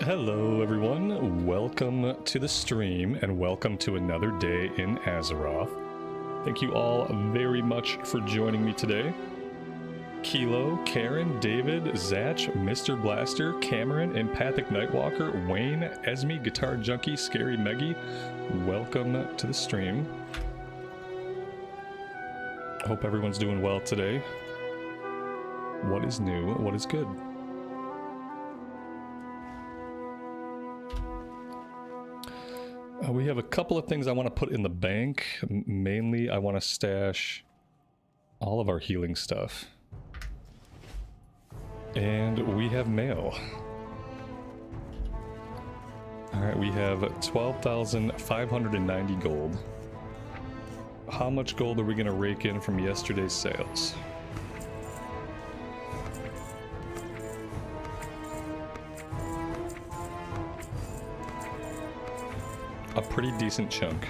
Hello everyone, welcome to the stream and welcome to another day in Azeroth. Thank you all very much for joining me today. Kilo, Karen, David, Zach, Mr. Blaster, Cameron, Empathic Nightwalker, Wayne, Esme, Guitar Junkie, Scary Meggy, welcome to the stream. I hope everyone's doing well today. What is new? What is good? We have a couple of things I want to put in the bank. Mainly, I want to stash all of our healing stuff. And we have mail. Alright, we have 12,590 gold. How much gold are we going to rake in from yesterday's sales? A pretty decent chunk.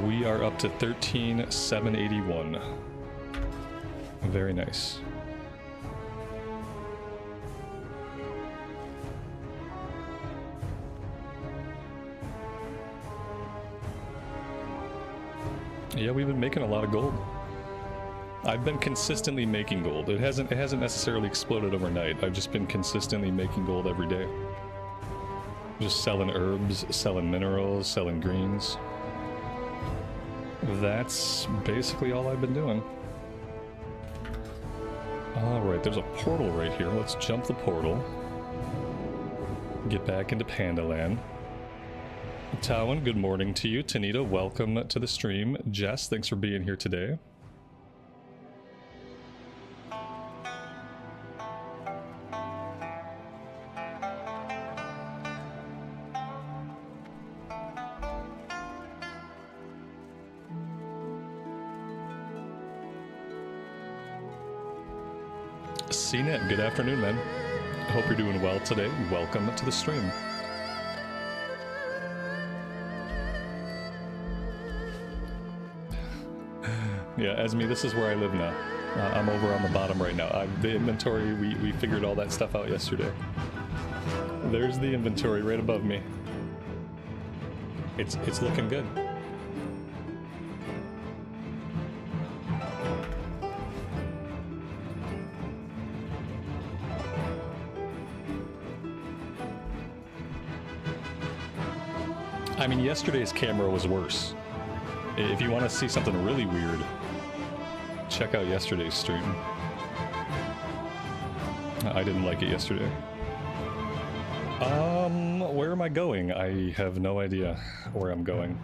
We are up to 13,781. Very nice. Yeah, we've been making a lot of gold. I've been consistently making gold. It hasn't necessarily exploded overnight. I've just been consistently making gold every day. Just selling herbs, selling minerals, selling greens. That's basically all I've been doing. Alright, there's a portal right here. Let's jump the portal. Get back into Pandaland. Tawan, good morning to you. Tanita, welcome to the stream. Jess, thanks for being here today. CNET, good afternoon, man. I hope you're doing well today. Welcome to the stream. Yeah, Esme, this is where I live now. I'm over on the bottom right now. The inventory, we figured all that stuff out yesterday. There's the inventory right above me. It's looking good. I mean, yesterday's camera was worse. If you want to see something really weird, check out yesterday's stream. I didn't like it yesterday. Where am I going? I have no idea where I'm going.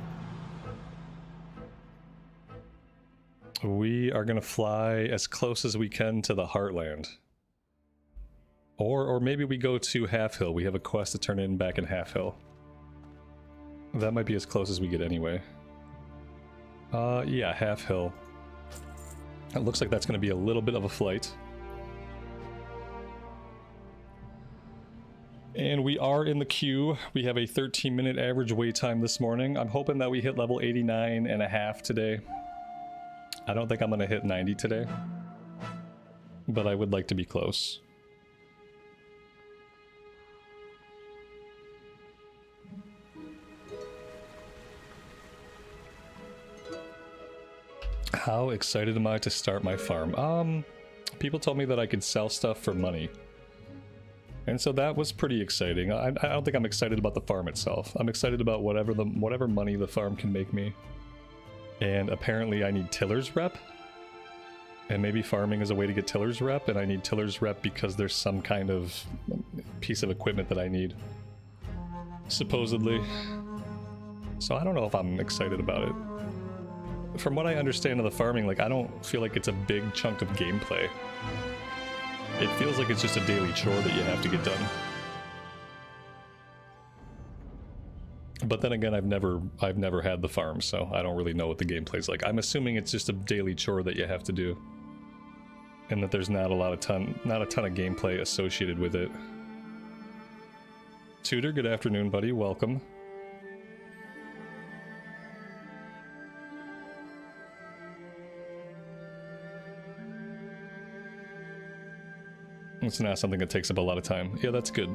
We are gonna fly as close as we can to the Heartland. Or maybe we go to Half Hill. We have a quest to turn in back in Half Hill. That might be as close as we get anyway. Yeah, Half Hill. It looks like that's going to be a little bit of a flight. And we are in the queue. We have a 13-minute average wait time this morning. I'm hoping that we hit level 89.5 today. I don't think I'm going to hit 90 today, but I would like to be close. How excited am I to start my farm? People told me that I could sell stuff for money. And so that was pretty exciting. I don't think I'm excited about the farm itself. I'm excited about whatever money the farm can make me. And apparently I need Tiller's rep. And maybe farming is a way to get Tiller's rep, and I need Tiller's rep because there's some kind of piece of equipment that I need. Supposedly. So I don't know if I'm excited about it. From what I understand of the farming, like, I don't feel like it's a big chunk of gameplay. It feels like it's just a daily chore that you have to get done. But then again, I've never had the farm, so I don't really know what the gameplay's like. I'm assuming it's just a daily chore that you have to do, and that there's not a ton of gameplay associated with it. Tudor, good afternoon, buddy. Welcome. It's not something that takes up a lot of time. Yeah, that's good.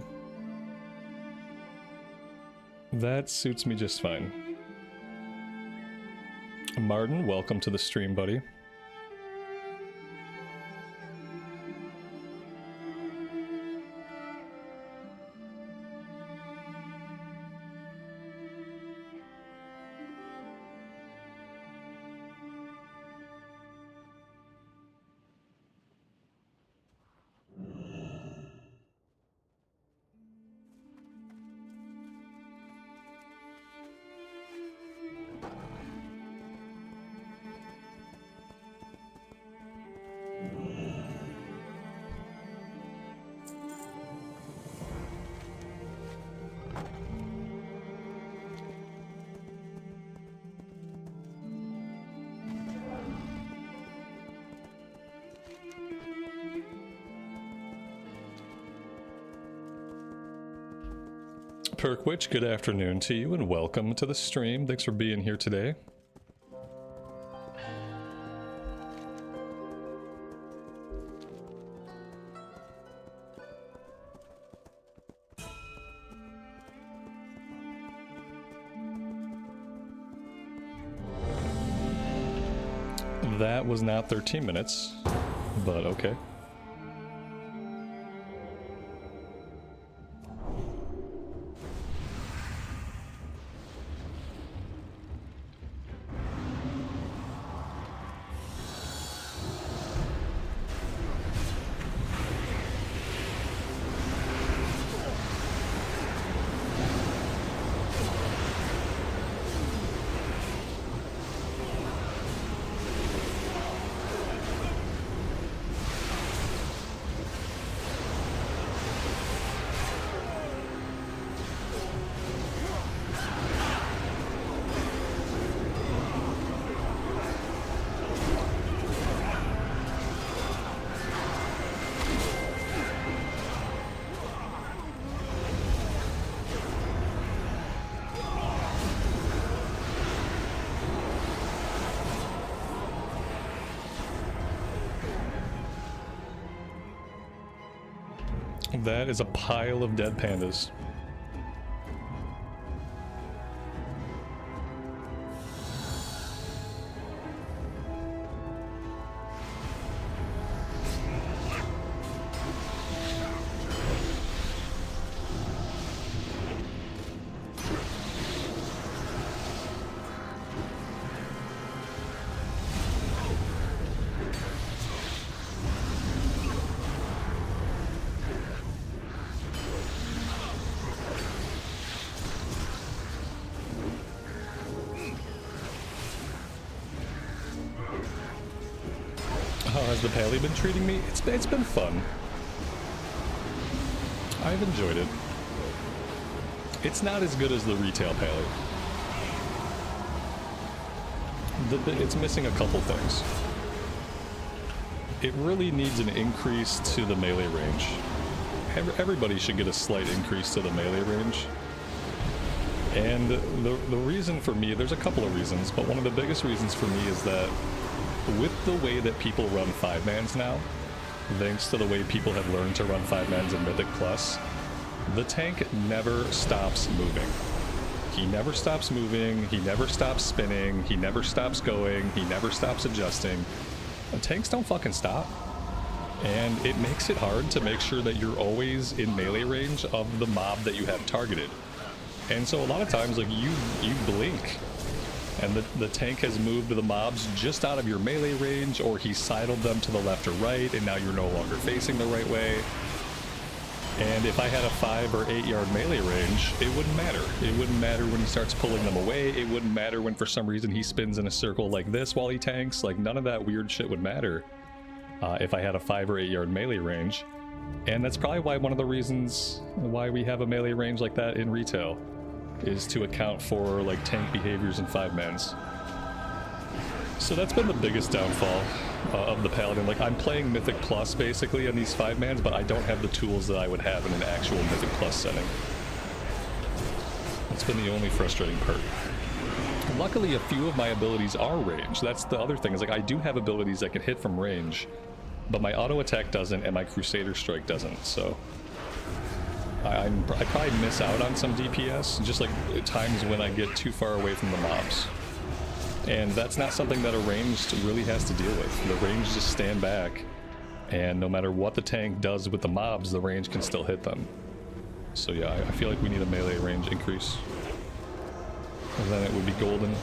That suits me just fine. Martin, welcome to the stream, buddy. Perkwitch, good afternoon to you and welcome to the stream. Thanks for being here today. That was not 13 minutes, but okay. That is a pile of dead pandas. Has the Pally been treating me? It's been fun. I've enjoyed it. It's not as good as the retail Pally. It's missing a couple things. It really needs an increase to the melee range. Everybody should get a slight increase to the melee range. And the reason for me, there's a couple of reasons, but one of the biggest reasons for me is that with the way that people run 5-mans now, thanks to the way people have learned to run 5-mans in Mythic Plus, the tank never stops moving. He never stops moving, he never stops spinning, he never stops going, he never stops adjusting. Tanks don't fucking stop. And it makes it hard to make sure that you're always in melee range of the mob that you have targeted. And so a lot of times, like, you blink, and the tank has moved the mobs just out of your melee range, or he sidled them to the left or right, and now you're no longer facing the right way. And if I had a 5 or 8 yard melee range, it wouldn't matter. It wouldn't matter when he starts pulling them away. It wouldn't matter when for some reason he spins in a circle like this while he tanks. Like, none of that weird shit would matter if I had a 5 or 8 yard melee range. And that's probably why one of the reasons why we have a melee range like that in retail is to account for like tank behaviors in 5-mans. So that's been the biggest downfall of the Paladin. Like, I'm playing Mythic Plus basically on these 5-mans, but I don't have the tools that I would have in an actual Mythic Plus setting. That's been the only frustrating part. Luckily, a few of my abilities are range. That's the other thing, is like I do have abilities that can hit from range, but my auto attack doesn't and my Crusader Strike doesn't, so I probably miss out on some DPS, just like at times when I get too far away from the mobs. And that's not something that a ranged really has to deal with. The ranged just stand back, and no matter what the tank does with the mobs, the range can still hit them. So yeah, I feel like we need a melee range increase. And then it would be golden.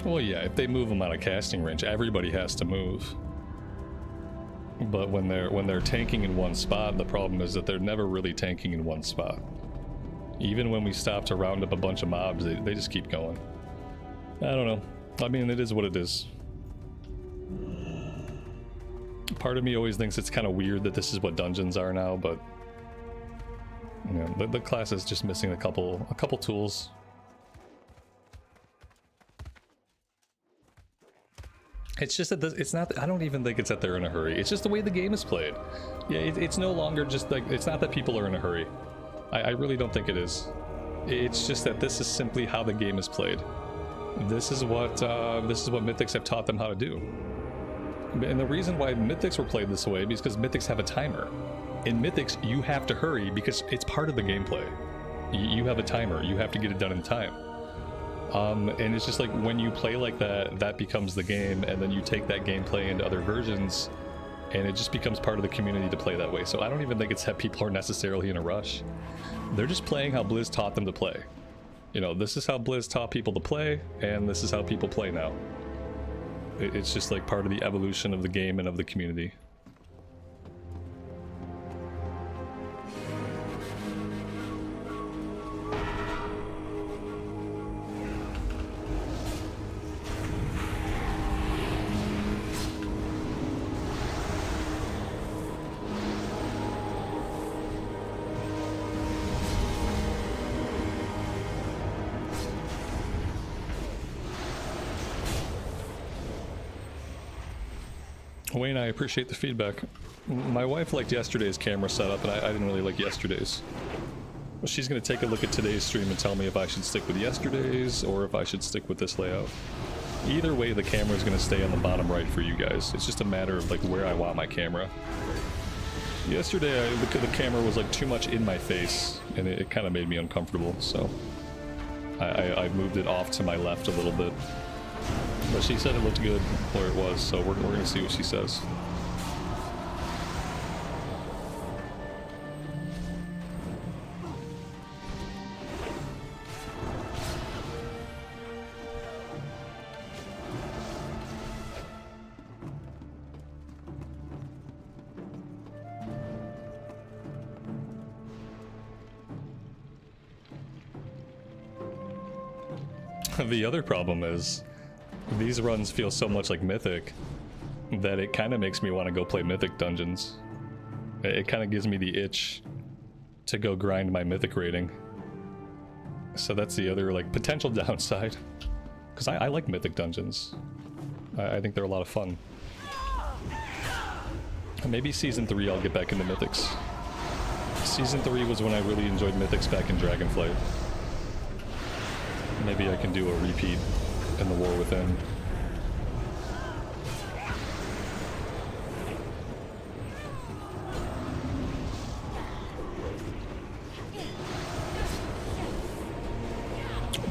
Well, yeah, if they move them out of casting range, everybody has to move. But when they're tanking in one spot, the problem is that they're never really tanking in one spot. Even when we stop to round up a bunch of mobs, they just keep going. I don't know. I mean, it is what it is. Part of me always thinks it's kind of weird that this is what dungeons are now, but you know, the class is just missing a couple tools. It's just that it's not. I don't even think it's that they're in a hurry. It's just the way the game is played. Yeah, it's no longer just like, it's not that people are in a hurry. I really don't think it is. It's just that this is simply how the game is played. This is what Mythics have taught them how to do. And the reason why Mythics were played this way is because Mythics have a timer. In Mythics, you have to hurry because it's part of the gameplay. You have a timer. You have to get it done in time. And it's just like when you play like that, that becomes the game, and then you take that gameplay into other versions, and it just becomes part of the community to play that way. So I don't even think it's that people are necessarily in a rush. They're just playing how Blizz taught them to play. You know, this is how Blizz taught people to play, and this is how people play now. It's just like part of the evolution of the game and of the community. Wayne, I appreciate the feedback. My wife liked yesterday's camera setup, and I didn't really like yesterday's. She's going to take a look at today's stream and tell me if I should stick with yesterday's or if I should stick with this layout. Either way, the camera is going to stay on the bottom right for you guys. It's just a matter of like where I want my camera. Yesterday, the camera was like too much in my face, and it kind of made me uncomfortable, so I moved it off to my left a little bit. But she said it looked good where it was, so we're going to see what she says. The other problem is, these runs feel so much like Mythic that it kind of makes me want to go play Mythic dungeons. It kind of gives me the itch to go grind my Mythic rating. So that's the other like potential downside. Because I like Mythic dungeons. I think they're a lot of fun. Maybe Season 3 I'll get back into Mythics. Season 3 was when I really enjoyed Mythics back in Dragonflight. Maybe I can do a repeat in the War Within.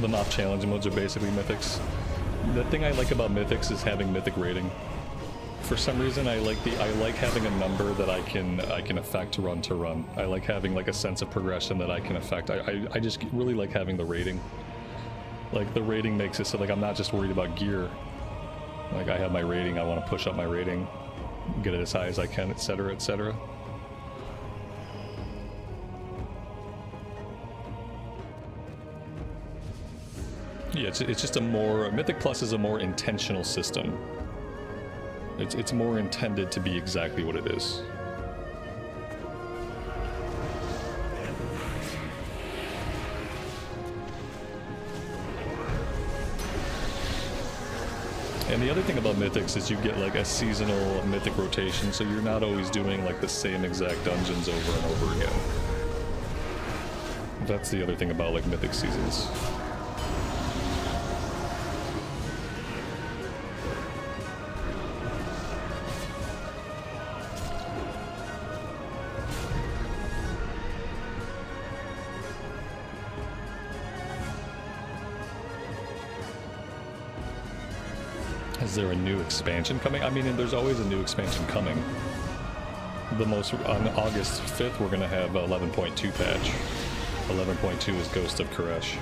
The mob challenge modes are basically Mythics. The thing I like about Mythics is having Mythic rating. For some reason, I like having a number that I can affect run to run. I like having like a sense of progression that I can affect. I just really like having the rating. Like, the rating makes it so, like, I'm not just worried about gear. Like, I have my rating, I want to push up my rating, get it as high as I can, etc., etc. Yeah, it's just a more... Mythic Plus is a more intentional system. It's more intended to be exactly what it is. And the other thing about mythics is you get like a seasonal mythic rotation, so you're not always doing like the same exact dungeons over and over again. That's the other thing about like mythic seasons. Is there a new expansion coming? I mean, there's always a new expansion coming. On August 5th, we're gonna have 11.2 patch. 11.2 is Ghost of Koresh.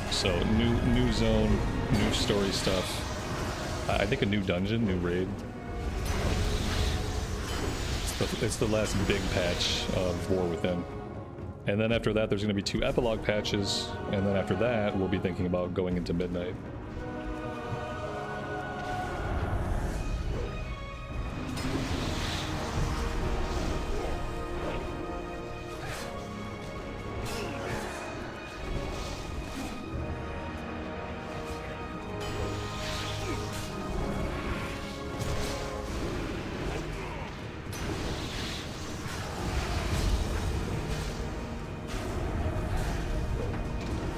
So new zone, new story stuff. I think a new dungeon, new raid. It's the last big patch of War Within. And then after that, there's gonna be 2 epilogue patches, and then after that, we'll be thinking about going into Midnight.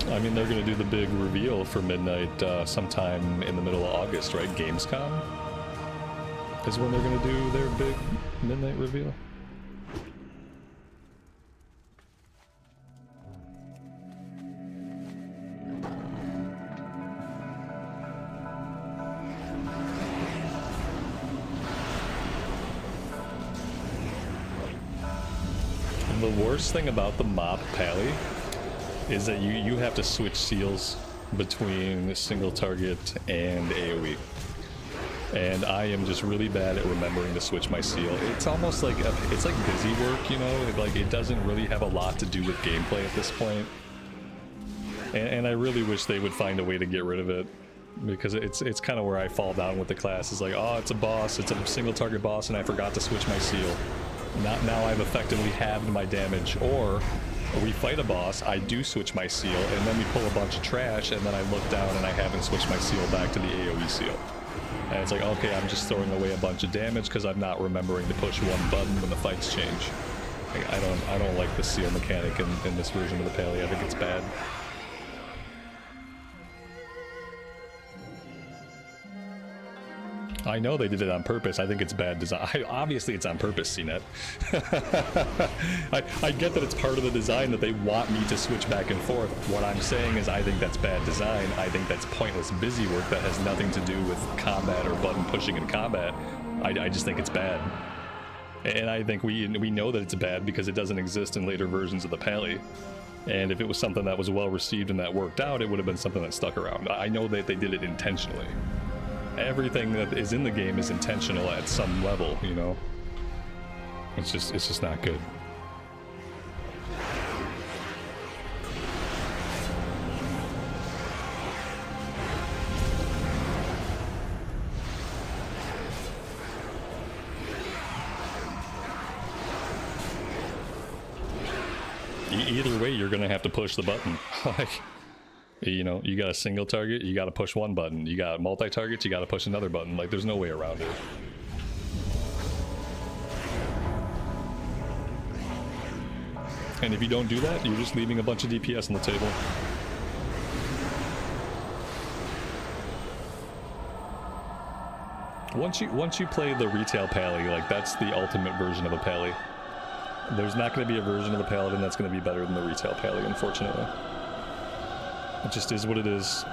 I mean, they're going to do the big reveal for Midnight sometime in the middle of August, right? Gamescom is when they're going to do their big Midnight reveal. And the worst thing about the Mop Pally is that you have to switch seals between single target and AoE. And I am just really bad at remembering to switch my seal. It's almost like it's like busy work, you know? It doesn't really have a lot to do with gameplay at this point. And I really wish they would find a way to get rid of it, because it's kind of where I fall down with the class. It's like, oh, it's a boss, it's a single target boss, and I forgot to switch my seal. Now I've effectively halved my damage. Or we fight a boss, I do switch my seal, and then we pull a bunch of trash, and then I look down and I haven't switched my seal back to the AoE seal. And it's like, okay, I'm just throwing away a bunch of damage because I'm not remembering to push one button when the fights change. Like, I don't like the seal mechanic in this version of the Pally. I think it's bad. I know they did it on purpose. I think it's bad design. Obviously, it's on purpose, CNET. I get that it's part of the design that they want me to switch back and forth. What I'm saying is I think that's bad design. I think that's pointless busy work that has nothing to do with combat or button pushing in combat. I just think it's bad. And I think we know that it's bad because it doesn't exist in later versions of the Pally. And if it was something that was well received and that worked out, it would have been something that stuck around. I know that they did it intentionally. Everything that is in the game is intentional at some level, you know? It's just not good. Either way, you're gonna have to push the button. Like, you know, you got a single target, you got to push one button. You got multi-targets, you got to push another button. Like, there's no way around it. And if you don't do that, you're just leaving a bunch of DPS on the table. Once you play the retail Pally, like, that's the ultimate version of a Pally. There's not going to be a version of the Paladin that's going to be better than the retail Pally, unfortunately. It just is what it is.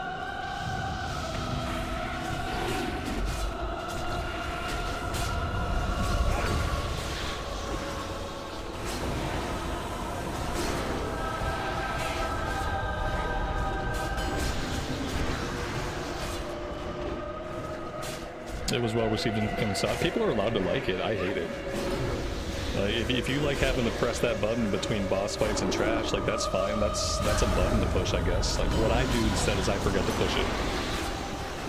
It was well received inside. People are allowed to like it. I hate it. If you like having to press that button between boss fights and trash, like, that's fine. That's a button to push, I guess. Like, what I do instead is I forget to push it.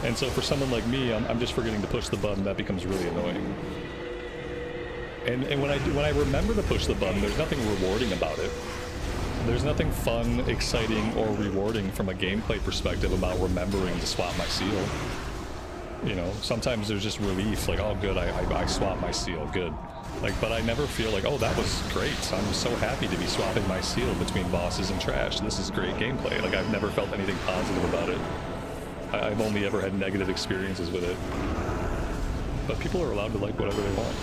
And so for someone like me, I'm just forgetting to push the button. That becomes really annoying. And when I remember to push the button, there's nothing rewarding about it. There's nothing fun, exciting, or rewarding from a gameplay perspective about remembering to swap my seal. You know, sometimes there's just relief, like, oh good, I swapped my seal, good. Like, but I never feel like, oh, that was great. I'm so happy to be swapping my seal between bosses and trash. This is great gameplay. Like, I've never felt anything positive about it. I've only ever had negative experiences with it. But people are allowed to like whatever they want.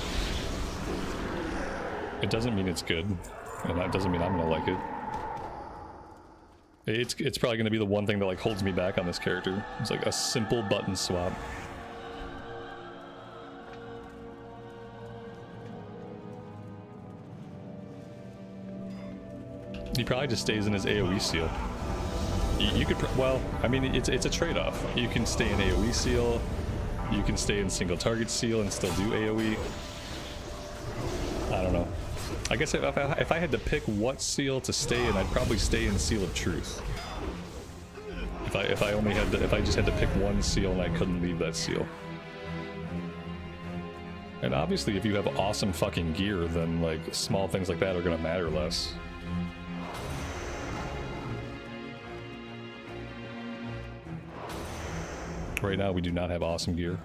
It doesn't mean it's good, and that doesn't mean I'm gonna like it. It's probably gonna be the one thing that like holds me back on this character. It's like a simple button swap. He probably just stays in his AoE seal. You could, well, I mean, it's a trade-off. You can stay in AoE seal, you can stay in single target seal and still do AoE. I don't know. I guess if I had to pick what seal to stay in, I'd probably stay in Seal of Truth. If I just had to pick one seal and I couldn't leave that seal. And obviously, if you have awesome fucking gear, then like small things like that are gonna matter less. Right now, we do not have awesome gear.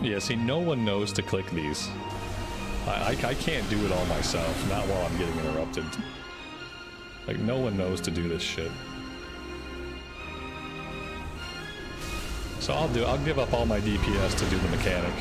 Yeah, see, no one knows to click these. I can't do it all myself, not while I'm getting interrupted. Like, no one knows to do this shit. So I'll give up all my DPS to do the mechanic.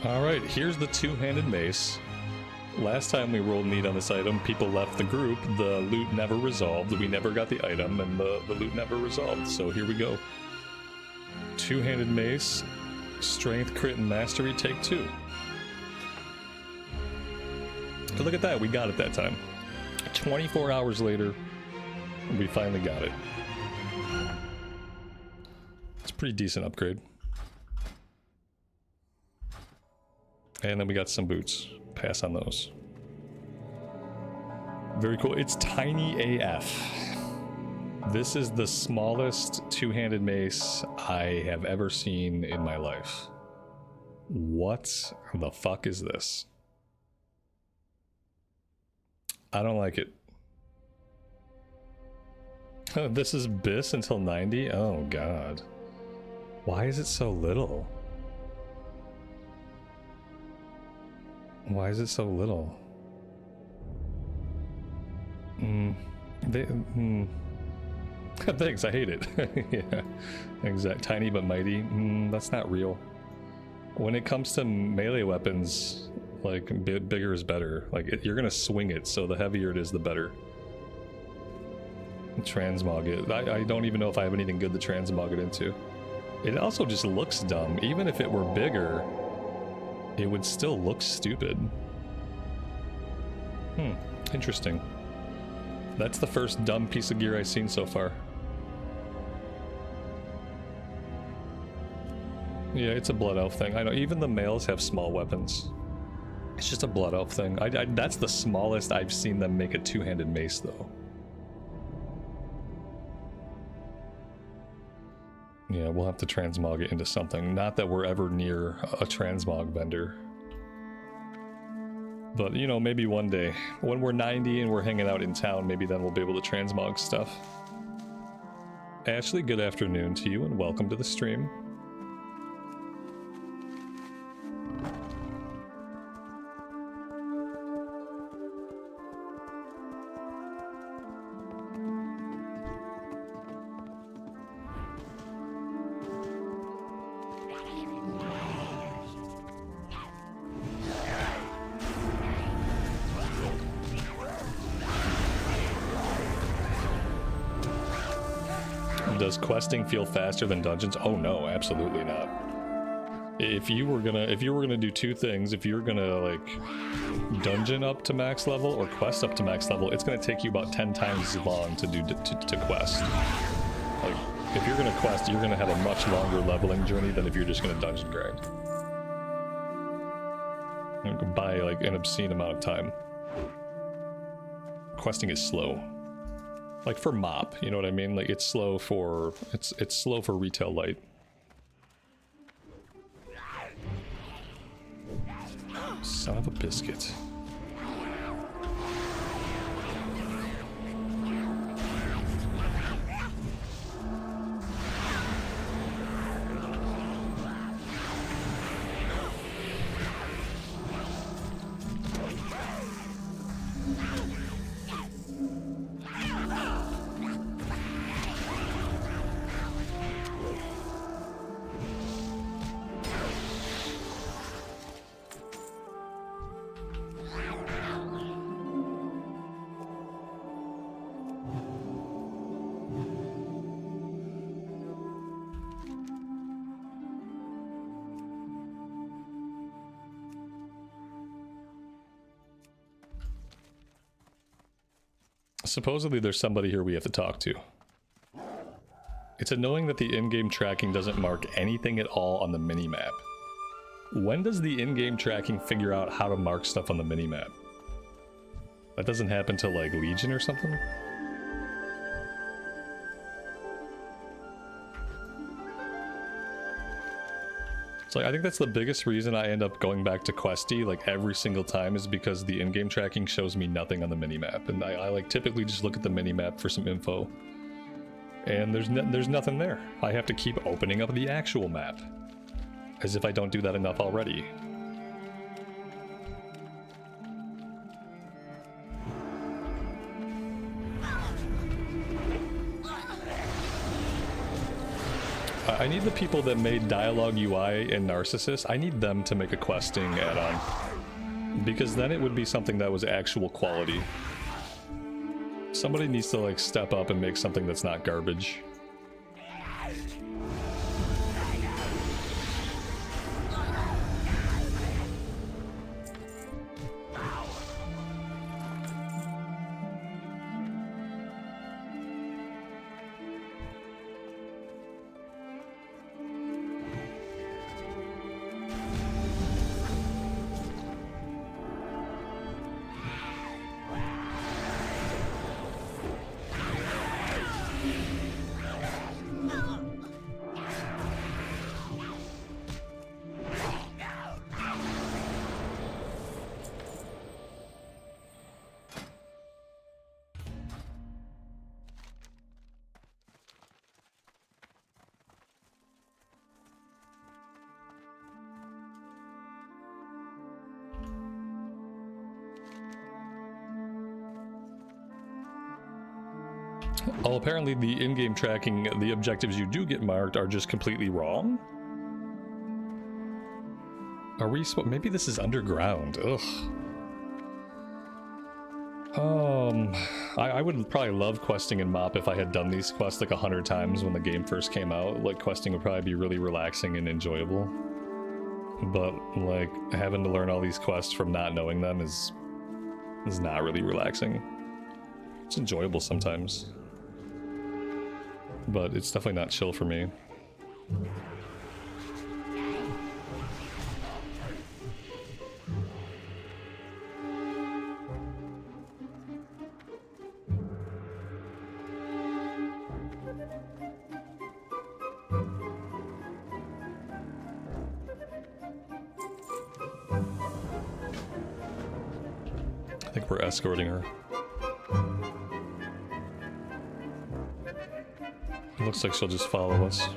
Alright, here's the two-handed mace. Last time we rolled neat on this item, people left the group, the loot never resolved, we never got the item, and the loot never resolved, so here we go. Two-handed mace, strength, crit, and mastery, take 2. But look at that, we got it that time. 24 hours later, we finally got it. It's a pretty decent upgrade. And then we got some boots. Pass on those. Very cool. It's tiny AF. This is the smallest two-handed mace I have ever seen in my life. What the fuck is this? I don't like it. This is BIS until 90? Oh god. Why is it so little? Why is it so little? Thanks, I hate it. Yeah, exact. Tiny but mighty. That's not real. When it comes to melee weapons, like, bigger is better. Like, you're gonna swing it, so the heavier it is, the better. Transmog it. I don't even know if I have anything good to transmog it into. It also just looks dumb. Even if it were bigger, it would still look stupid. Interesting. That's the first dumb piece of gear I've seen so far. Yeah, it's a blood elf thing. I know, even the males have small weapons. It's just a blood elf thing. That's the smallest I've seen them make a two-handed mace, though. Yeah, we'll have to transmog it into something. Not that we're ever near a transmog vendor. But, you know, maybe one day, when we're 90 and we're hanging out in town, maybe then we'll be able to transmog stuff. Ashley, good afternoon to you and welcome to the stream. Does questing feel faster than dungeons? Oh no, absolutely not. If you were gonna do two things, if you're gonna like dungeon up to max level or quest up to max level, it's gonna take you about 10 times as long to do to quest. Like, if you're gonna quest, you're gonna have a much longer leveling journey than if you're just gonna dungeon grind. By like an obscene amount of time. Questing is slow. Like for mop, you know what I mean? Like it's slow for it's slow for retail light. Son of a biscuit. Supposedly there's somebody here we have to talk to. It's annoying that the in-game tracking doesn't mark anything at all on the minimap. When does the in-game tracking figure out how to mark stuff on the minimap? That doesn't happen till like Legion or something? So I think that's the biggest reason I end up going back to Questie like every single time, is because the in-game tracking shows me nothing on the minimap, and I like typically just look at the minimap for some info, and there's nothing there. I have to keep opening up the actual map, as if I don't do that enough already. I need the people that made Dialogue UI and Narcissus, I need them to make a questing add-on. Because then it would be something that was actual quality. Somebody needs to like step up and make something that's not garbage. Oh, apparently the in-game tracking, the objectives you do get marked are just completely wrong? Are we maybe this is underground. Ugh. I would probably love questing in MoP if I had done these quests like 100 times when the game first came out. Like, questing would probably be really relaxing and enjoyable. But, like, having to learn all these quests from not knowing them is not really relaxing. It's enjoyable sometimes. But it's definitely not chill for me. I think we're escorting her. It looks like she'll just follow us.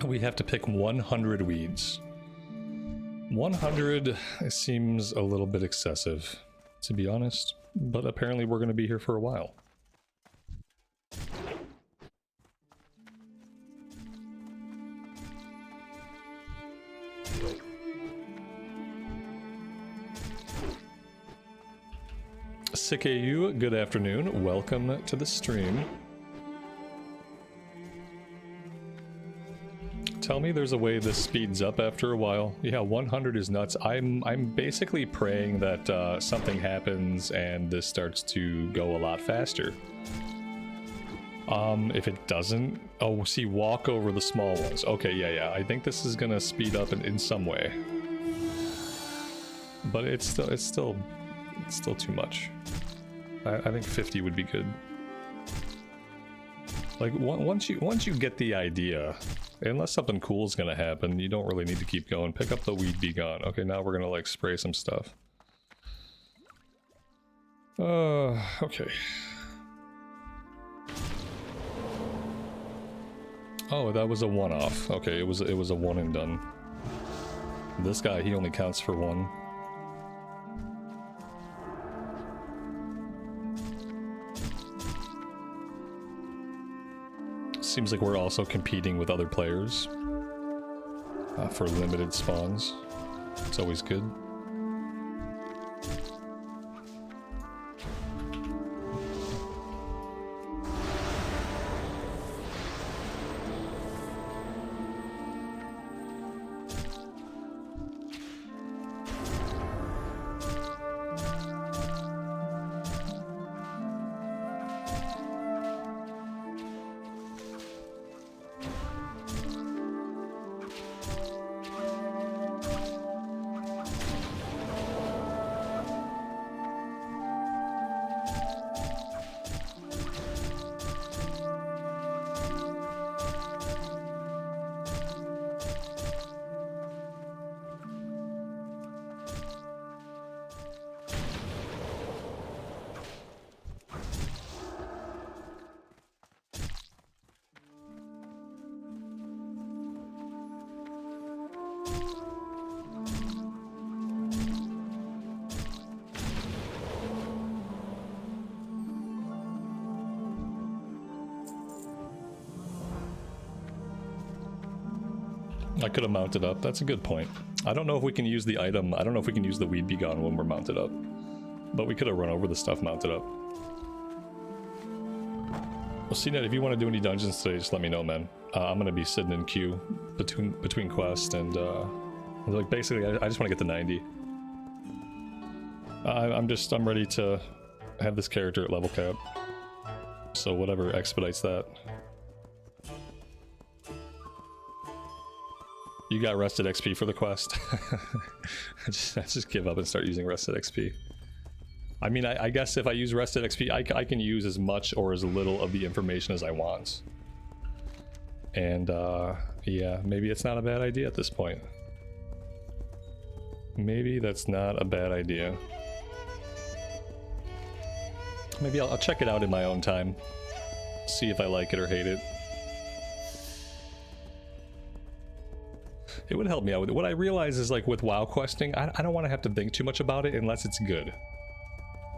We have to pick 100 weeds. 100 seems a little bit excessive, to be honest, but apparently we're going to be here for a while. Sikayu, good afternoon. Welcome to the stream. Tell me there's a way this speeds up after a while. Yeah, 100 is nuts. I'm basically praying that something happens and this starts to go a lot faster. If it doesn't, oh, see, walk over the small ones. Okay, yeah. I think this is gonna speed up in some way, but it's still too much. I think 50 would be good. Like once you get the idea. Unless something cool is gonna happen, you don't really need to keep going. Pick up the weed, be gone. Okay, now we're gonna like spray some stuff. Okay. Oh, that was a one-off. Okay, it was a one and done. This guy, he only counts for one. Seems like we're also competing with other players. for limited spawns. It's always good. I could have mounted up. That's a good point. I don't know if we can use the item. I don't know if we can use the weed be gone when we're mounted up. But we could have run over the stuff mounted up. Well, CNET, if you want to do any dungeons today, just let me know, man. I'm going to be sitting in queue between quests and like basically I just want to get to 90. I'm ready to have this character at level cap. So whatever expedites that. You got rested XP for the quest. I just give up and start using rested XP. I mean, I guess if I use rested XP, I can use as much or as little of the information as I want. And yeah, maybe it's not a bad idea at this point. Maybe that's not a bad idea. Maybe I'll check it out in my own time. See if I like it or hate it. It would help me out with it. What I realize is, like, with WoW questing, I don't want to have to think too much about it unless it's good.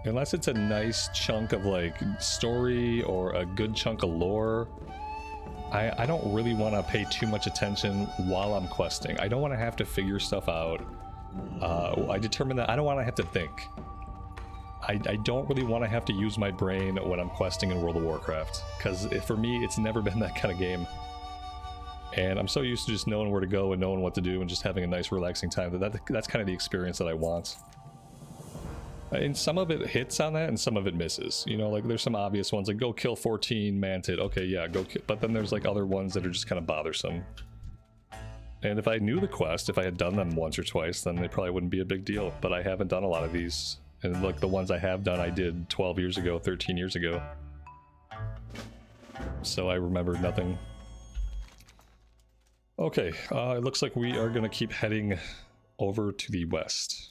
Unless it's a nice chunk of, like, story or a good chunk of lore. I don't really want to pay too much attention while I'm questing. I don't want to have to figure stuff out. I determined that I don't want to have to think. I don't really want to have to use my brain when I'm questing in World of Warcraft. Because for me, it's never been that kind of game. And I'm so used to just knowing where to go and knowing what to do and just having a nice relaxing time that's kind of the experience that I want. And some of it hits on that and some of it misses. You know, like there's some obvious ones like go kill 14 mantid. Okay, yeah, go kill. But then there's like other ones that are just kind of bothersome. And if I knew the quest, if I had done them once or twice, then they probably wouldn't be a big deal. But I haven't done a lot of these. And like the ones I have done, I did 12 years ago, 13 years ago. So I remember nothing. Okay, it looks like we are going to keep heading over to the west.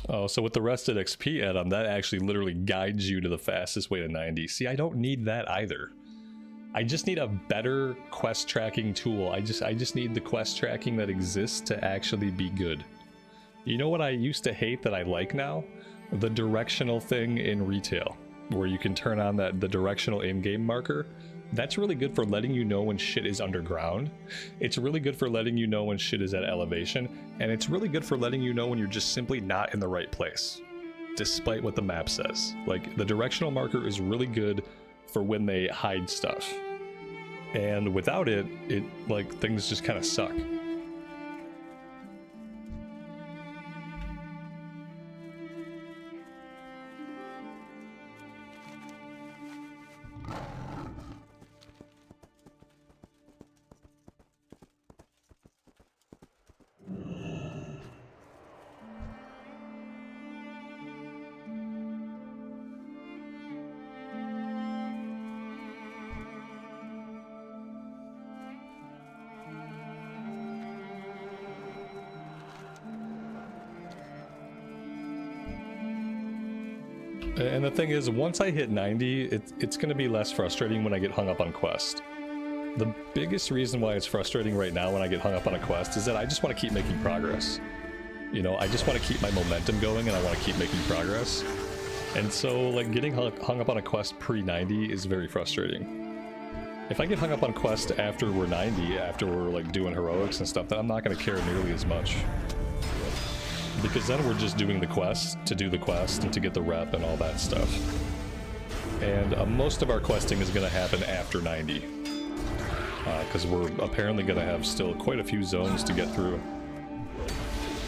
Oh, so with the rested XP add-on, that actually literally guides you to the fastest way to 90. See, I don't need that either. I just need a better quest tracking tool. I just need the quest tracking that exists to actually be good. You know what I used to hate that I like now? The directional thing in retail, where you can turn on the directional in-game marker. That's really good for letting you know when shit is underground. It's really good for letting you know when shit is at elevation. And it's really good for letting you know when you're just simply not in the right place, despite what the map says. Like, the directional marker is really good for when they hide stuff. And without it, like, things just kind of suck. And the thing is, once I hit 90, it's going to be less frustrating when I get hung up on quest. The biggest reason why it's frustrating right now when I get hung up on a quest is that I just want to keep making progress. You know, I just want to keep my momentum going and I want to keep making progress. And so, like, getting hung up on a quest pre-90 is very frustrating. If I get hung up on a quest after we're 90, after we're, like, doing heroics and stuff, then I'm not going to care nearly as much. Because then we're just doing the quest to do the quest and to get the rep and all that stuff. And most of our questing is going to happen after 90. Because we're apparently going to have still quite a few zones to get through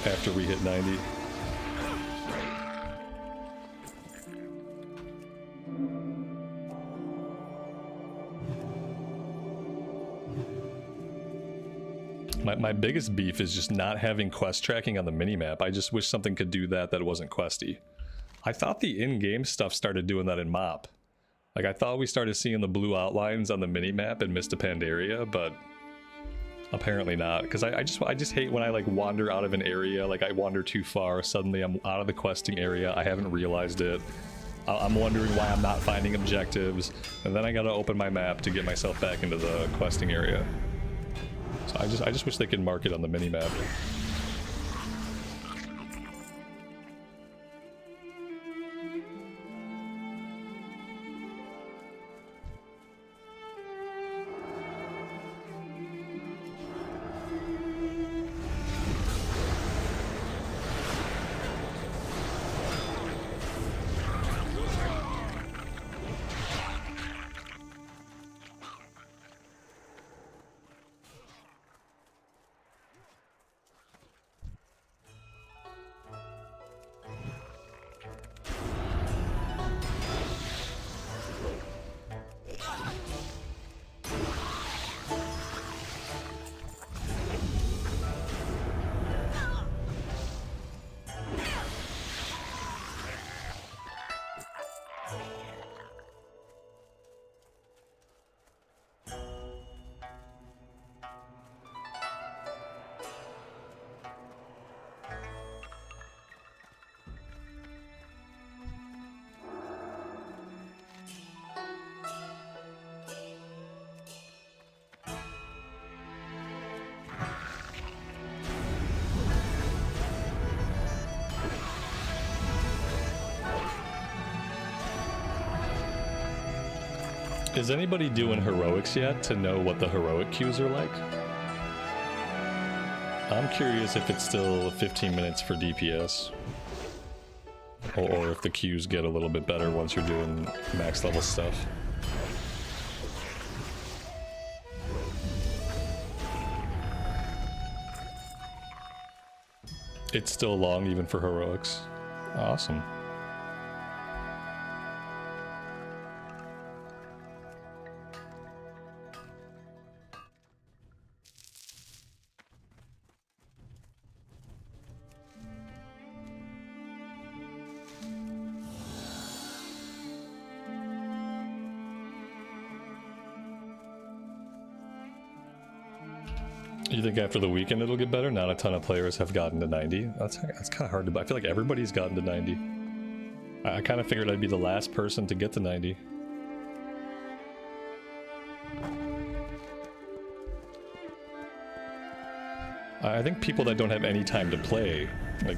after we hit 90. My biggest beef is just not having quest tracking on the minimap. I just wish something could do that wasn't Questie. I thought the in-game stuff started doing that in MoP. Like, I thought we started seeing the blue outlines on the minimap in Mist of Pandaria, but apparently not. Because I just hate when I, like, wander out of an area, like I wander too far, suddenly I'm out of the questing area, I haven't realized it. I'm wondering why I'm not finding objectives, and then I gotta open my map to get myself back into the questing area. So I just wish they could mark it on the minimap. Is anybody doing heroics yet to know what the heroic queues are like? I'm curious if it's still 15 minutes for DPS. Or if the queues get a little bit better once you're doing max level stuff. It's still long even for heroics. Awesome. You think after the weekend it'll get better? Not a ton of players have gotten to 90. That's kind of hard to. I feel like everybody's gotten to 90. I kind of figured I'd be the last person to get to 90. I think people that don't have any time to play, like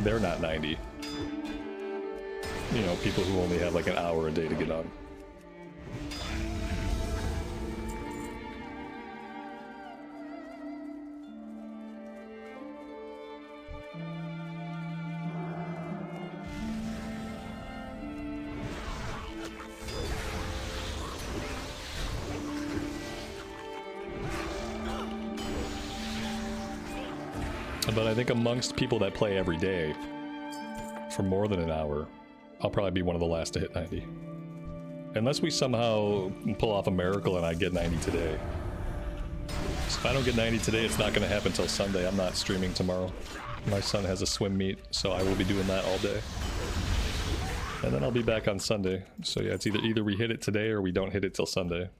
they're not 90. You know, people who only have like an hour a day to get on. But I think amongst people that play every day for more than an hour, I'll probably be one of the last to hit 90. Unless we somehow pull off a miracle and I get 90 today. So if I don't get 90 today, it's not going to happen until Sunday. I'm not streaming tomorrow. My son has a swim meet, so I will be doing that all day. And then I'll be back on Sunday. So yeah, it's either we hit it today or we don't hit it till Sunday.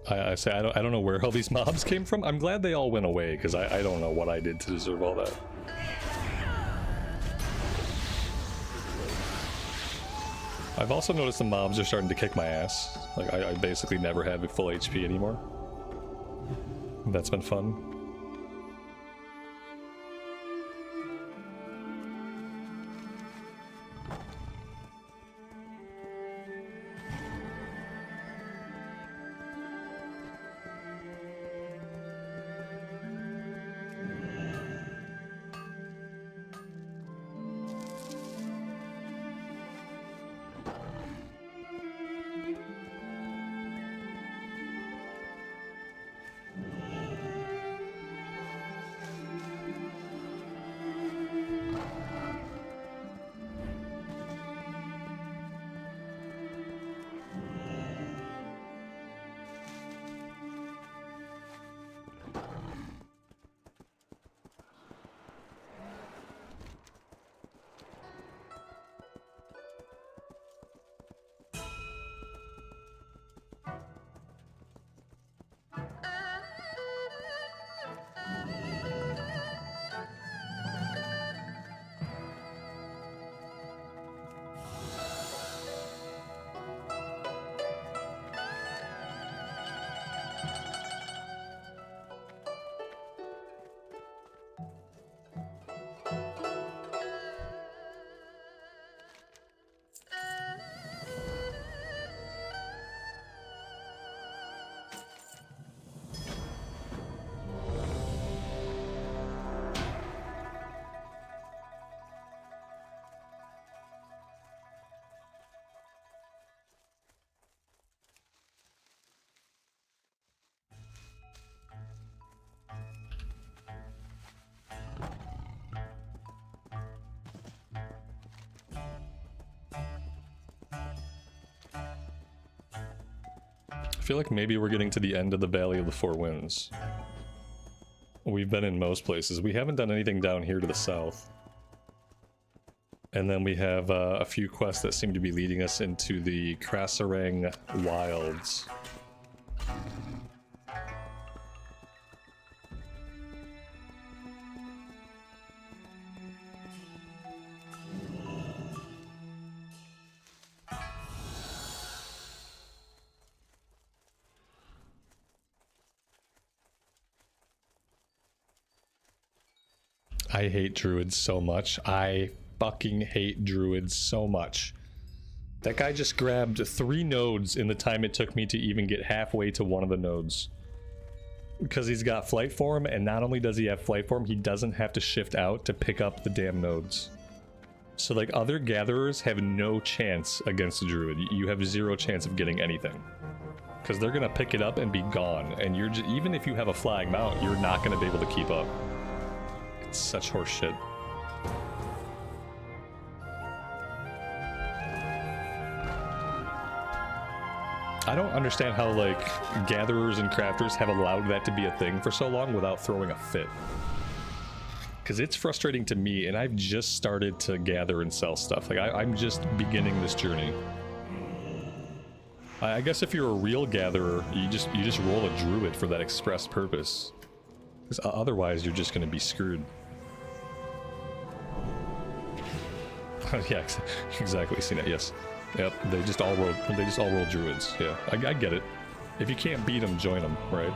I say I don't know where all these mobs came from. I'm glad they all went away, because I don't know what I did to deserve all that. I've also noticed the mobs are starting to kick my ass. Like, I basically never have a full HP anymore. That's been fun. I feel like maybe we're getting to the end of the Valley of the Four Winds. We've been in most places. We haven't done anything down here to the south. And then we have a few quests that seem to be leading us into the Krasarang Wilds. I hate druids so much. I fucking hate druids so much. That guy just grabbed 3 nodes in the time it took me to even get halfway to one of the nodes. Because he's got flight form, and not only does he have flight form, he doesn't have to shift out to pick up the damn nodes. So like other gatherers have no chance against a druid. You have 0 chance of getting anything. Because they're gonna pick it up and be gone, and you're just, even if you have a flag mount, you're not gonna be able to keep up. It's such horse shit. I don't understand how, like, gatherers and crafters have allowed that to be a thing for so long without throwing a fit. Because it's frustrating to me, and I've just started to gather and sell stuff. Like, I'm just beginning this journey. I guess if you're a real gatherer, you just roll a druid for that express purpose. Because otherwise, you're just going to be screwed. Yeah, exactly. Seen it. Yes. Yep. They just all roll druids. Yeah, I get it. If you can't beat them, join them, right?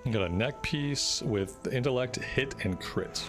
I got a neck piece with intellect, hit, and crit.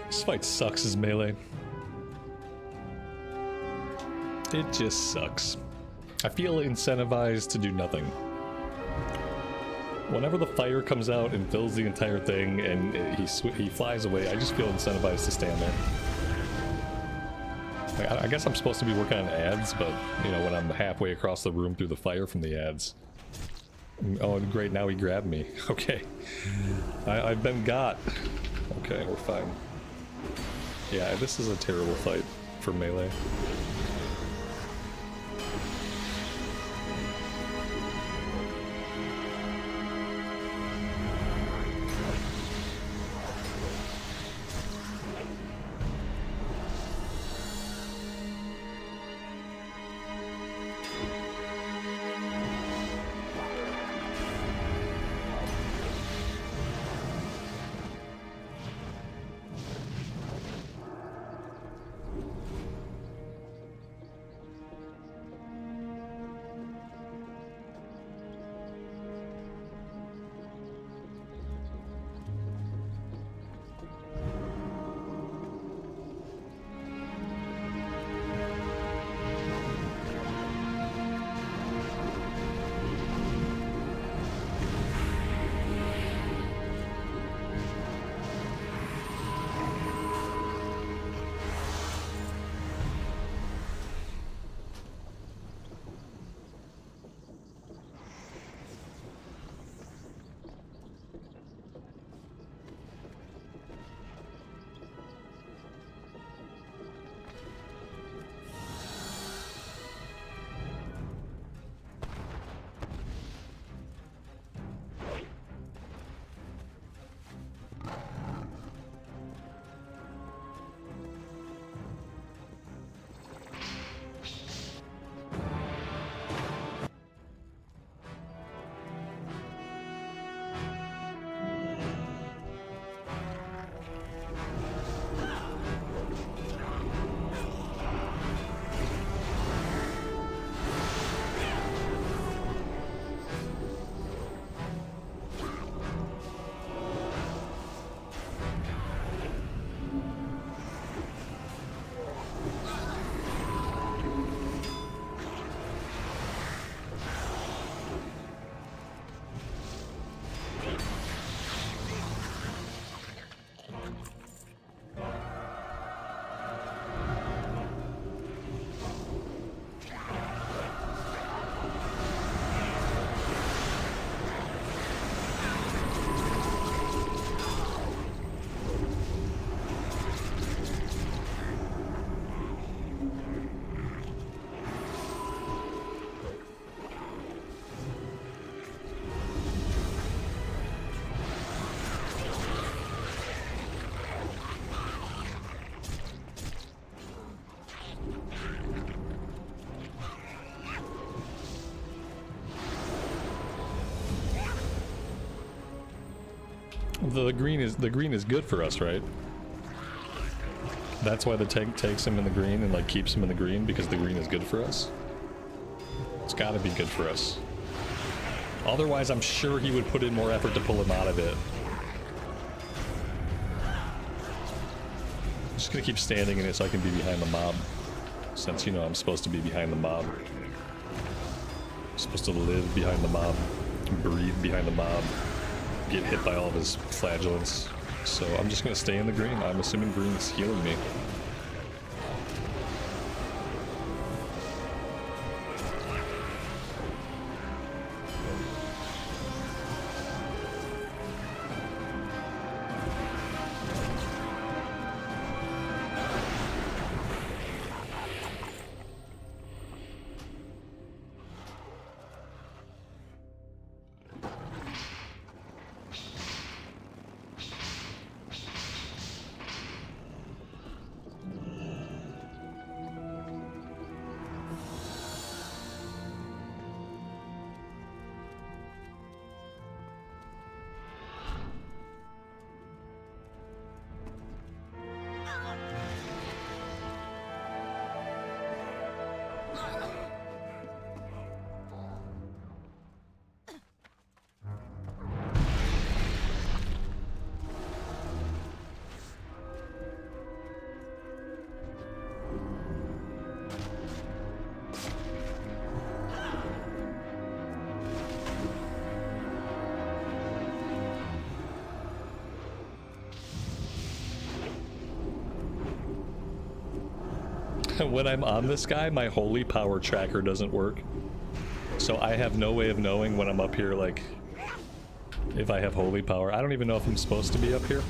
This fight sucks as melee. It just sucks. I feel incentivized to do nothing. Whenever the fire comes out and fills the entire thing and he flies away, I just feel incentivized to stand there. I guess I'm supposed to be working on ads, but, you know, when I'm halfway across the room through the fire from the ads. Oh, great, now he grabbed me. Okay. I've been got. Okay, we're fine. Yeah, this is a terrible fight for melee. the green is good for us, right? That's why the tank takes him in the green and like keeps him in the green, because the green is good for us. It's got to be good for us. Otherwise, I'm sure he would put in more effort to pull him out of it. I'm just gonna keep standing in it so I can be behind the mob. Since, you know, I'm supposed to be behind the mob. I'm supposed to live behind the mob, breathe behind the mob, get hit by all of his flagellants. So I'm just gonna stay in the green. I'm assuming green is healing me. When I'm on this guy, my holy power tracker doesn't work. So I have no way of knowing when I'm up here, like, if I have holy power. I don't even know if I'm supposed to be up here.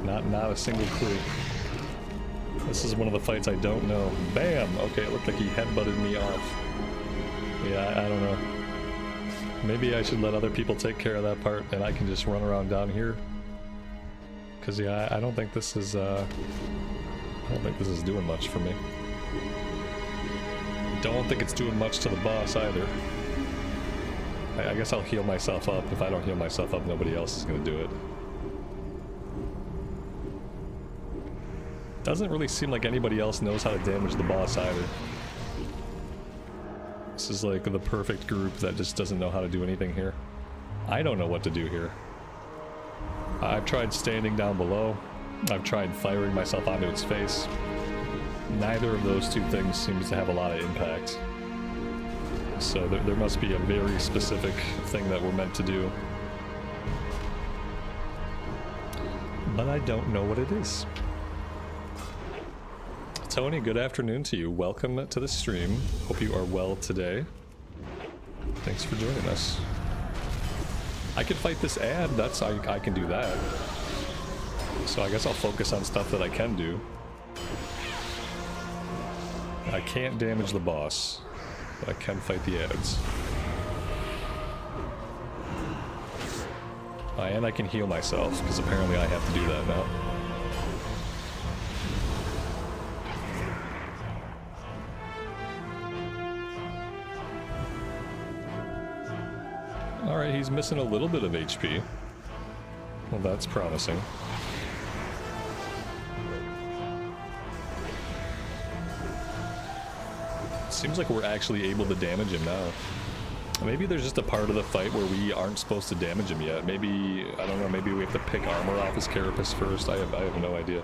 Not a single clue. This is one of the fights I don't know. Bam! Okay, it looked like he headbutted me off. Yeah, I don't know. Maybe I should let other people take care of that part and I can just run around down here. Cause yeah, I don't think this is doing much for me. Don't think it's doing much to the boss either. I guess I'll heal myself up. If I don't heal myself up, nobody else is gonna do it. Doesn't really seem like anybody else knows how to damage the boss either. This is like the perfect group that just doesn't know how to do anything here. I don't know what to do here. I've tried standing down below. I've tried firing myself onto its face. Neither of those two things seems to have a lot of impact. So there must be a very specific thing that we're meant to do. But I don't know what it is. Tony, good afternoon to you. Welcome to the stream. Hope you are well today. Thanks for joining us. I can fight this ad. I can do that. So I guess I'll focus on stuff that I can do. I can't damage the boss, but I can fight the ads. And I can heal myself, because apparently I have to do that now. Alright, he's missing a little bit of HP. Well, that's promising. Seems like we're actually able to damage him now. Maybe there's just a part of the fight where we aren't supposed to damage him yet. Maybe, I don't know, maybe we have to pick armor off his carapace first. I have no idea.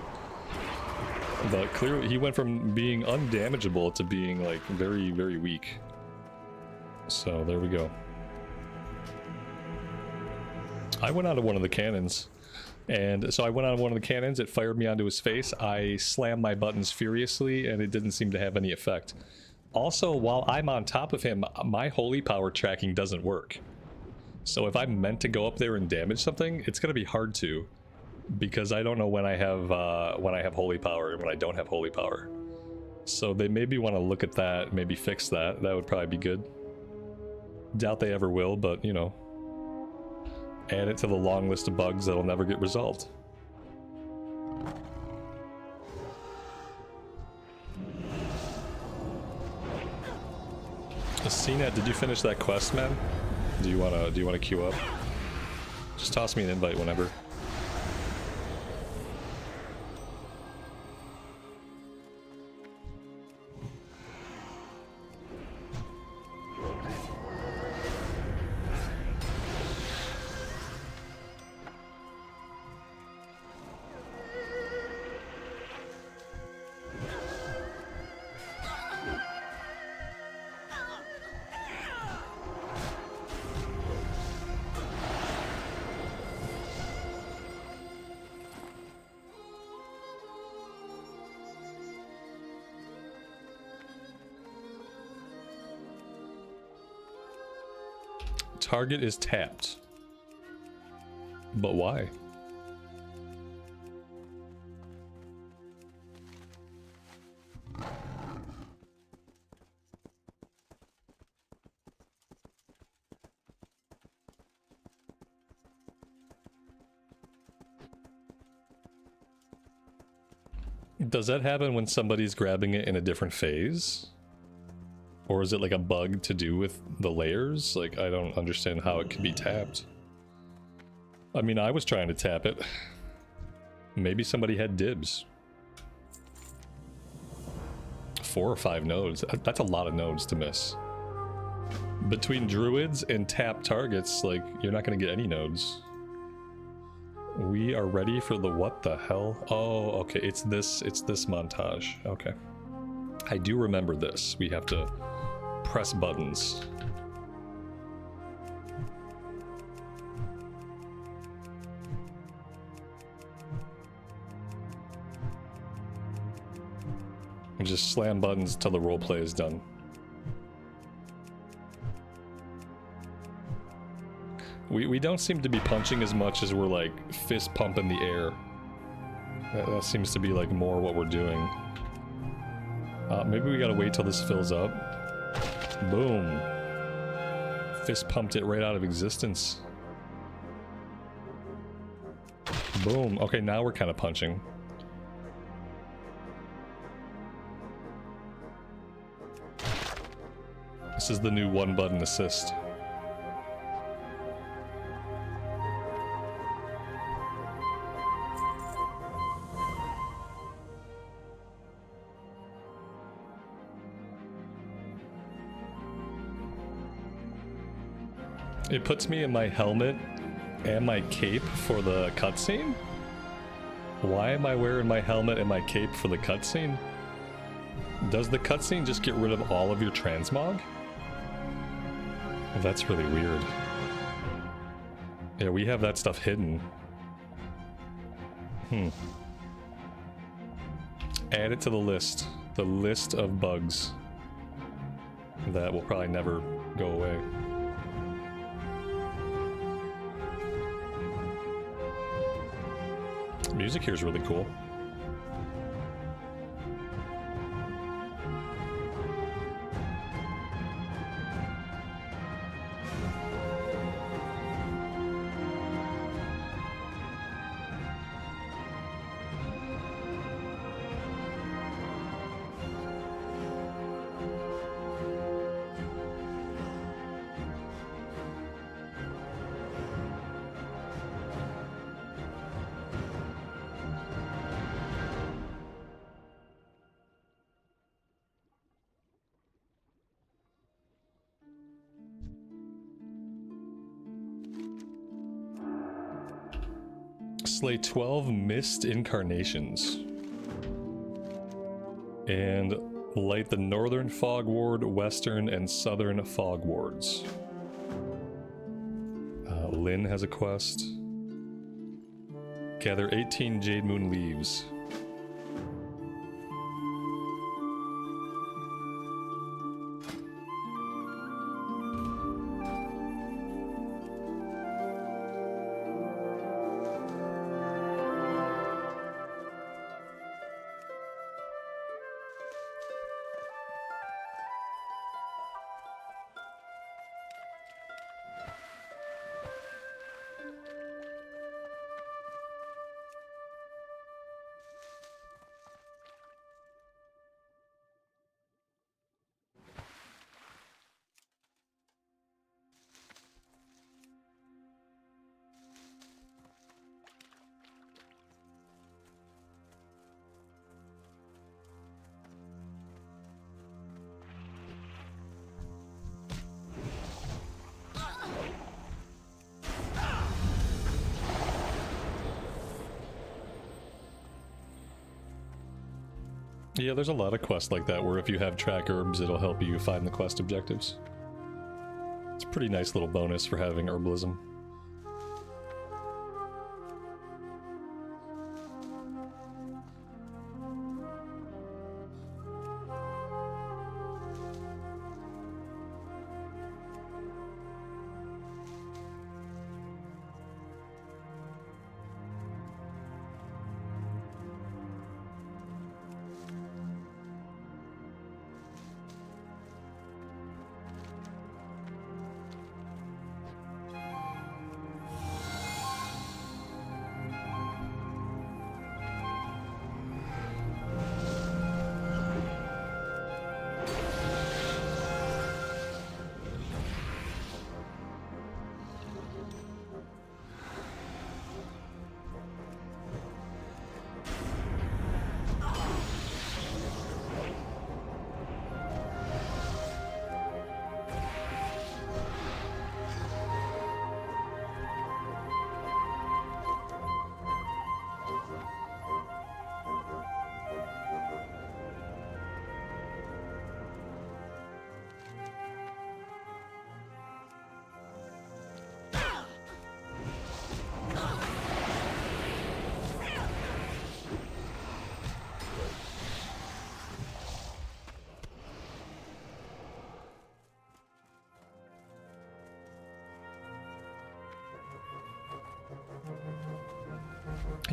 But clearly he went from being undamageable to being like very, very weak. So there we go. I went onto one of the cannons. And so I went on one of the cannons, it fired me onto his face. I slammed my buttons furiously and it didn't seem to have any effect. Also, while I'm on top of him, my holy power tracking doesn't work. So if I'm meant to go up there and damage something, it's gonna be hard to, because I don't know when I have holy power and when I don't have holy power. So they maybe want to look at that, maybe fix that. That would probably be good. Doubt they ever will, but you know, add it to the long list of bugs that'll never get resolved. CNET, did you finish that quest, man? Do you wanna queue up? Just toss me an invite whenever. Target is tapped. But why? Does that happen when somebody's grabbing it in a different phase? Or is it like a bug to do with the layers? Like, I don't understand how it could be tapped. I mean, I was trying to tap it. Maybe somebody had dibs. 4 or 5 nodes. That's a lot of nodes to miss. Between druids and tap targets, like, you're not going to get any nodes. We are ready for the what the hell? Oh, okay, it's this montage. Okay. I do remember this. We have to press buttons. And just slam buttons until the roleplay is done. We don't seem to be punching as much as we're like fist pump in the air. That seems to be like more what we're doing. Maybe we gotta wait till this fills up. Boom. Fist pumped it right out of existence. Boom. Okay, now we're kind of punching. This is the new one button assist. It puts me in my helmet and my cape for the cutscene? Why am I wearing my helmet and my cape for the cutscene? Does the cutscene just get rid of all of your transmog? Well, that's really weird. Yeah, we have that stuff hidden. Add it to the list. The list of bugs that will probably never go away. Music here is really cool. Slay 12 mist incarnations. And light the northern fog ward, western, and southern fog wards. Lynn has a quest. Gather 18 Jade Moon leaves. Yeah, there's a lot of quests like that where if you have track herbs, it'll help you find the quest objectives. It's a pretty nice little bonus for having herbalism.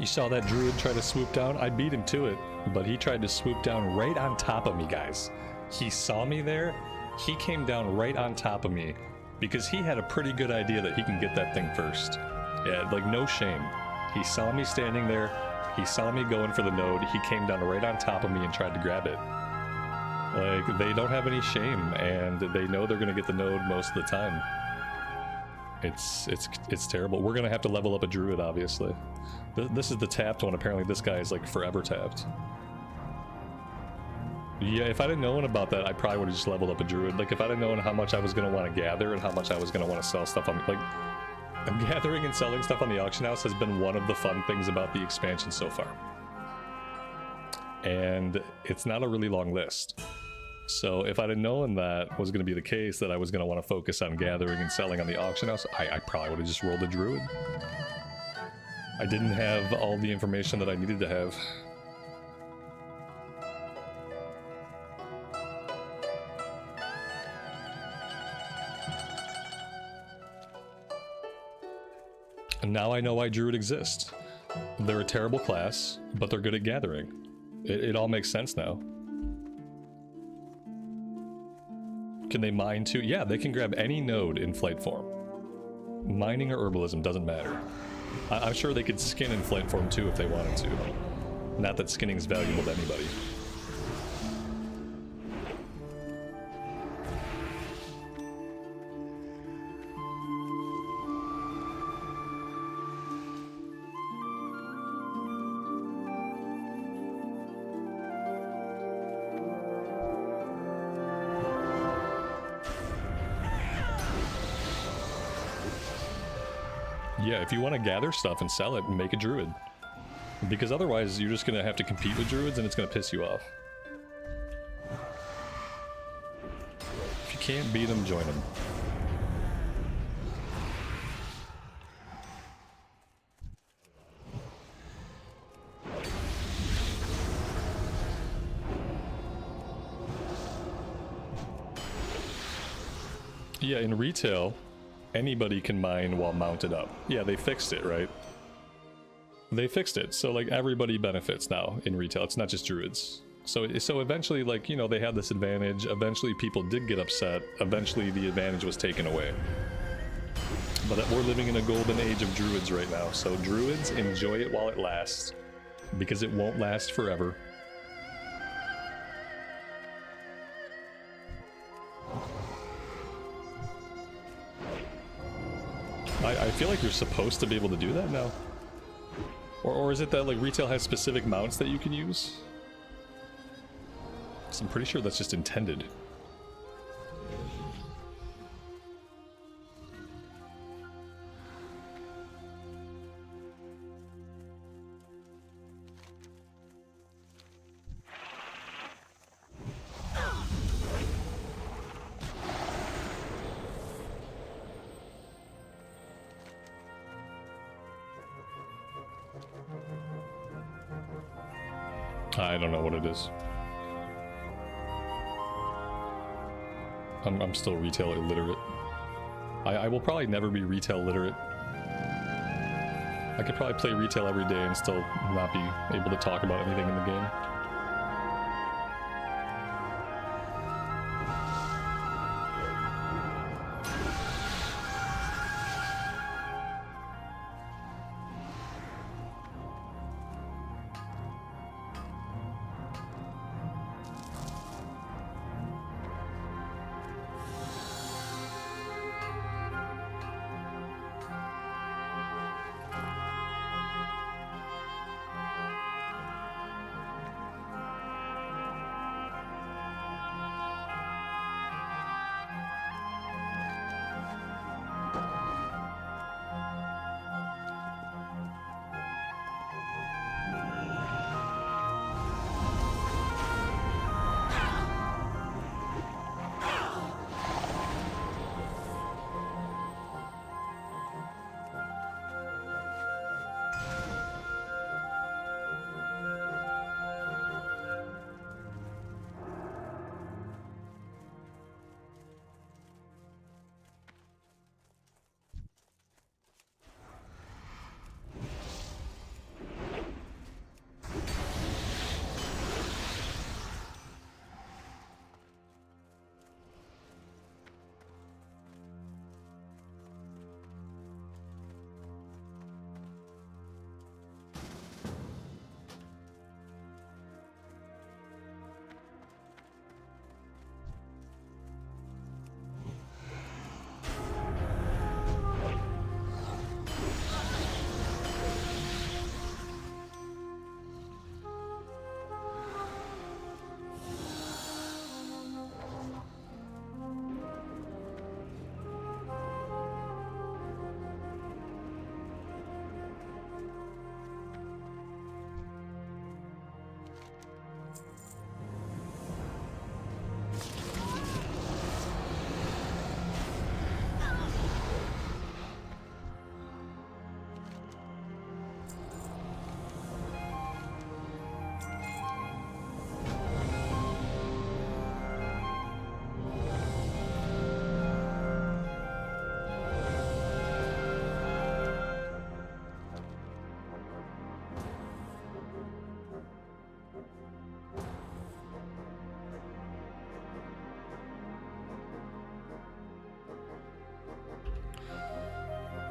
You saw that druid try to swoop down? I beat him to it, but he tried to swoop down right on top of me, guys. He saw me there, he came down right on top of me, because he had a pretty good idea that he can get that thing first. Yeah, like no shame. He saw me standing there, he saw me going for the node, he came down right on top of me and tried to grab it. Like, they don't have any shame, and they know they're gonna get the node most of the time. It's terrible. We're gonna have to level up a druid, obviously. This is the tapped one. Apparently this guy is like forever tapped. Yeah, if I'd have known about that, I probably would have just leveled up a druid. Like, if I'd have known how much I was gonna want to gather and how much I was gonna want to sell stuff on, like, gathering and selling stuff on the auction house has been one of the fun things about the expansion so far. And it's not a really long list. So if I'd have known that was going to be the case, that I was going to want to focus on gathering and selling on the auction house, I probably would have just rolled a druid. I didn't have all the information that I needed to have. And now I know why druid exists. They're a terrible class, but they're good at gathering. It all makes sense now. Can they mine too? Yeah, they can grab any node in flight form. Mining or herbalism, doesn't matter. I'm sure they could skin in flight form too if they wanted to. Not that skinning is valuable to anybody. Yeah, if you want to gather stuff and sell it, make a druid. Because otherwise, you're just going to have to compete with druids and it's going to piss you off. If you can't beat them, join them. Yeah, in retail, anybody can mine while mounted up. Yeah, they fixed it, right? They fixed it, so like everybody benefits now in retail. It's not just druids. So eventually, like, you know, they had this advantage. Eventually people did get upset. Eventually the advantage was taken away. But we're living in a golden age of druids right now. So druids, enjoy it while it lasts, because it won't last forever. I feel like you're supposed to be able to do that now. Or is it that like retail has specific mounts that you can use? So I'm pretty sure that's just intended. I don't know what it is. I'm still retail illiterate. I will probably never be retail literate. I could probably play retail every day and still not be able to talk about anything in the game.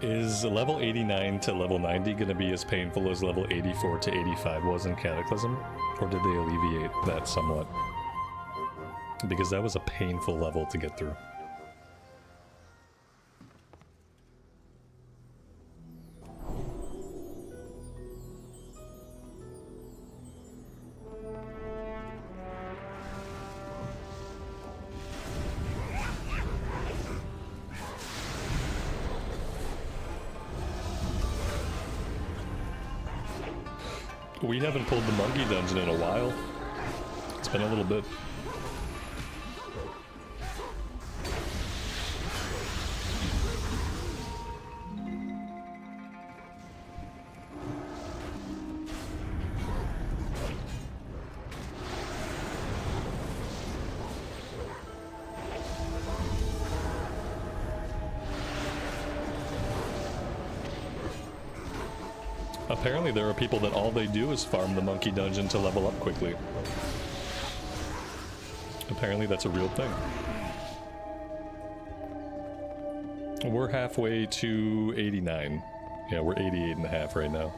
Is level 89 to level 90 going to be as painful as level 84 to 85 was in Cataclysm? Or did they alleviate that somewhat? Because that was a painful level to get through. We haven't pulled the monkey dungeon in a while. It's been a little bit. Apparently there are people that all they do is farm the monkey dungeon to level up quickly. Apparently that's a real thing. We're halfway to 89. Yeah, we're 88 and a half right now.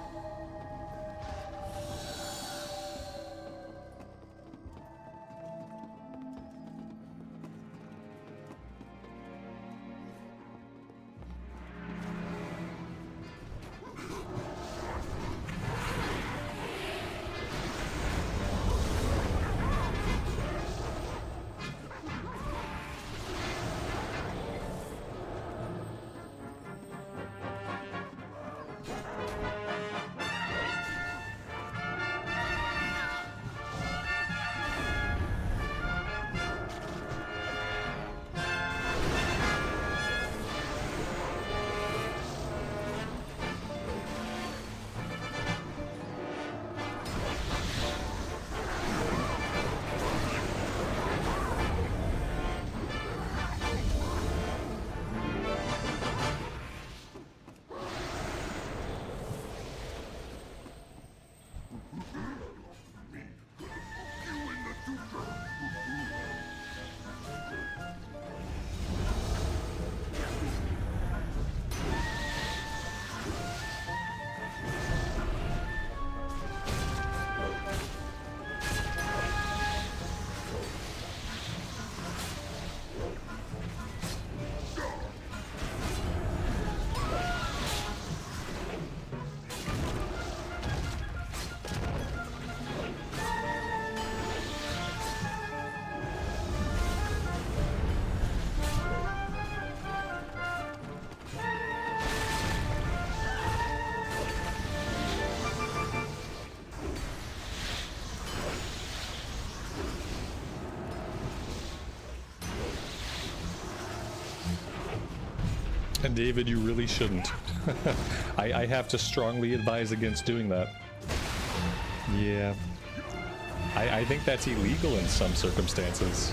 And David, you really shouldn't. I have to strongly advise against doing that. Yeah. I think that's illegal in some circumstances.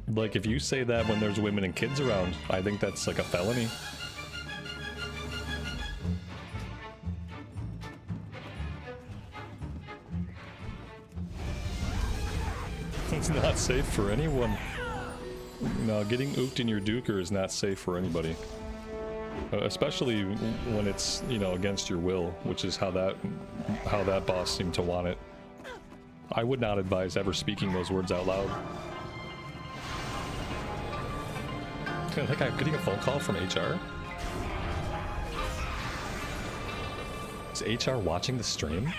Like, if you say that when there's women and kids around, I think that's like a felony. It's not safe for anyone. No, getting ooked in your duker is not safe for anybody. Especially when it's, you know, against your will, which is how that boss seemed to want it. I would not advise ever speaking those words out loud. I think I'm getting a phone call from HR. Is HR watching the stream?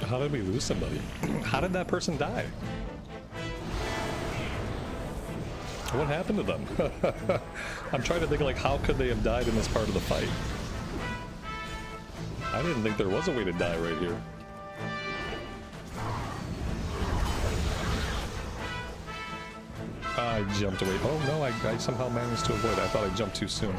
How did we lose somebody? How did that person die? What happened to them? I'm trying to think, like, how could they have died in this part of the fight? I didn't think there was a way to die right here. I jumped away. Oh no, I somehow managed to avoid it. I thought I jumped too soon.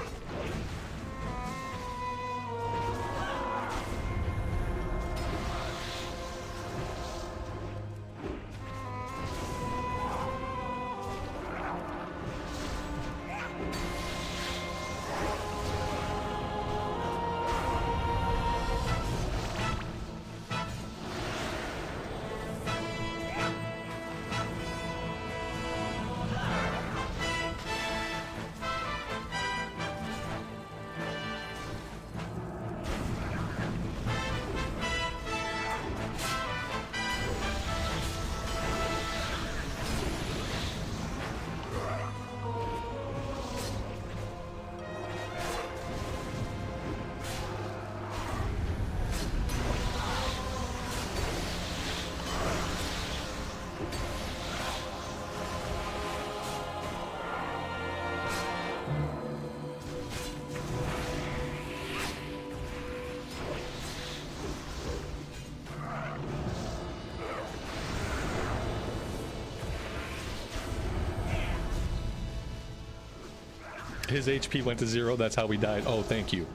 His HP went to 0, that's how we died. Oh, thank you.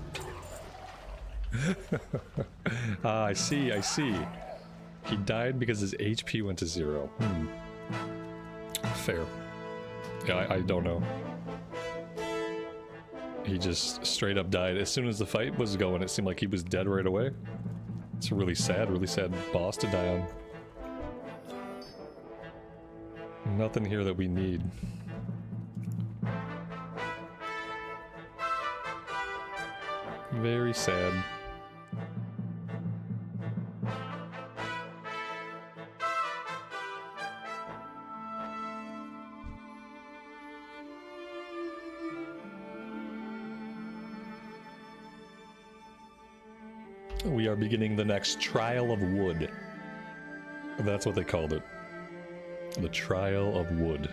Ah, I see, I see. He died because his HP went to 0. Fair. Yeah, I don't know. He just straight up died. As soon as the fight was going, it seemed like he was dead right away. It's a really sad boss to die on. Nothing here that we need. Very sad. We are beginning the next Trial of Wood. That's what they called it. The Trial of Wood.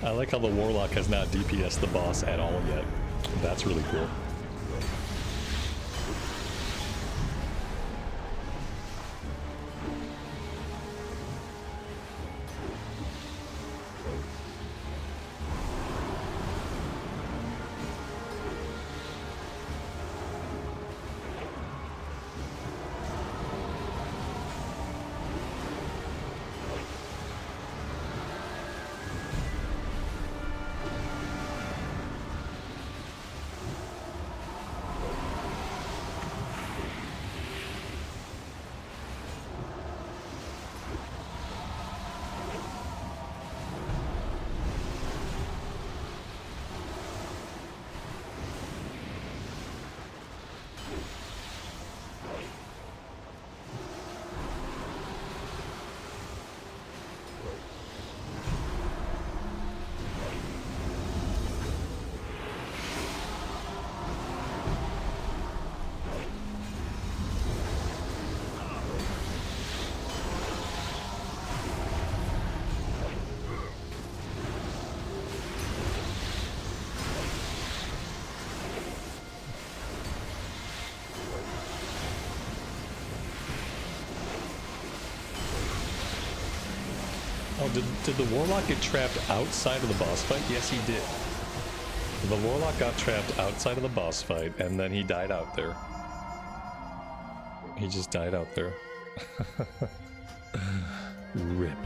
I like how the Warlock has not DPS the boss at all yet. That's really cool. Oh, did the Warlock get trapped outside of the boss fight? Yes, he did. The Warlock got trapped outside of the boss fight, and then he died out there. He just died out there. RIP.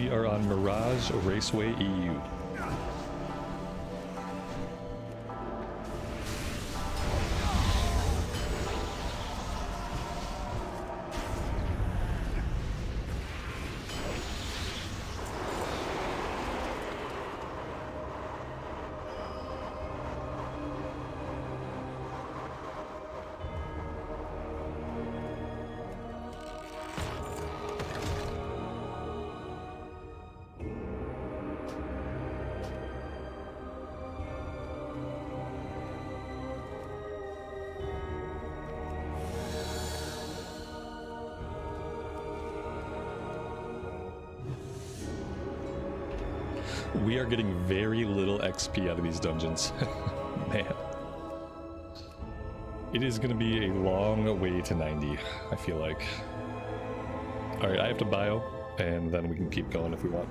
We are on Mirage Raceway EU. We are getting very little XP out of these dungeons. Man. It is going to be a long way to 90, I feel like. Alright, I have to bio, and then we can keep going if we want.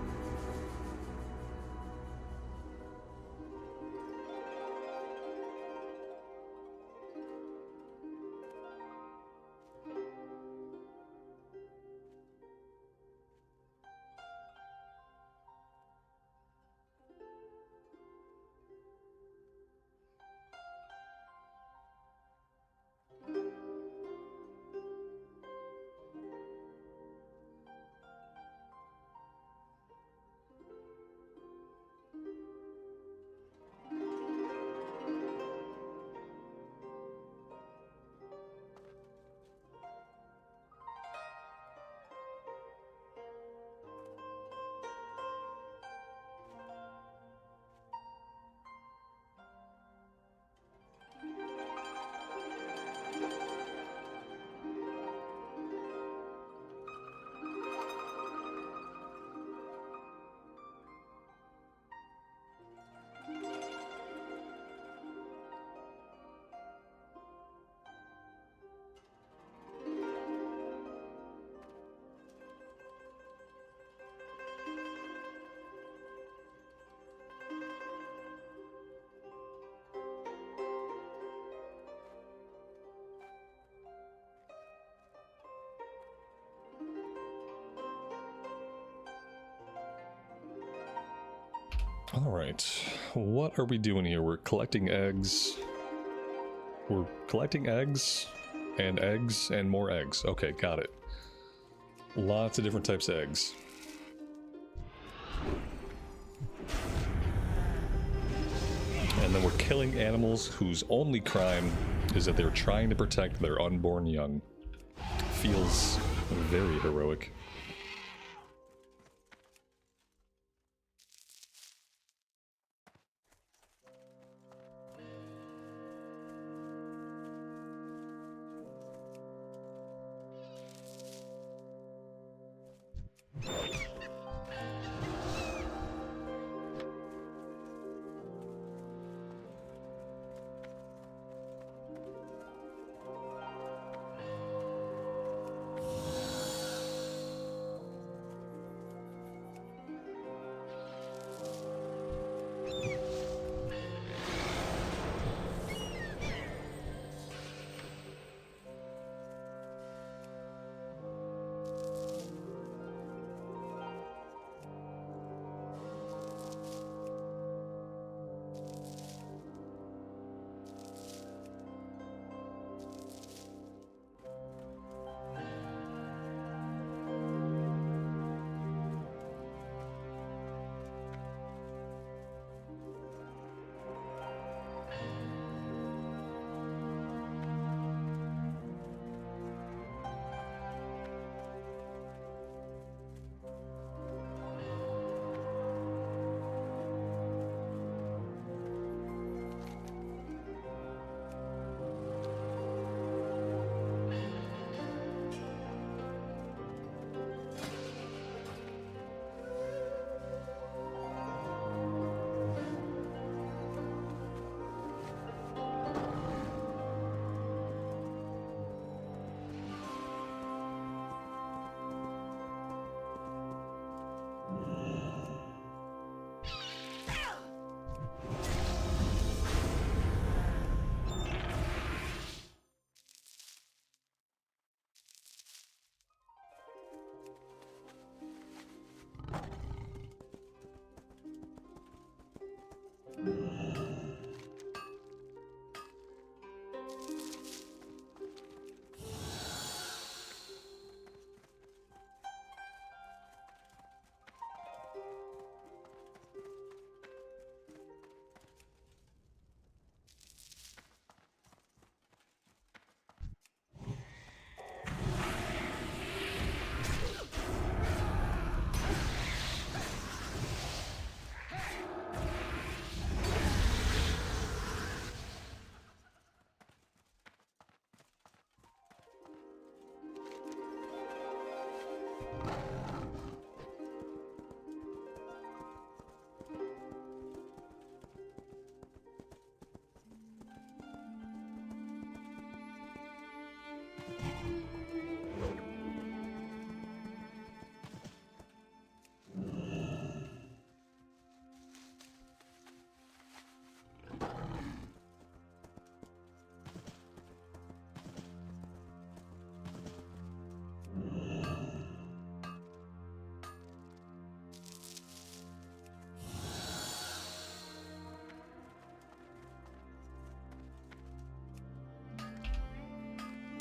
Alright, what are we doing here? We're collecting eggs. We're collecting eggs and more eggs. Okay, got it. Lots of different types of eggs. And then we're killing animals whose only crime is that they're trying to protect their unborn young. Feels very heroic.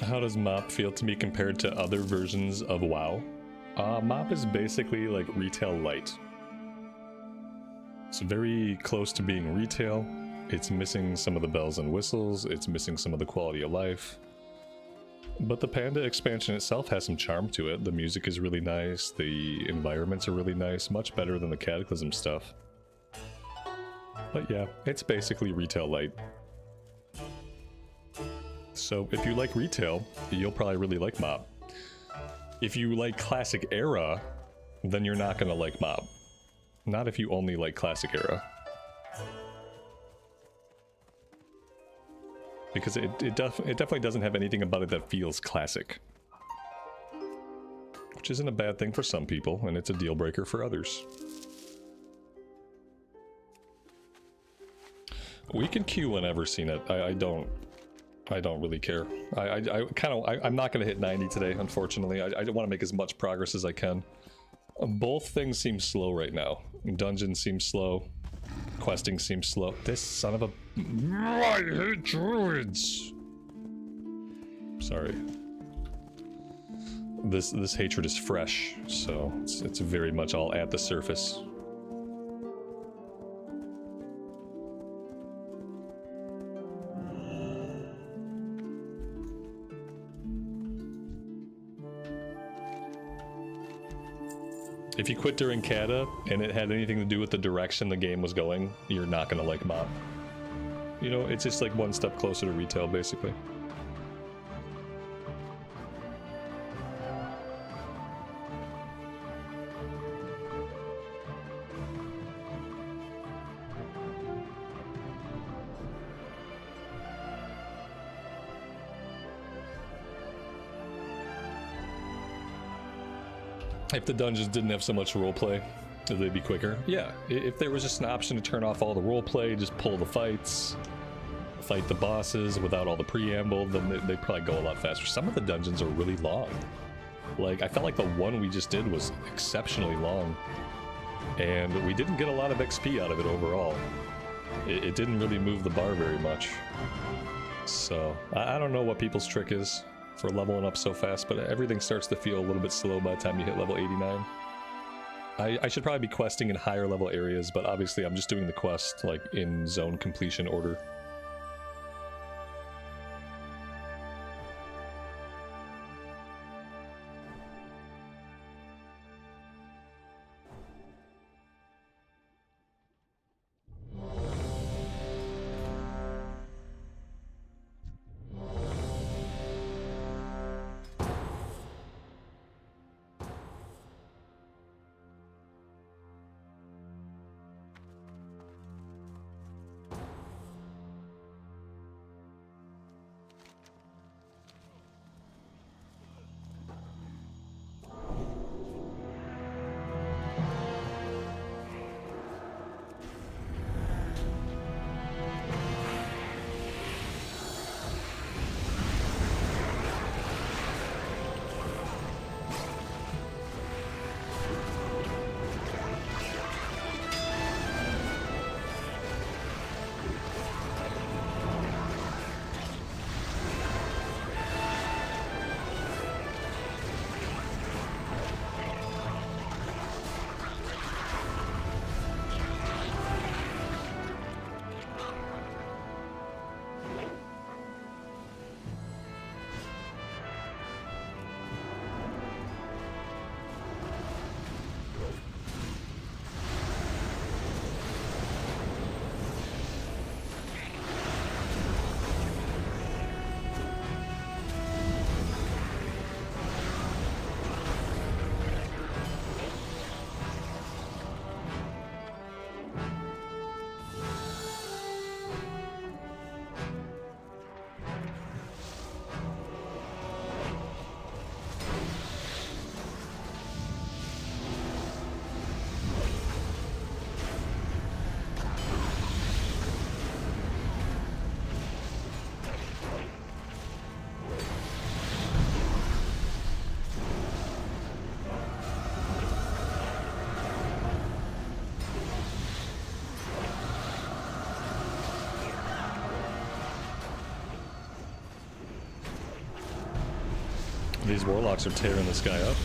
How does MOP feel to me compared to other versions of WoW? MOP is basically like retail light. It's very close to being retail. It's missing some of the bells and whistles. It's missing some of the quality of life. But the Panda expansion itself has some charm to it. The music is really nice. The environments are really nice. Much better than the Cataclysm stuff. But yeah, it's basically retail light. So if you like retail, you'll probably really like MOP. If you like classic era, then you're not going to like MOP. Not if you only like classic era. Because it definitely doesn't have anything about it that feels classic. Which isn't a bad thing for some people, and it's a deal breaker for others. We can queue whenever, seen it. I don't really care. I'm not gonna hit 90 today, unfortunately. I want to make as much progress as I can. Both things seem slow right now. Dungeon seems slow. Questing seems slow. This son of a... I hate druids! Sorry. This hatred is fresh, so it's very much all at the surface. If you quit during Kata, and it had anything to do with the direction the game was going, you're not gonna like MOP. You know, it's just like one step closer to retail, basically. If the dungeons didn't have so much roleplay, they'd be quicker. Yeah, if there was just an option to turn off all the roleplay, just pull the fights, fight the bosses without all the preamble, then they'd probably go a lot faster. Some of the dungeons are really long. Like, I felt like the one we just did was exceptionally long. And we didn't get a lot of XP out of it overall. It didn't really move the bar very much. So, I don't know what people's trick is for leveling up so fast, but everything starts to feel a little bit slow by the time you hit level 89. I should probably be questing in higher level areas, but obviously I'm just doing the quest like in zone completion order. These warlocks are tearing this guy up.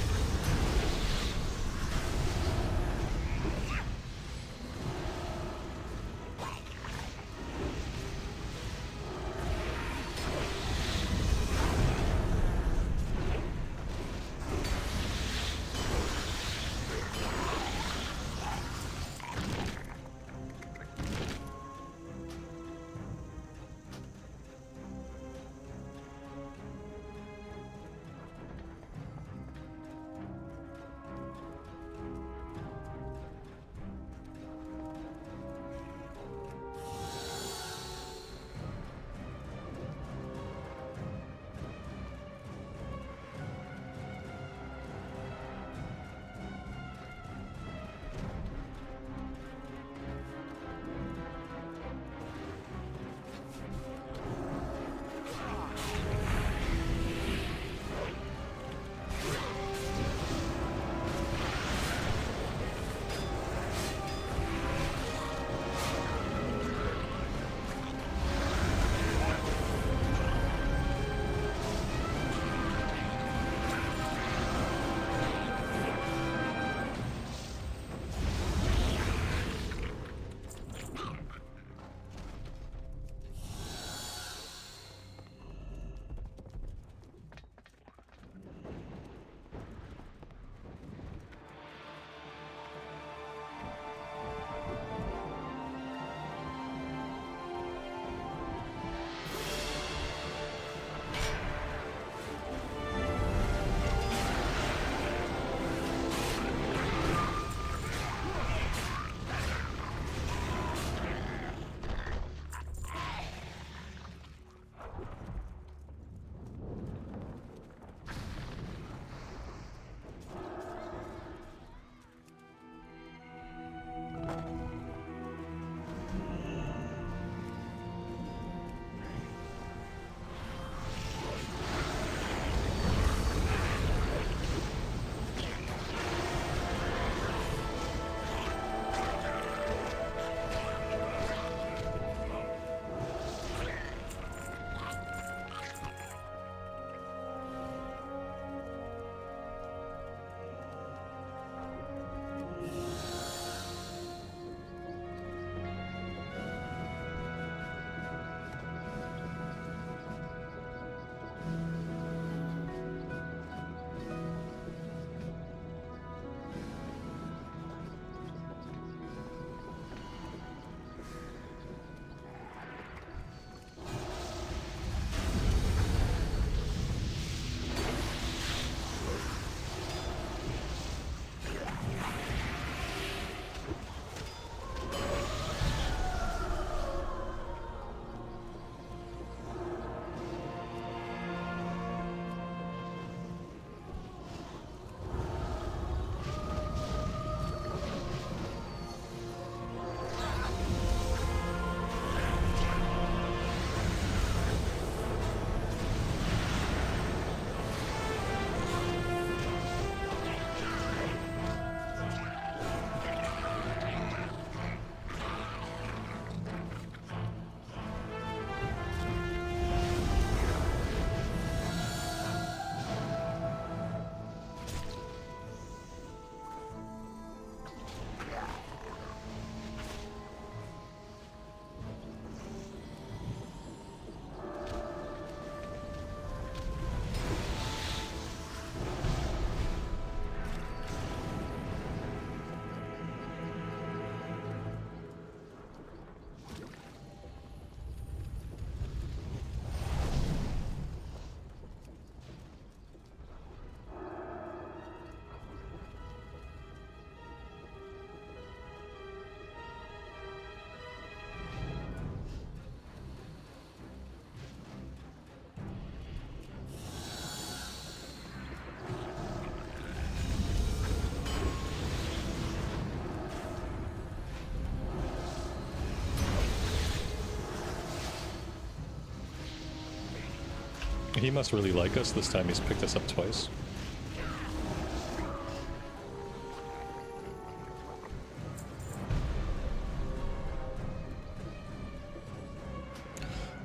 He must really like us. This time he's picked us up twice.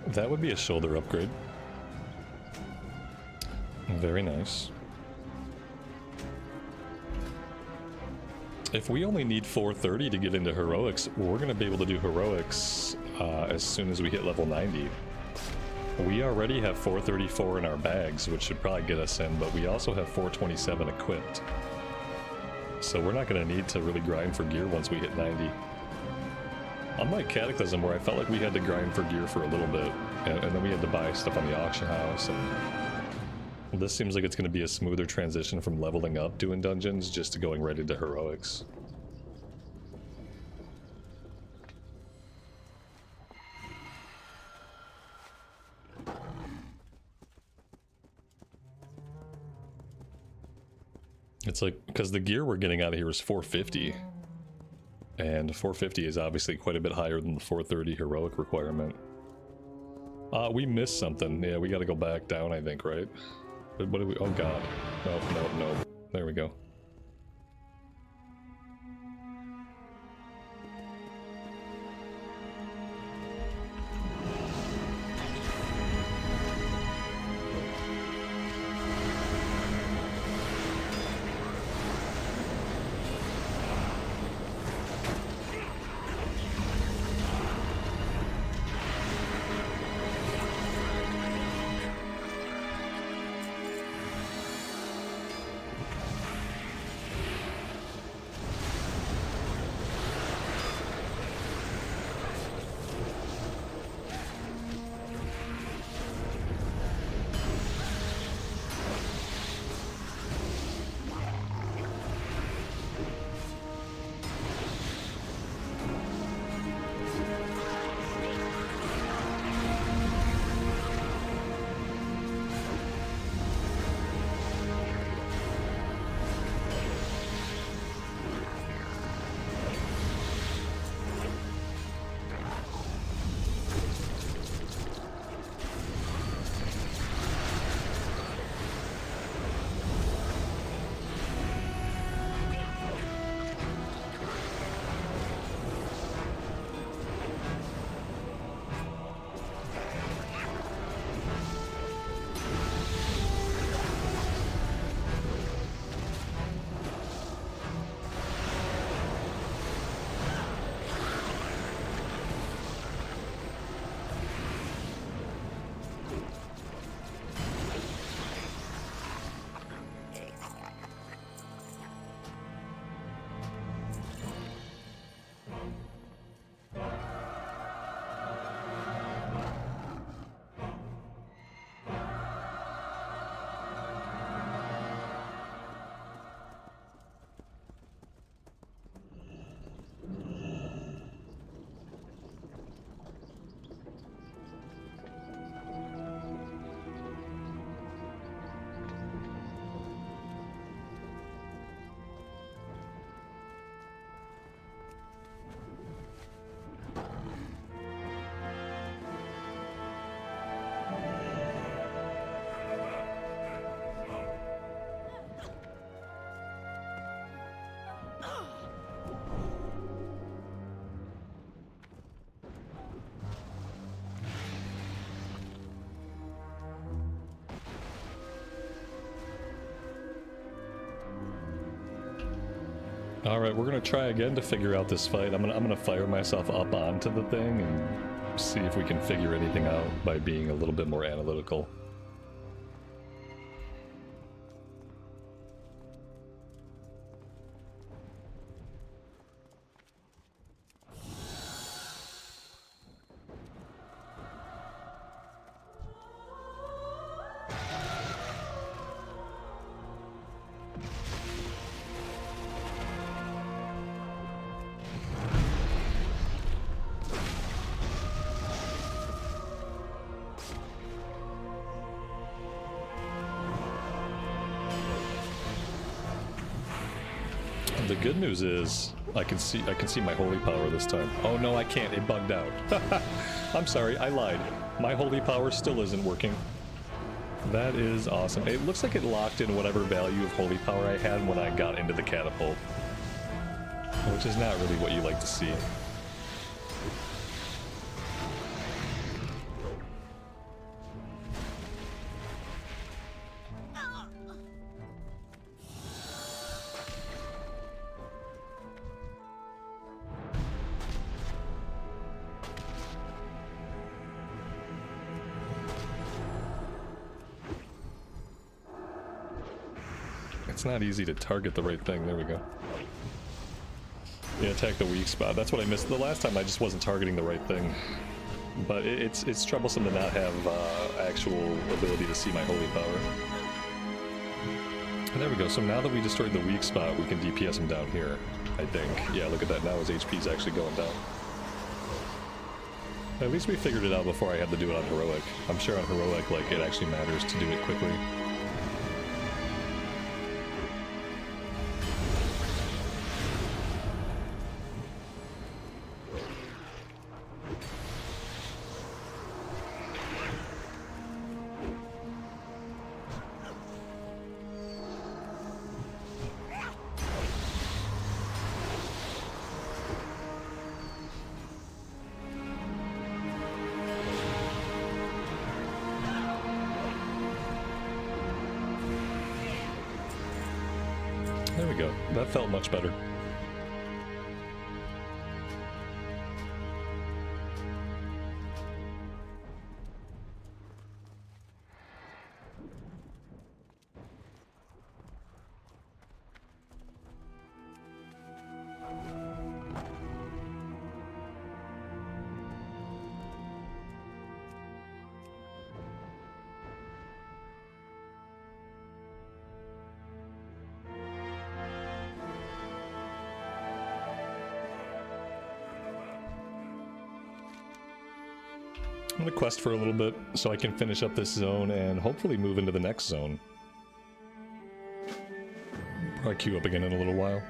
That would be a shoulder upgrade. Very nice. If we only need 430 to get into heroics, we're going to be able to do heroics as soon as we hit level 90. We already have 434 in our bags, which should probably get us in, but we also have 427 equipped. So we're not going to need to really grind for gear once we hit 90. Unlike Cataclysm, where I felt like we had to grind for gear for a little bit, and then we had to buy stuff on the auction house. And this seems like it's going to be a smoother transition from leveling up doing dungeons just to going right into heroics. It's like, because the gear we're getting out of here is 450. And 450 is obviously quite a bit higher than the 430 heroic requirement. We missed something. Yeah, we gotta go back down, I think, right? But what do we... Oh god. No. There we go. Alright, we're gonna try again to figure out this fight. I'm gonna fire myself up onto the thing and see if we can figure anything out by being a little bit more analytical. The good news is I can see my holy power this time. Oh no, I can't. It bugged out. I'm sorry, I lied. My holy power still isn't working. That is awesome. It looks like it locked in whatever value of holy power I had when I got into the catapult, which is not really what you like to see. It's not easy to target the right thing. There we go. Yeah, attack the weak spot. That's what I missed. The last time I just wasn't targeting the right thing. But it's troublesome to not have actual ability to see my holy power. And there we go. So now that we destroyed the weak spot, we can DPS him down here, I think. Yeah, look at that. Now his HP is actually going down. At least we figured it out before I had to do it on Heroic. I'm sure on Heroic, like, it actually matters to do it quickly. There we go. That felt much better. I'm gonna quest for a little bit so I can finish up this zone and hopefully move into the next zone. Probably queue up again in a little while.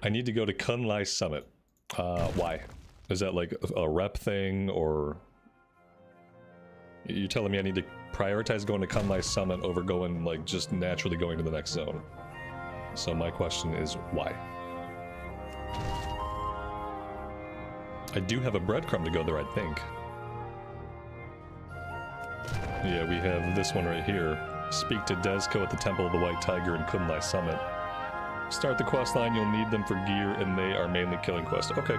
I need to go to Kun-Lai Summit. Why? Is that like a rep thing, or... You're telling me I need to prioritize going to Kun-Lai Summit over going, like, just naturally going to the next zone? So my question is, why? I do have a breadcrumb to go there, I think. Yeah, we have this one right here. Speak to Desco at the Temple of the White Tiger in Kun-Lai Summit. Start the quest line, you'll need them for gear, and they are mainly killing quests. Okay.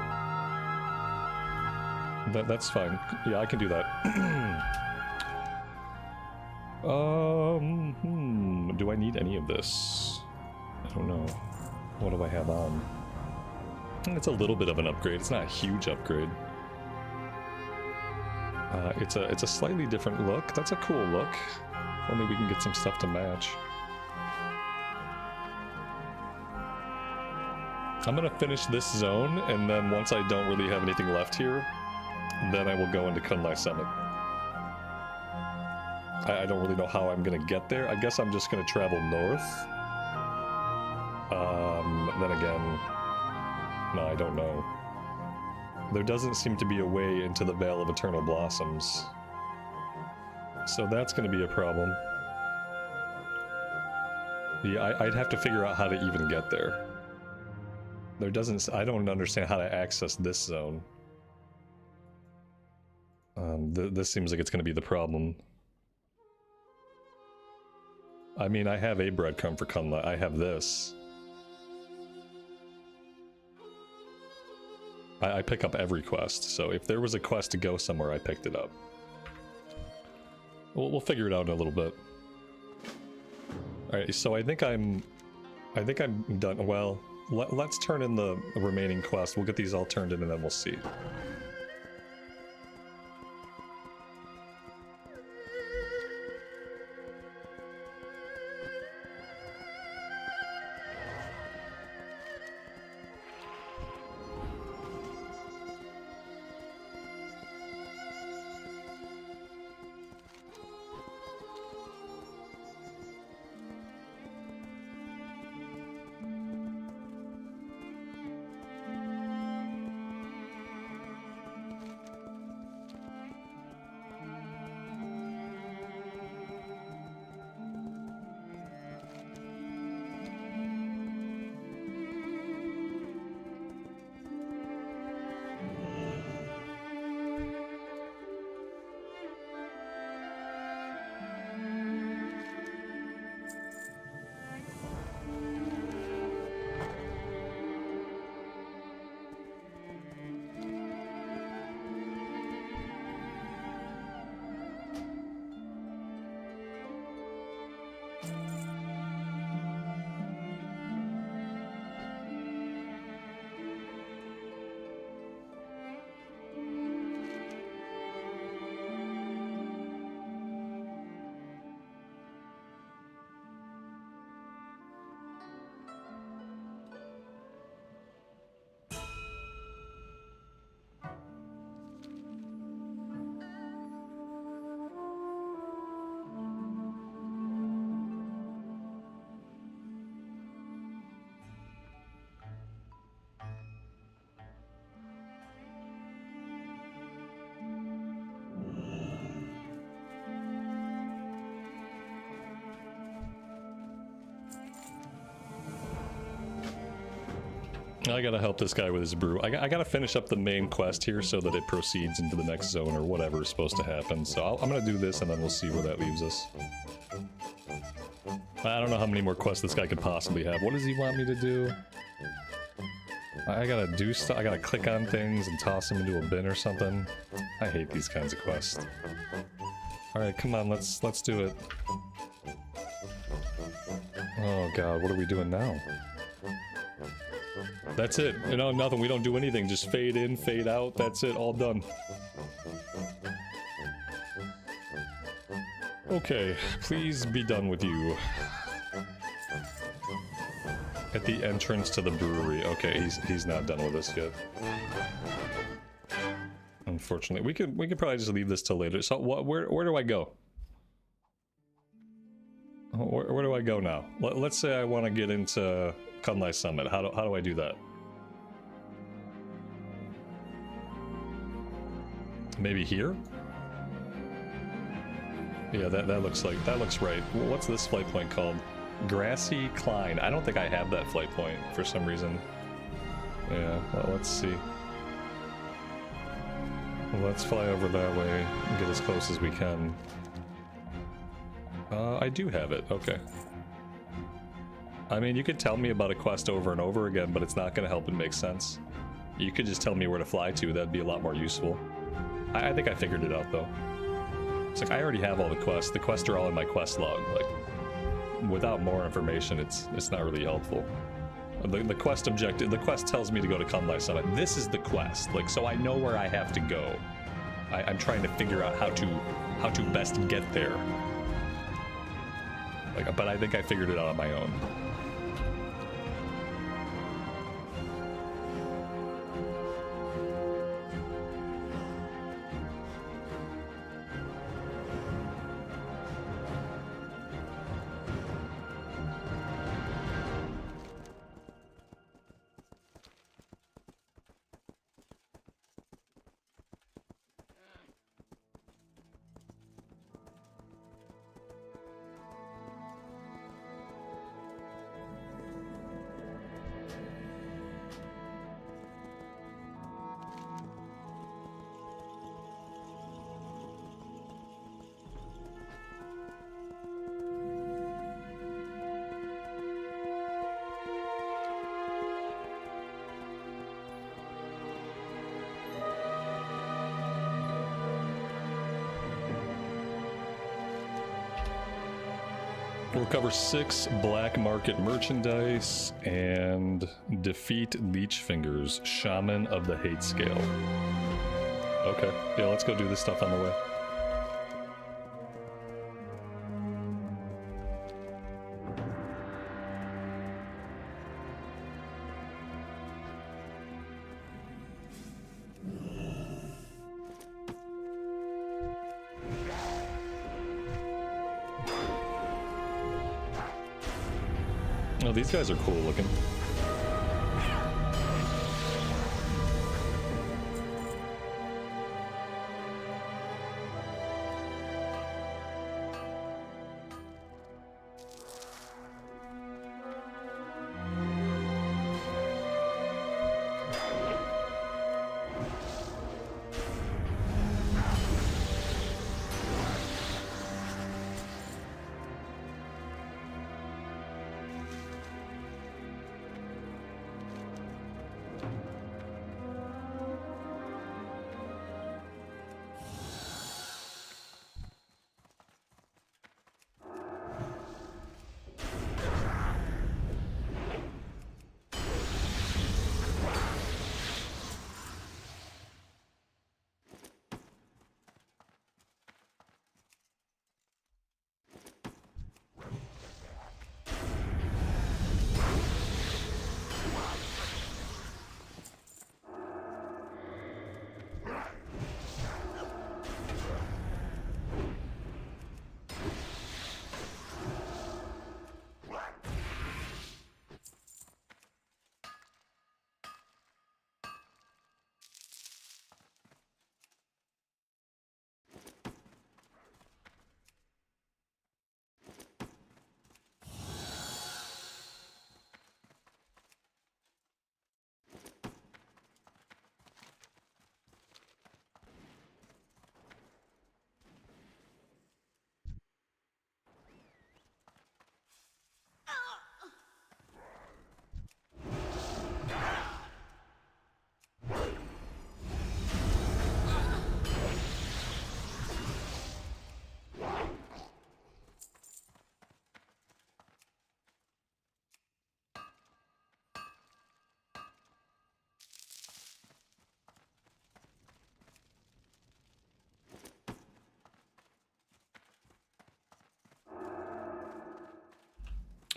That's fine. Yeah, I can do that. Do I need any of this? I don't know. What do I have on? It's a little bit of an upgrade. It's not a huge upgrade. It's a slightly different look. That's a cool look. If only we can get some stuff to match. I'm gonna finish this zone, and then once I don't really have anything left here, then I will go into Kun-Lai Summit. I don't really know how I'm gonna get there. I guess I'm just gonna travel north. Then again, no, I don't know. There doesn't seem to be a way into the Vale of Eternal Blossoms. So that's gonna be a problem. Yeah, I'd have to figure out how to even get there. There doesn't... I don't understand how to access this zone. This seems like it's going to be the problem. I mean, I have a breadcrumb for Kun-Lai. I have this. I pick up every quest, so if there was a quest to go somewhere, I picked it up. We'll figure it out in a little bit. Alright, so I think I'm done. Well, let's turn in the remaining quests. We'll get these all turned in and then we'll see. I gotta help this guy with his brew. I gotta finish up the main quest here so that it proceeds into the next zone or whatever is supposed to happen. So I'm gonna do this and then we'll see where that leaves us. I don't know how many more quests this guy could possibly have. What does he want me to do? I gotta do stuff. I gotta click on things and toss them into a bin or something. I hate these kinds of quests. All right, come on, let's do it. Oh god, what are we doing now? That's it. You know, nothing. We don't do anything. Just fade in, fade out. That's it. All done. Okay, please be done with you. At the entrance to the brewery. Okay, he's not done with us yet. Unfortunately, we could probably just leave this till later. So where do I go? Where do I go now? Let's say I want to get into Kun-Lai Summit. How do I do that? Maybe here? Yeah, that looks right. What's this flight point called? Grassy Klein. I don't think I have that flight point for some reason. Yeah, well, let's see. Let's fly over that way and get as close as we can. I do have it. Okay. I mean, you could tell me about a quest over and over again, but it's not going to help it make sense. You could just tell me where to fly to. That'd be a lot more useful. I think I figured it out, though. It's like, I already have all the quests. The quests are all in my quest log. Like, without more information, it's not really helpful. The quest objective, the quest tells me to go to Kun-Lai Summit. This is the quest, like, so I know where I have to go. I'm trying to figure out how to best get there. Like, but I think I figured it out on my own. Recover 6 black market merchandise and defeat Leechfinger's Shaman of the Hate Scale. Okay, yeah, let's go do this stuff on the way. Oh, these guys are cool looking.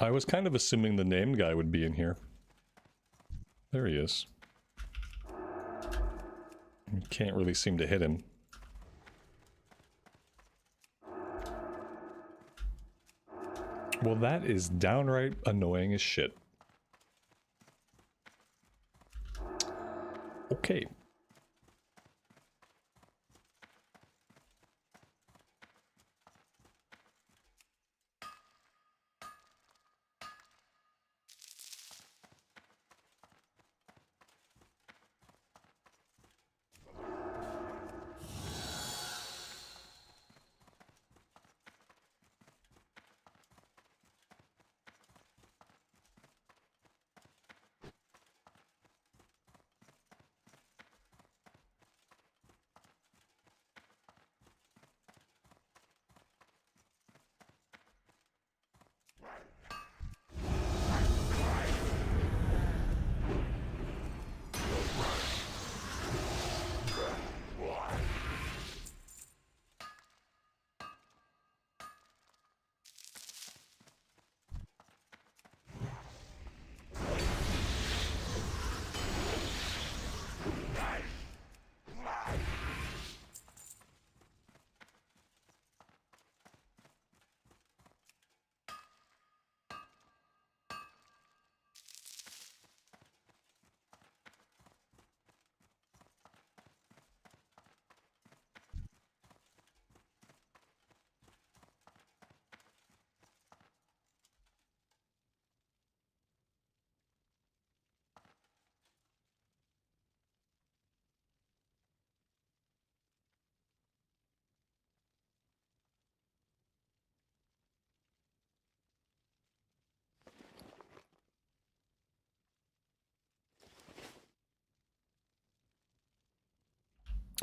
I was kind of assuming the named guy would be in here. There he is. You can't really seem to hit him. Well, that is downright annoying as shit. Okay.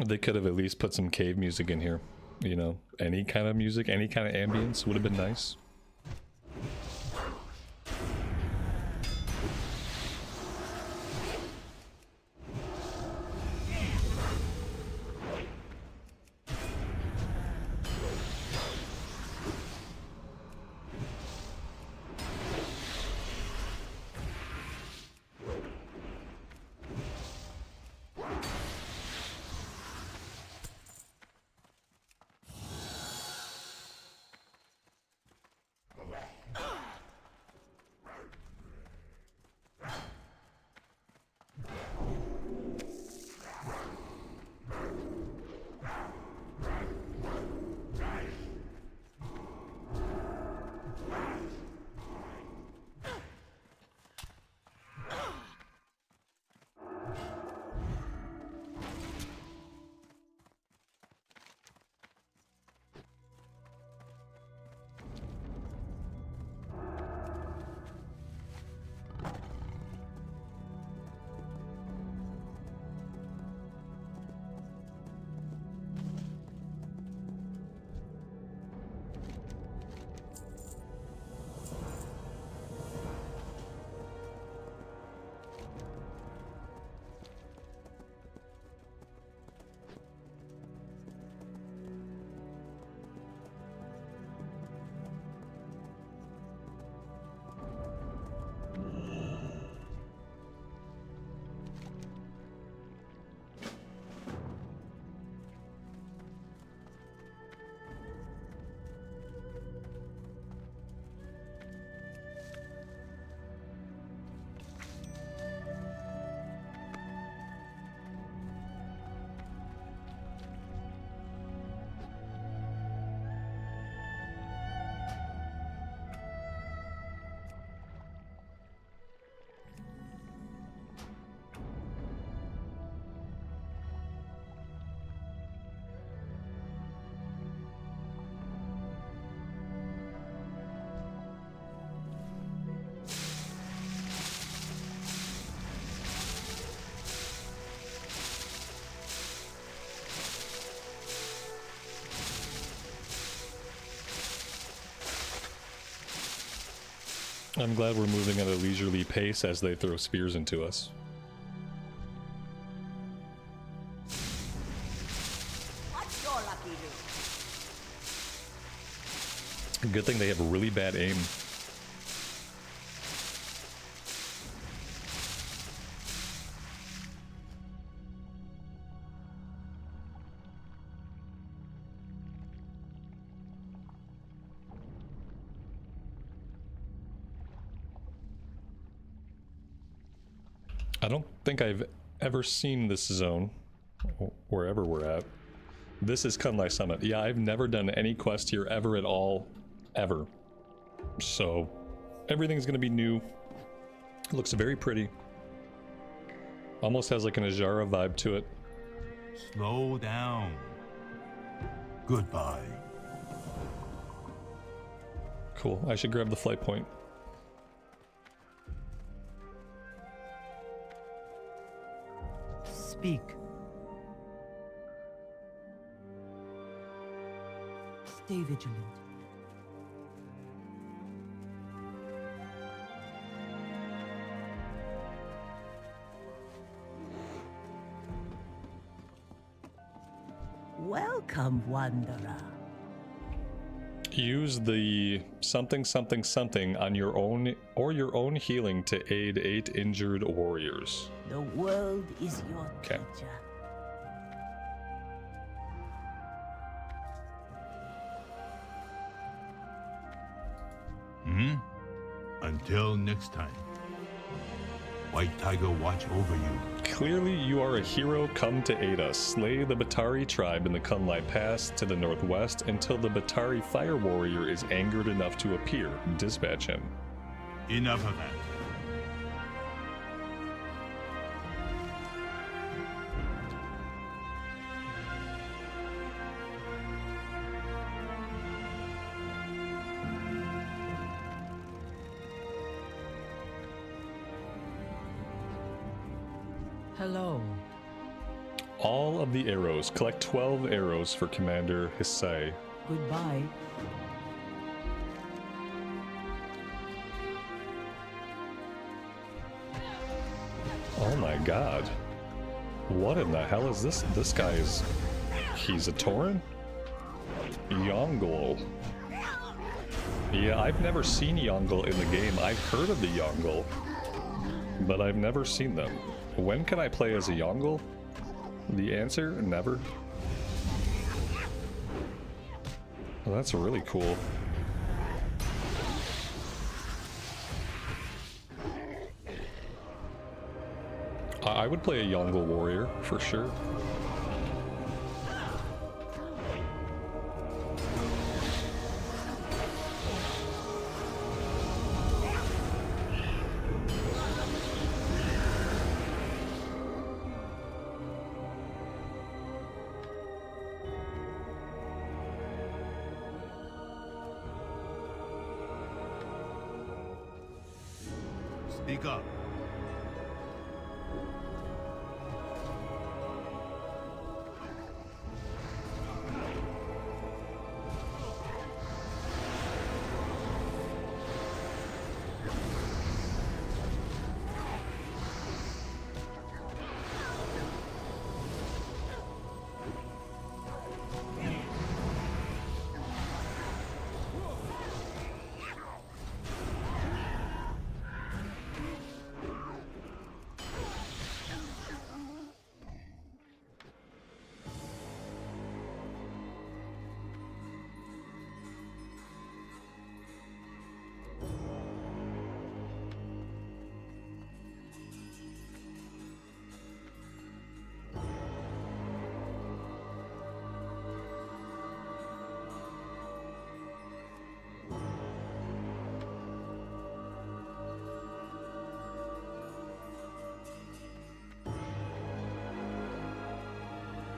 They could have at least put some cave music in here. You know, any kind of music, any kind of ambience would have been nice. I'm glad we're moving at a leisurely pace as they throw spears into us. What's your lucky do? Good thing they have really bad aim. I don't think I've ever seen this zone, wherever we're at. This is Kun-Lai Summit. Yeah, I've never done any quest here ever at all, ever. So, everything's gonna be new. It looks very pretty. Almost has like an Ajara vibe to it. Slow down. Goodbye. Cool, I should grab the flight point. Speak. Stay vigilant. Welcome, wanderer. Use the something something something on your own or your own healing to aid 8 injured warriors. The world is your Okay. teacher. Until next time. White Tiger watch over you. Clearly you are a hero come to aid us. Slay the Batari tribe in the Kun-Lai Pass to the northwest until the Batari fire warrior is angered enough to appear. Dispatch him. Enough of that. Hello. All of the arrows. Collect 12 arrows for Commander Hisai. Goodbye. Oh my god. What in the hell is this? This guy is... He's a Tauren? Yongle. Yeah, I've never seen Yongle in the game. I've heard of the Yongle, but I've never seen them. When can I play as a Yongle? The answer, never. Well, that's really cool. I would play a Yongle warrior, for sure. Speak up.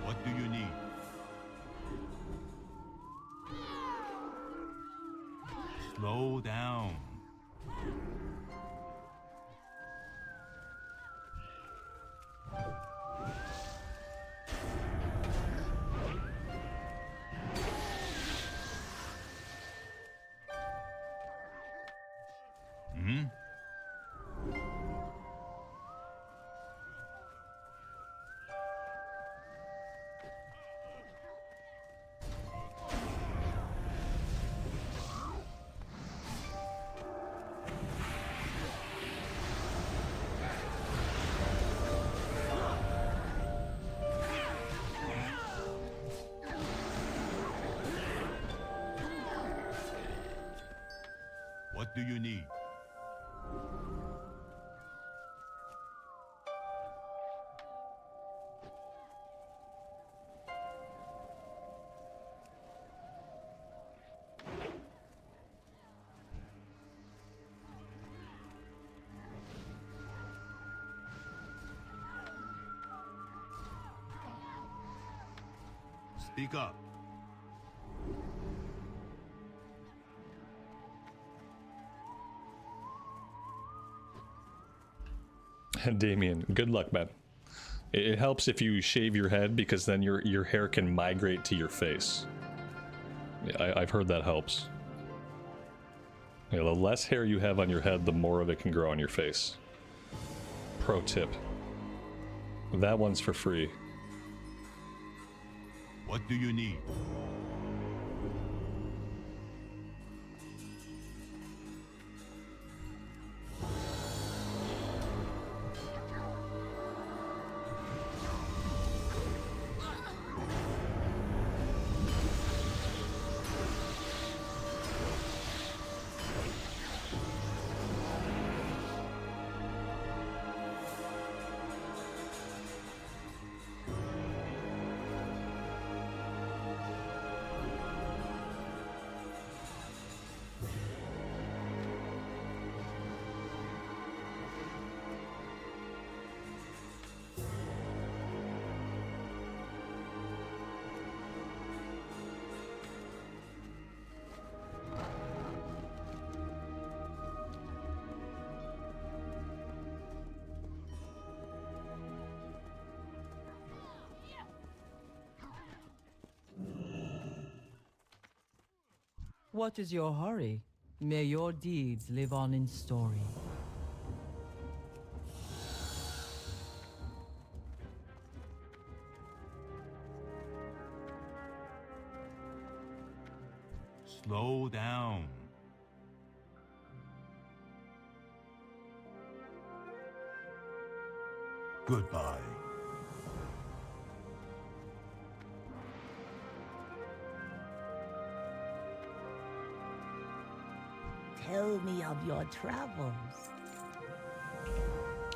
What do you need? Slow down. What do you need? Speak up. Damien, good luck, man. It helps if you shave your head because then your hair can migrate to your face. Yeah, I've heard that helps. Yeah, the less hair you have on your head, the more of it can grow on your face. Pro tip. That one's for free. What do you need? What is your hurry? May your deeds live on in story. Slow down. Goodbye. Tell me of your travels.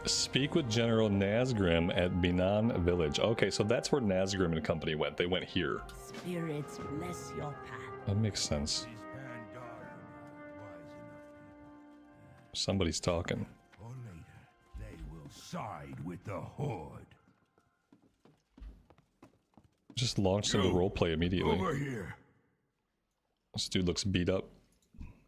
Speak with General Nazgrim at Binan Village. Okay, so that's where Nazgrim and company went. They went here. Spirits bless your path. That makes sense. These Pandaria are wise enough. Somebody's talking. Or later, they will side with the Horde. Just launched into roleplay immediately. Over here. This dude looks beat up.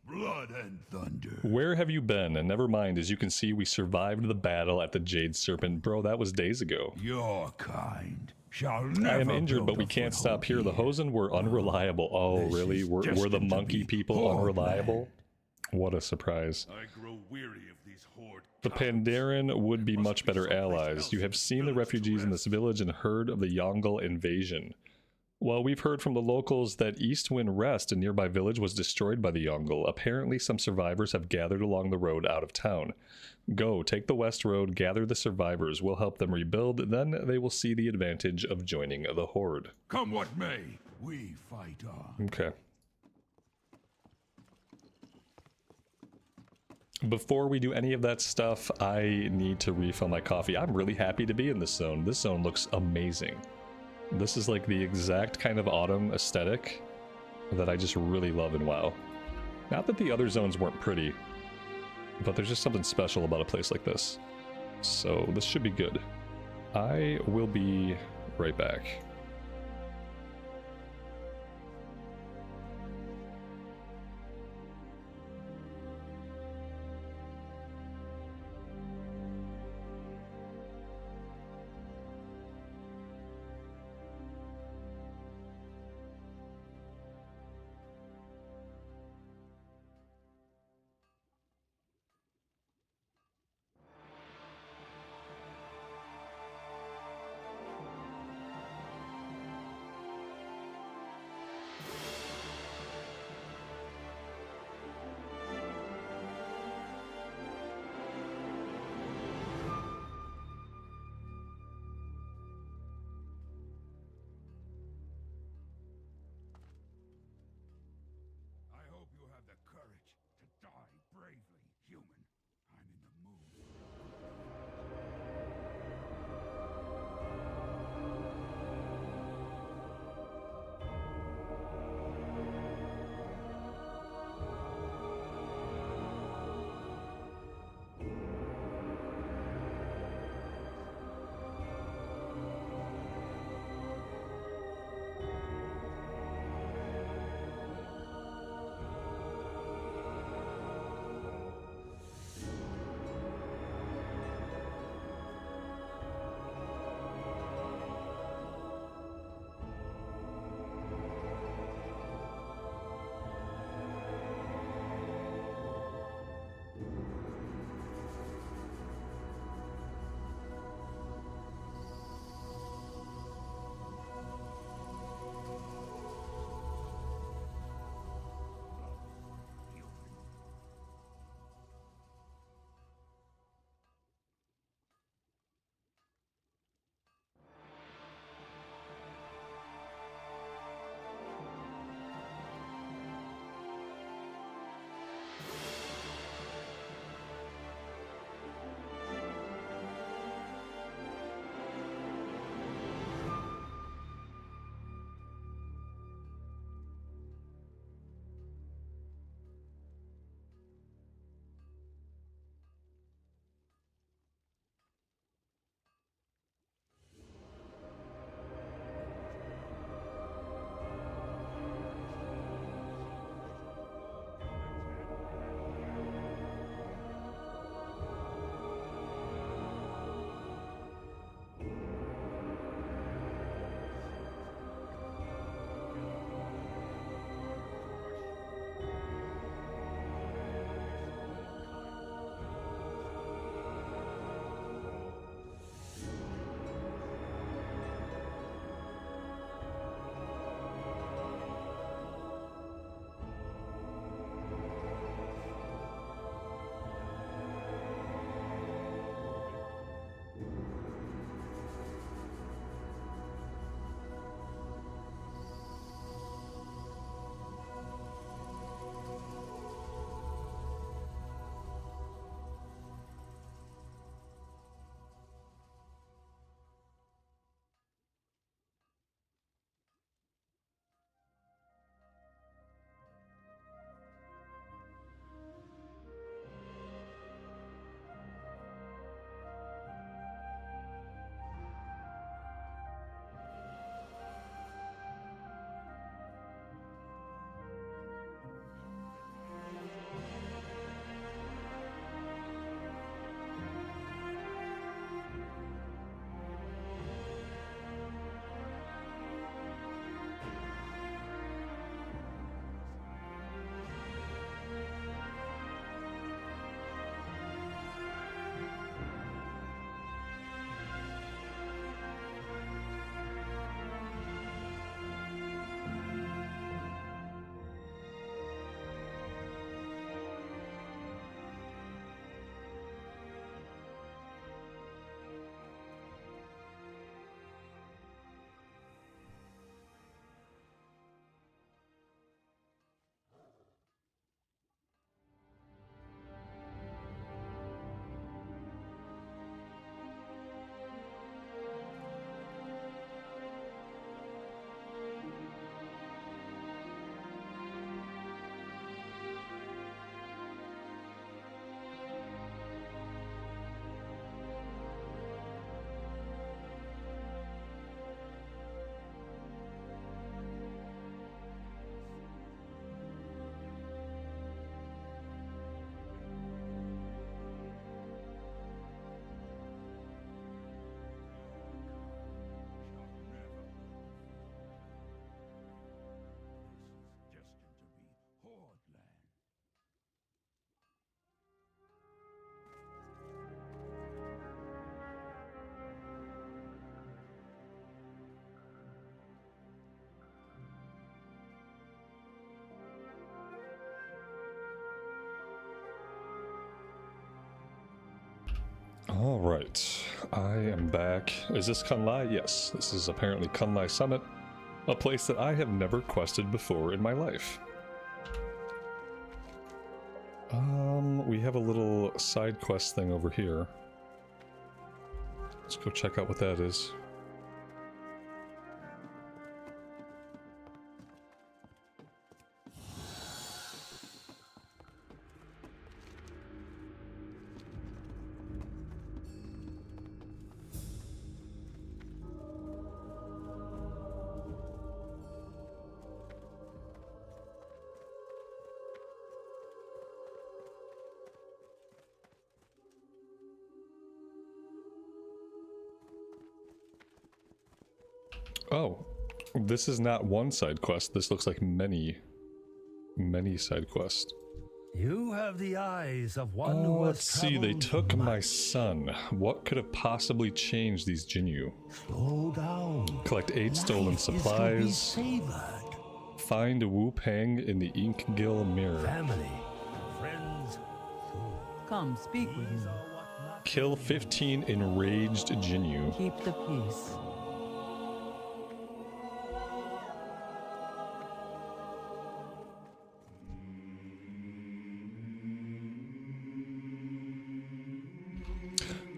Blood and thunder. Where have you been? And never mind, as you can see, we survived the battle at the Jade Serpent. Bro, that was days ago. Your kind shall never I am injured, build but we a can't stop foothold here. The Hosen were unreliable. Oh, This really? is Were the destined to monkey be people Horde unreliable? What a surprise. I grow weary of these Horde. The Pandaren would be Must much be better someplace allies. else You have in seen the village to refugees in this rest. village and heard of the Yongle invasion. Well, we've heard from the locals that Eastwind Rest, a nearby village, was destroyed by the Yongle. Apparently, some survivors have gathered along the road out of town. Go, take the west road, gather the survivors. We'll help them rebuild, then they will see the advantage of joining the Horde. Come what may, we fight on. Okay. Before we do any of that stuff, I need to refill my coffee. I'm really happy to be in this zone. This zone looks amazing. This is like the exact kind of autumn aesthetic that I just really love in WoW. Not that the other zones weren't pretty, but there's just something special about a place like this. So this should be good. I will be right back. Alright, I am back. Is this Kun-Lai? Yes, this is apparently Kun-Lai Summit, a place that I have never quested before in my life. We have a little side quest thing over here. Let's go check out what that is. Oh, this is not one side quest. This looks like many side quests. You have the eyes of one who has Let's see, they took my son. What could have possibly changed these Jinyu? Slow down. Collect 8 stolen Life is to be supplies. savored. Find Wu Peng in the Inkgill mirror. Family, friends, Come, speak with me. Kill 15 enraged Jinyu. Keep the peace.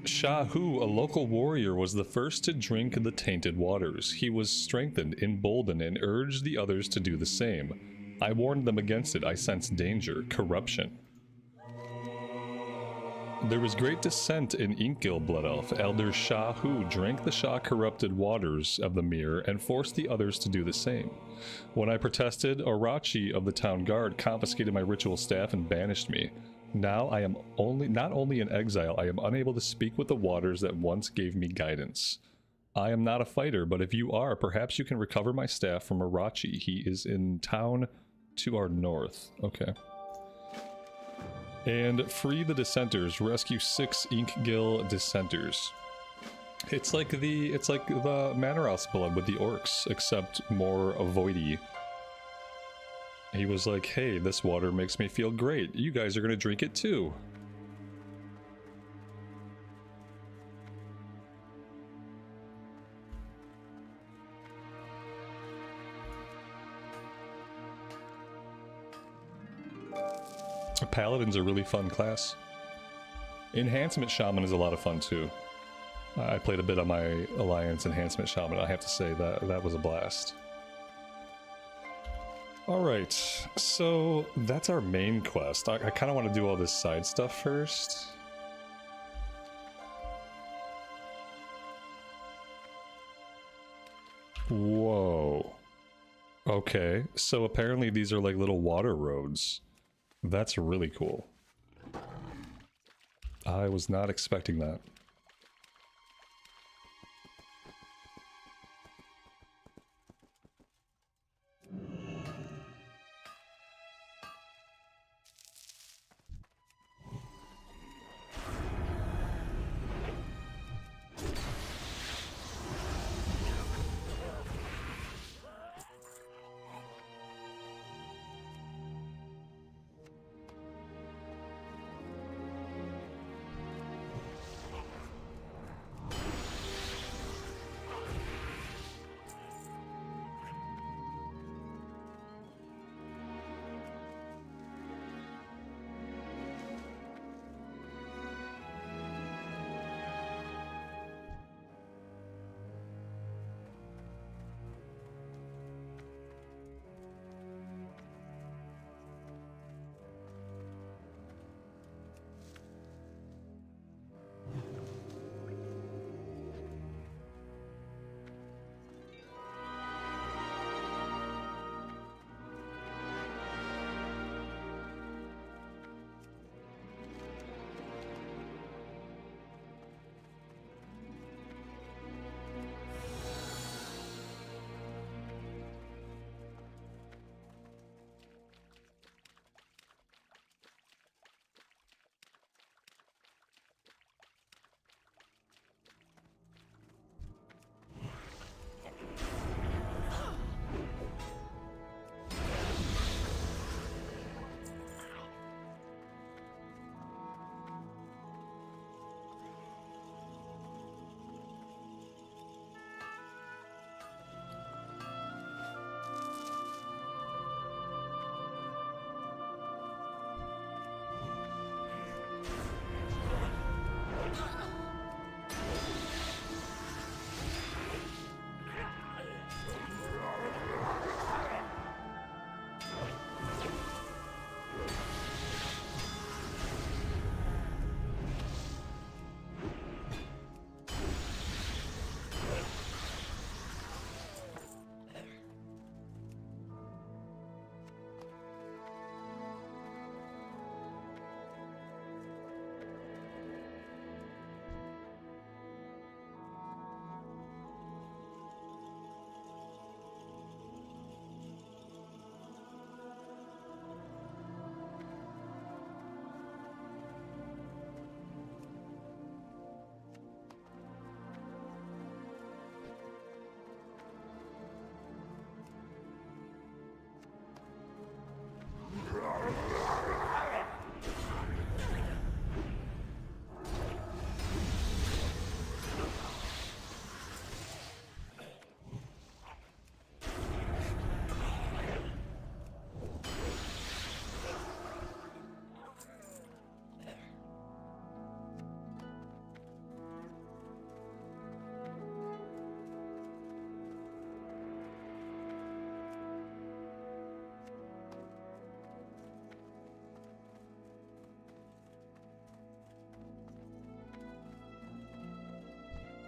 Shahu, a local warrior, was the first to drink the tainted waters. He was strengthened, emboldened, and urged the others to do the same. I warned them against it. I sensed danger, corruption. There was great dissent in Inkgill Blood Elf. Elder Shahu drank the Sha-corrupted waters of the mirror and forced the others to do the same. When I protested, Orachi of the town guard confiscated my ritual staff and banished me. Now I am not only in exile, I am unable to speak with the waters that once gave me guidance. I am not a fighter, but if you are, perhaps you can recover my staff from Orachi. He is in town to our north. Okay. And free the dissenters. Rescue 6 Inkgill dissenters. It's like the Manoroth's blood with the orcs, except more avoidy. He was like, hey, this water makes me feel great. You guys are gonna drink it too. Paladin's a really fun class. Enhancement Shaman is a lot of fun too. I played a bit on my Alliance Enhancement Shaman. I have to say that was a blast. Alright, so that's our main quest. I kind of want to do all this side stuff first. Whoa. Okay, so apparently these are like little water roads. That's really cool. I was not expecting that.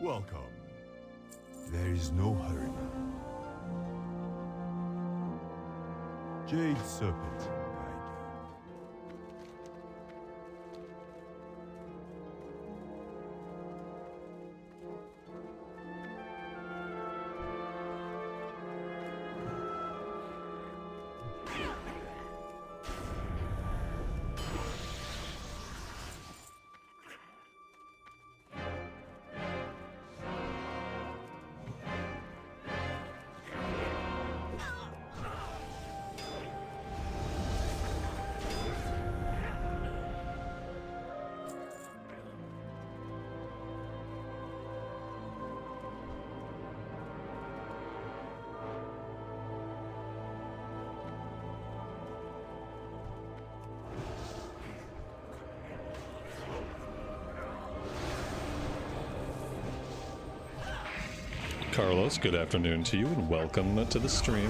Welcome. There is no hurry. Jade Serpent guide Carlos, good afternoon to you and welcome to the stream.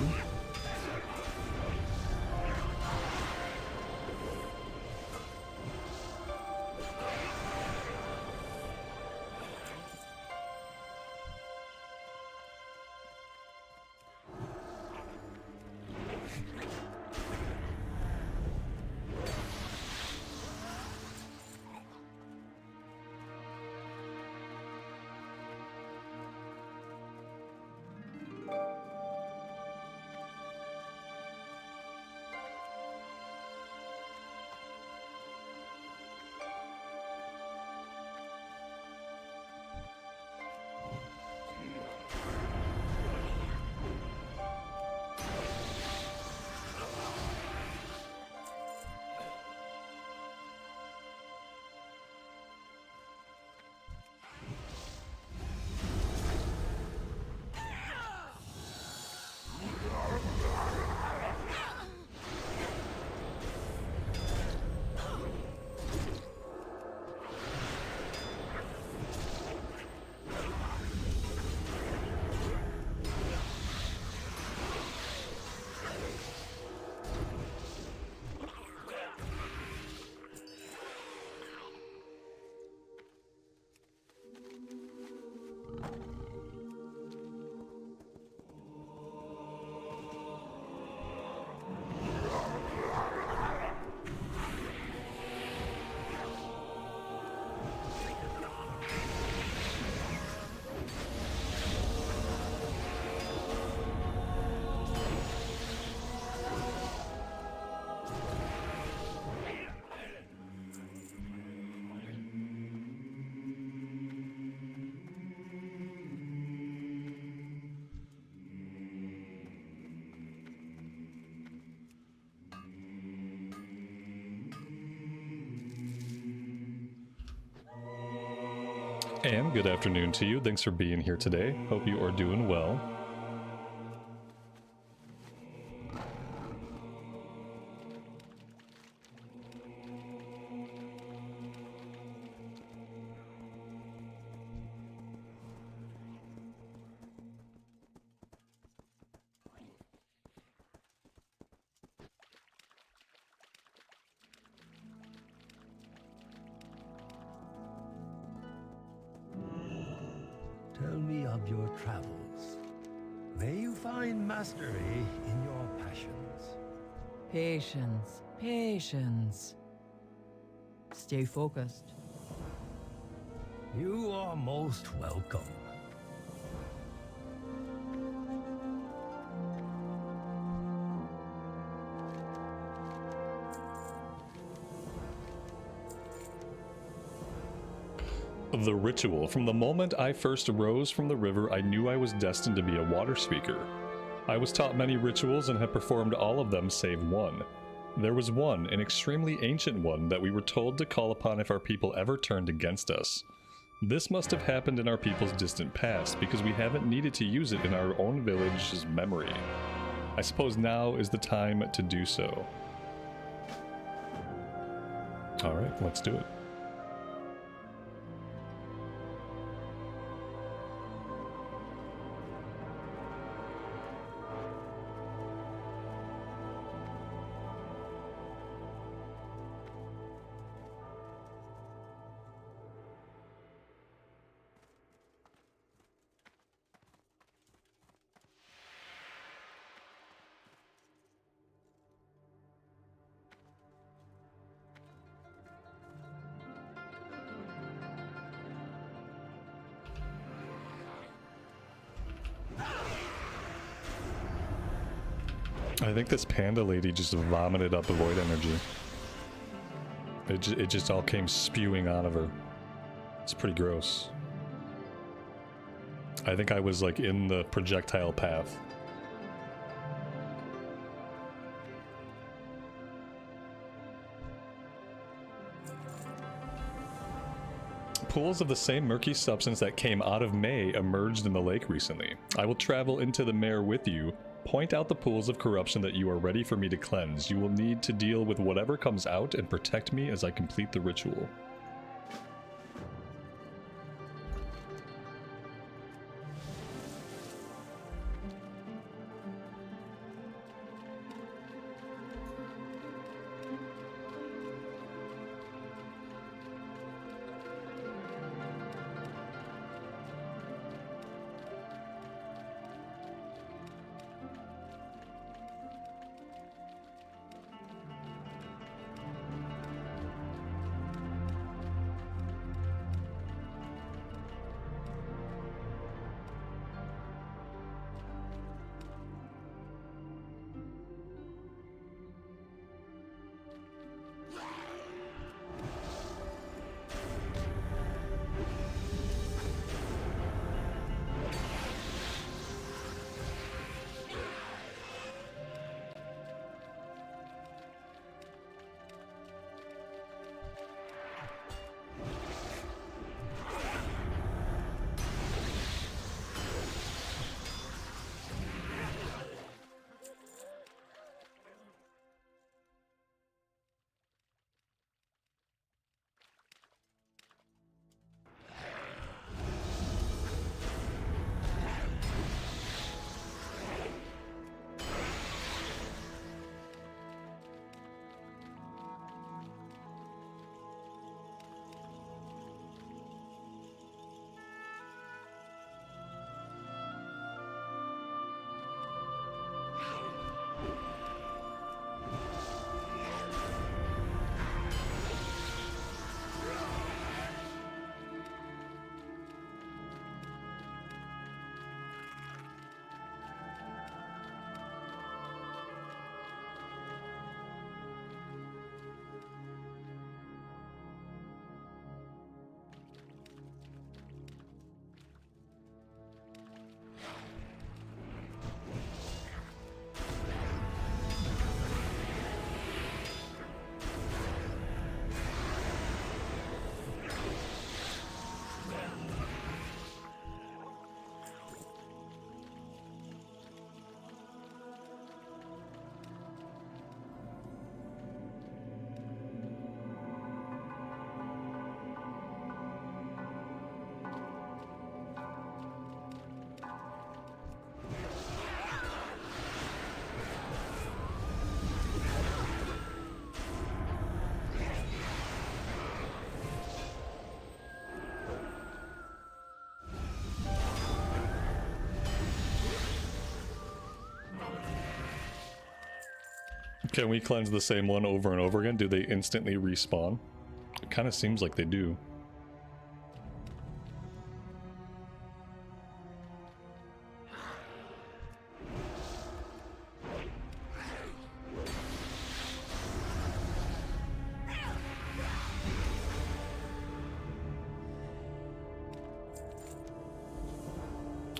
And good afternoon to you. Thanks for being here today. Hope you are doing well. Tell me of your travels. May you find mastery in your passions. Patience, patience. Stay focused. You are most welcome. The ritual. From the moment I first arose from the river, I knew I was destined to be a water speaker. I was taught many rituals and had performed all of them save one. There was one, an extremely ancient one, that we were told to call upon if our people ever turned against us. This must have happened in our people's distant past, because we haven't needed to use it in our own village's memory. I suppose now is the time to do so. Alright, let's do it. I think this panda lady just vomited up the void energy. It just all came spewing out of her. It's pretty gross. I think I was like in the projectile path. Pools of the same murky substance that came out of May emerged in the lake recently. I will travel into the mare with you. Point out the pools of corruption that you are ready for me to cleanse. You will need to deal with whatever comes out and protect me as I complete the ritual. Can we cleanse the same one over and over again? Do they instantly respawn? It kind of seems like they do.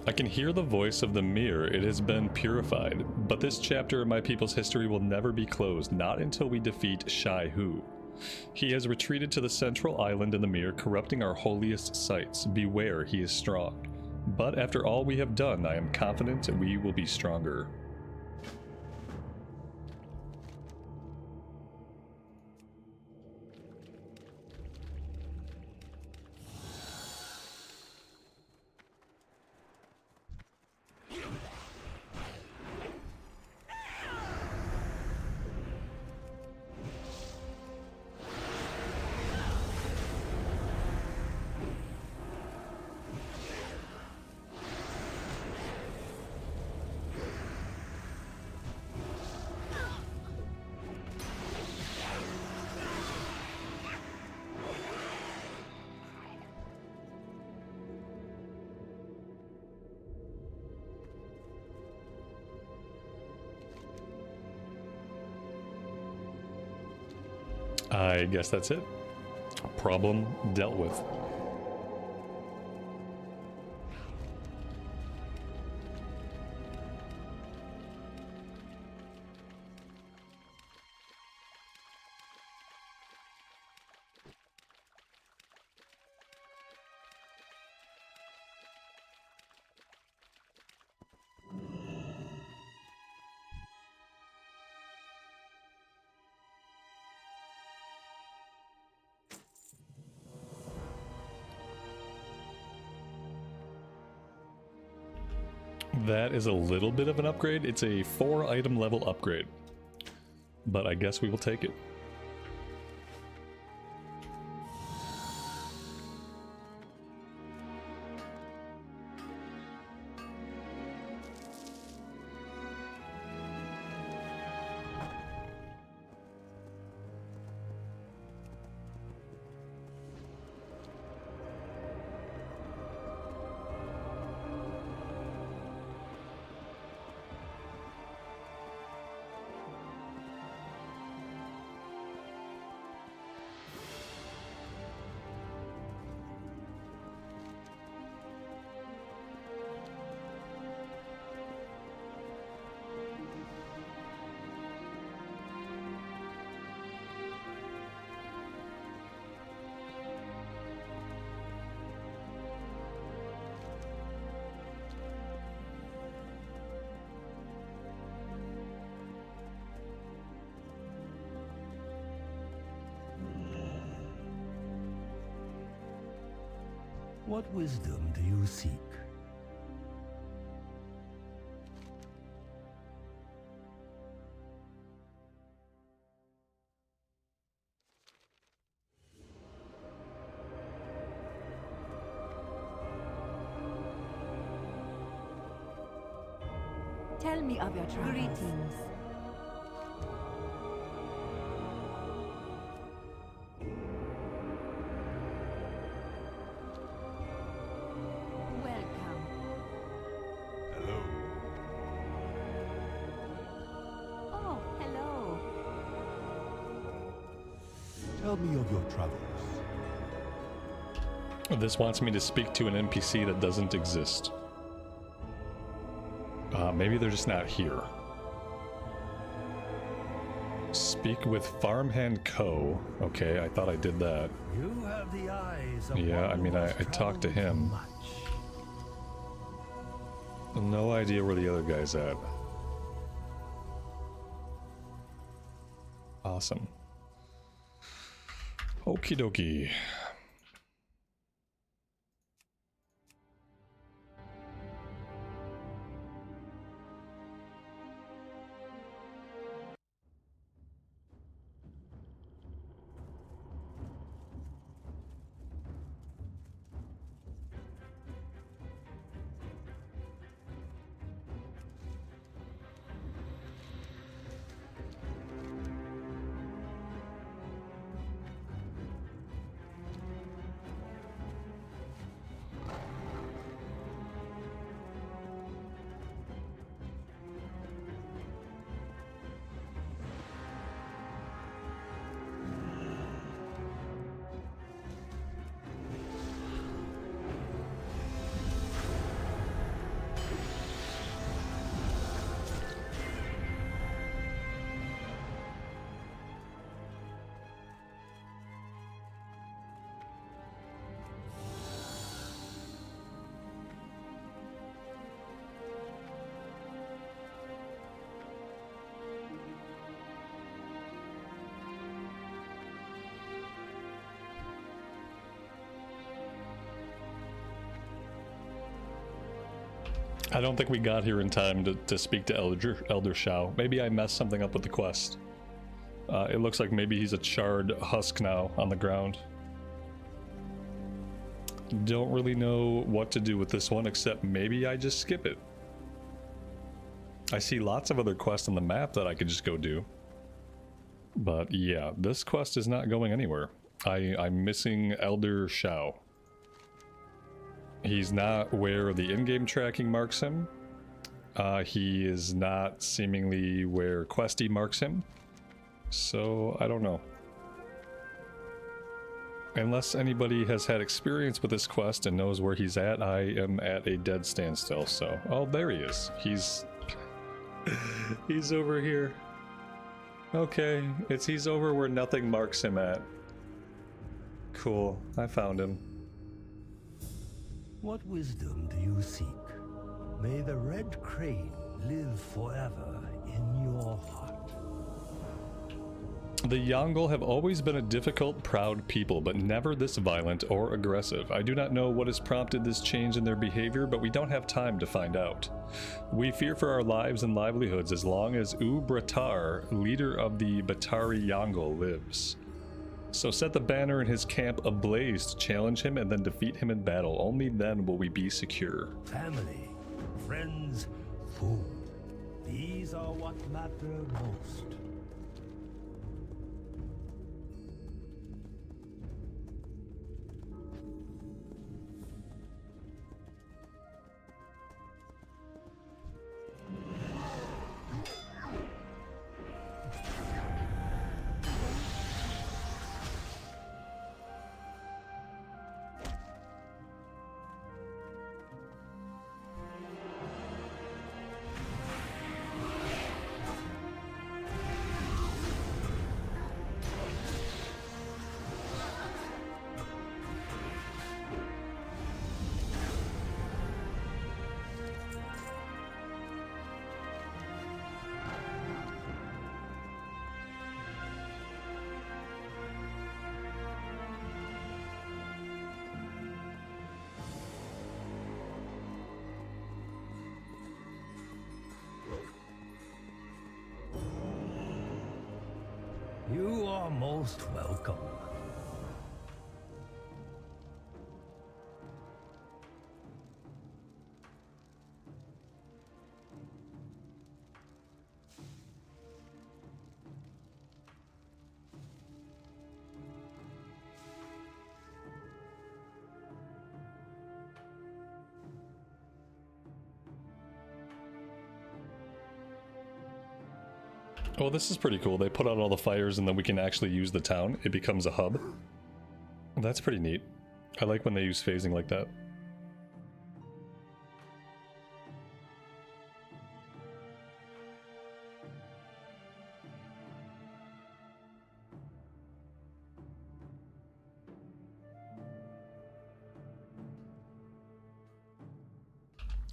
I can hear the voice of the mirror. It has been purified, but this chapter of my people's history will never be closed, not until we defeat Shai Hu. He has retreated to the central island in the mirror, corrupting our holiest sites. Beware, he is strong. But after all we have done, I am confident we will be stronger. I guess that's it. Problem dealt with. That is a little bit of an upgrade. It's a 4-item level upgrade, but I guess we will take it. What wisdom do you seek? Tell me of your travels. Greetings. Welcome. Hello. Oh, hello. Tell me of your travels. This wants me to speak to an NPC that doesn't exist. Maybe they're just not here. Speak with Farmhand Co. Okay, I thought I did that. You have the eyes of Yeah, one I mean, who I has talked to traveled him. much. No idea where the other guy's at. Awesome. Okie dokie. I don't think we got here in time to speak to Elder Shao. Maybe I messed something up with the quest. It looks like maybe he's a charred husk now on the ground. Don't really know what to do with this one, except maybe I just skip it. I see lots of other quests on the map that I could just go do. But yeah, this quest is not going anywhere. I'm missing Elder Shao. He's not where the in-game tracking marks him. He is not seemingly where Questie marks him. So, I don't know. Unless anybody has had experience with this quest and knows where he's at, I am at a dead standstill, so... Oh, there he is. He's... he's over here. Okay, he's over where nothing marks him at. Cool, I found him. What wisdom do you seek? May the red crane live forever in your heart. The Yongle have always been a difficult, proud people, but never this violent or aggressive. I do not know what has prompted this change in their behavior, but we don't have time to find out. We fear for our lives and livelihoods as long as Ubratar, leader of the Batari Yongle, lives. So set the banner in his camp ablaze to challenge him and then defeat him in battle. Only then will we be secure. Family, friends, food. These are what matter most. You are most welcome. Oh, this is pretty cool. They put out all the fires and then we can actually use the town. It becomes a hub. That's pretty neat. I like when they use phasing like that.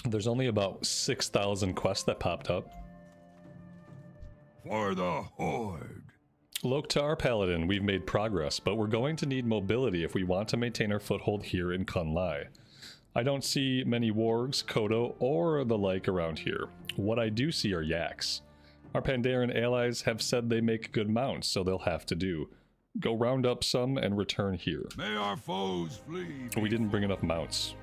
There's only about 6,000 quests that popped up. For the Horde. Loktar Paladin, we've made progress, but we're going to need mobility if we want to maintain our foothold here in Kun-Lai. I don't see many wargs, Kodo, or the like around here. What I do see are yaks. Our Pandarian allies have said they make good mounts, so they'll have to do. Go round up some and return here. May our foes flee. We didn't bring enough mounts.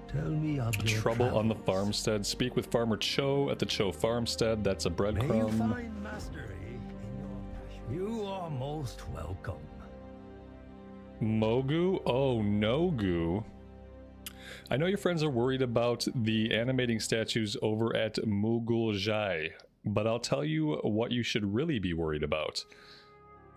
Tell me of your Trouble on the travels. farmstead. Speak with Farmer Cho at the Cho farmstead. That's a May you breadcrumb. find mastery in your passion. You are most welcome. Mogu? Oh, Nogu. I know your friends are worried about the animating statues over at Mugul-Jai, but I'll tell you what you should really be worried about.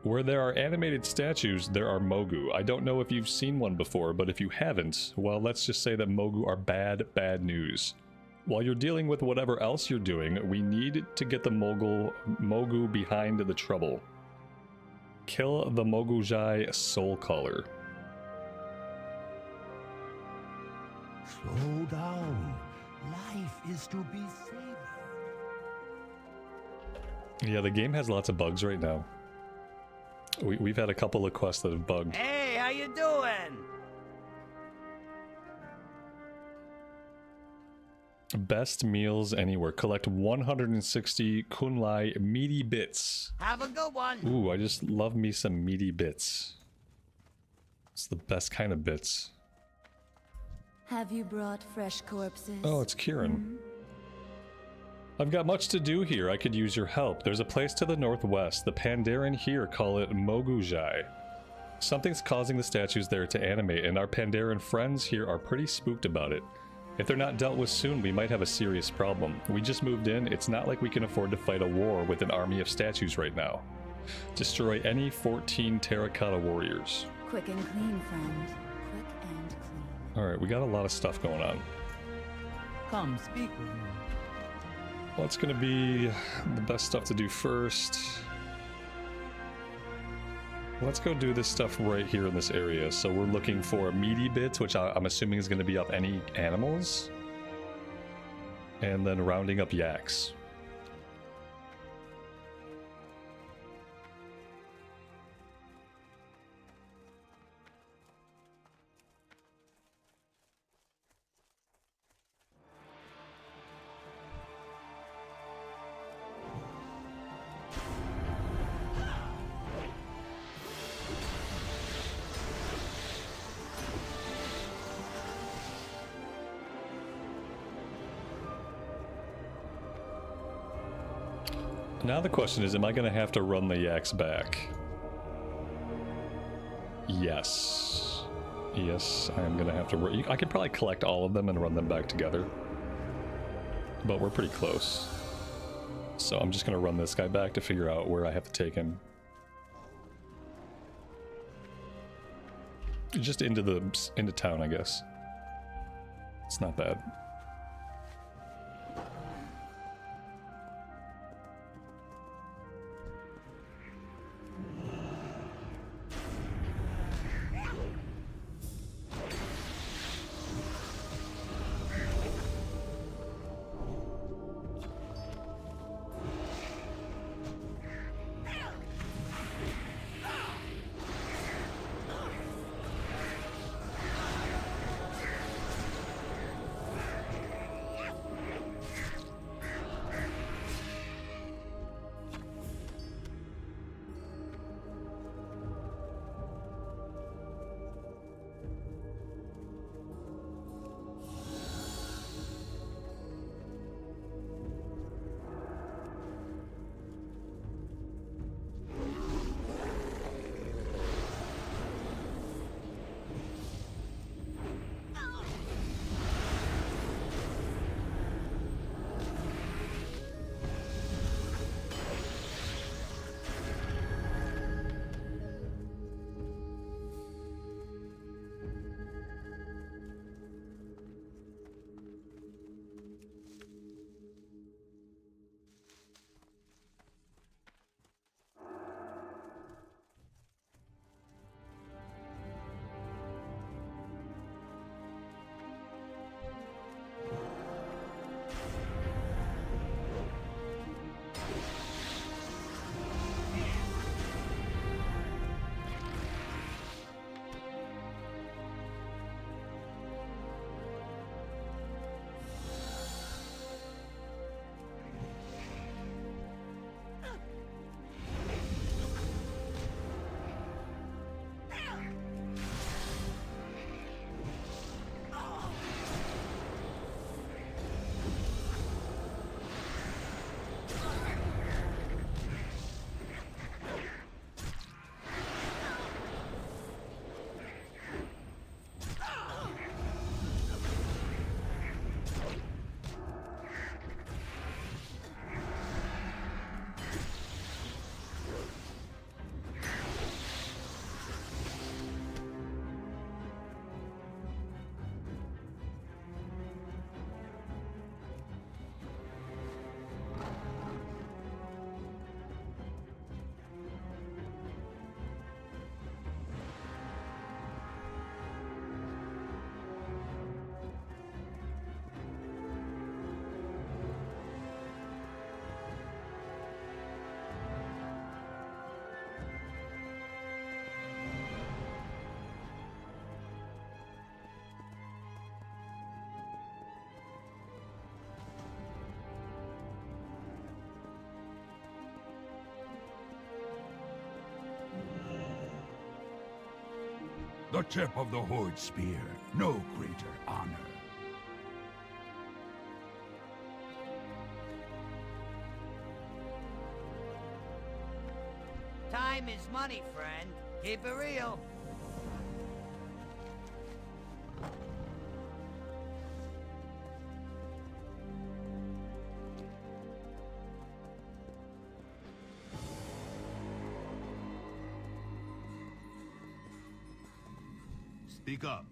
Where there are animated statues, there are Mogu. I don't know if you've seen one before, but if you haven't, well, let's just say that Mogu are bad, bad news. While you're dealing with whatever else you're doing, we need to get the Mogu behind the trouble. Kill the Mogu-Jai Soul Caller. Slow down. Life is to be savored. Yeah, the game has lots of bugs right now. We've had a couple of quests that have bugged. Hey, how you doing? Best meals anywhere. Collect 160 Kun-Lai meaty bits. Have a good one. Ooh, I just love me some meaty bits. It's the best kind of bits. Have you brought fresh corpses? Oh, it's Kieran. I've got much to do here. I could use your help. There's a place to the northwest. The Pandaren here call it Mogu-Jai. Something's causing the statues there to animate, and our Pandaren friends here are pretty spooked about it. If they're not dealt with soon, we might have a serious problem. We just moved in. It's not like we can afford to fight a war with an army of statues right now. Destroy any 14 terracotta warriors. Quick and clean, friend. Quick and clean. Alright, we got a lot of stuff going on. Come speak with me. What's going to be the best stuff to do first? Let's go do this stuff right here in this area. So we're looking for meaty bits, which I'm assuming is going to be up any animals. And then rounding up yaks. Now the question is, am I going to have to run the yaks back? Yes. Yes, I am going to have to... I could probably collect all of them and run them back together. But we're pretty close. So I'm just going to run this guy back to figure out where I have to take him. Just into town, I guess. It's not bad. The tip of the Horde spear, no greater honor. Time is money, friend. Keep it real. Speak up.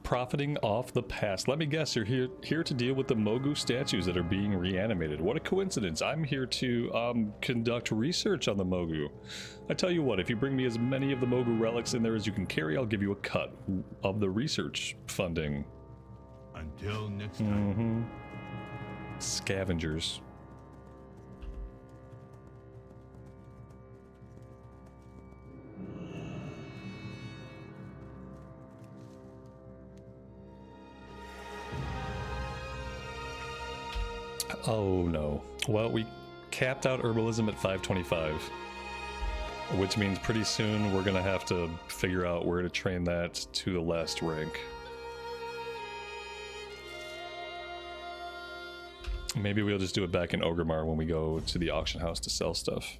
Profiting off the past. Let me guess, you're here to deal with the Mogu statues that are being reanimated. What a coincidence. I'm here to conduct research on the Mogu. I tell you what, if you bring me as many of the Mogu relics in there as you can carry, I'll give you a cut of the research funding. Until next time. Scavengers. Oh no. Well, we capped out herbalism at 525, which means pretty soon we're gonna have to figure out where to train that to the last rank. Maybe we'll just do it back in Orgrimmar when we go to the auction house to sell stuff.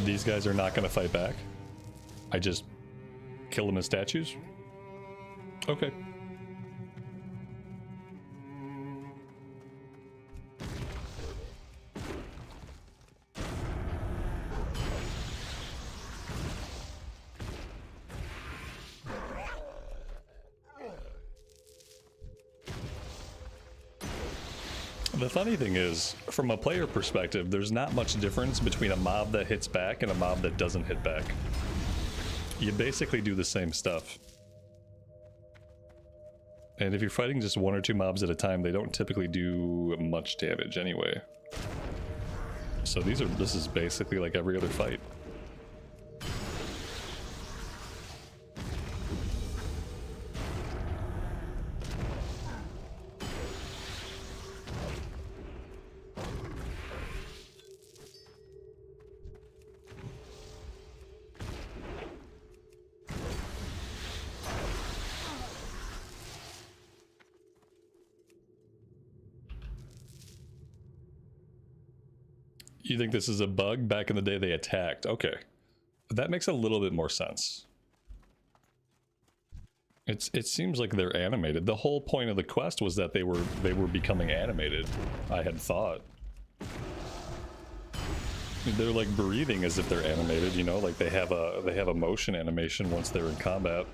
These guys are not going to fight back. I just kill them as statues? Okay. The funny thing is, from a player perspective, there's not much difference between a mob that hits back and a mob that doesn't hit back. You basically do the same stuff. And if you're fighting just one or two mobs at a time, they don't typically do much damage anyway. So this is basically like every other fight. You think this is a bug? Back in the day they attacked. Okay. That makes a little bit more sense. It seems like they're animated. The whole point of the quest was that they were becoming animated, I had thought. They're like breathing as if they're animated, you know, like they have a motion animation once they're in combat.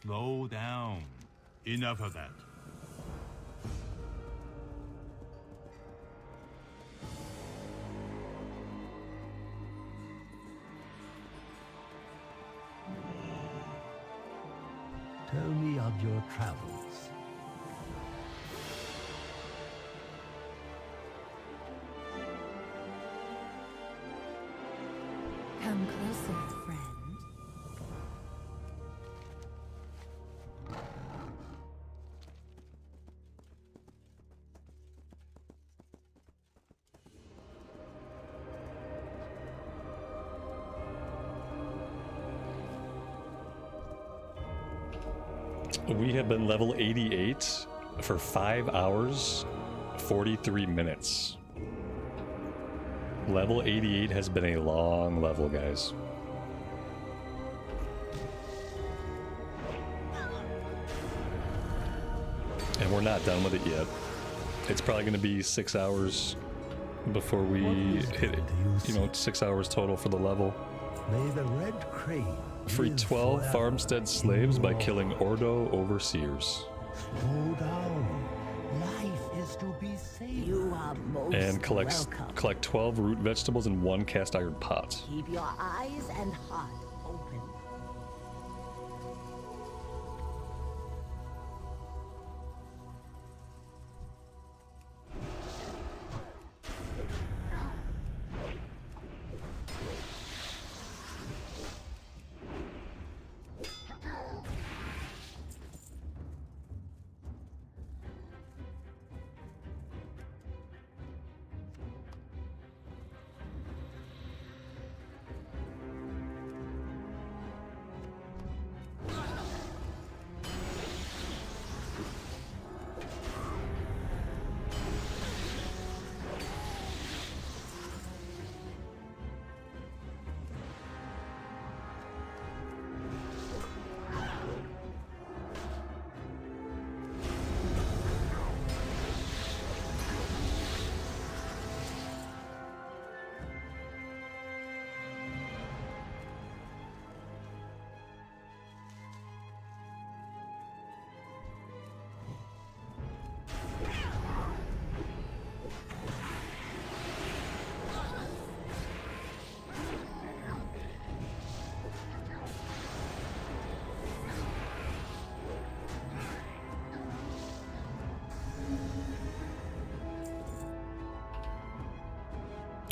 Slow down. Enough of that. Tell me of your travels. Come closer, friend. We have been level 88 for 5 hours, 43 minutes. Level 88 has been a long level, guys. And we're not done with it yet. It's probably going to be 6 hours before we hit it. You know, 6 hours total for the level. May the red crane Free live 12 forever farmstead slaves in by your killing Ordo overseers. Slow down. Life is to be saved. You are most And collect welcome. 12 root vegetables in 1 cast iron pot. Keep your eyes and heart open.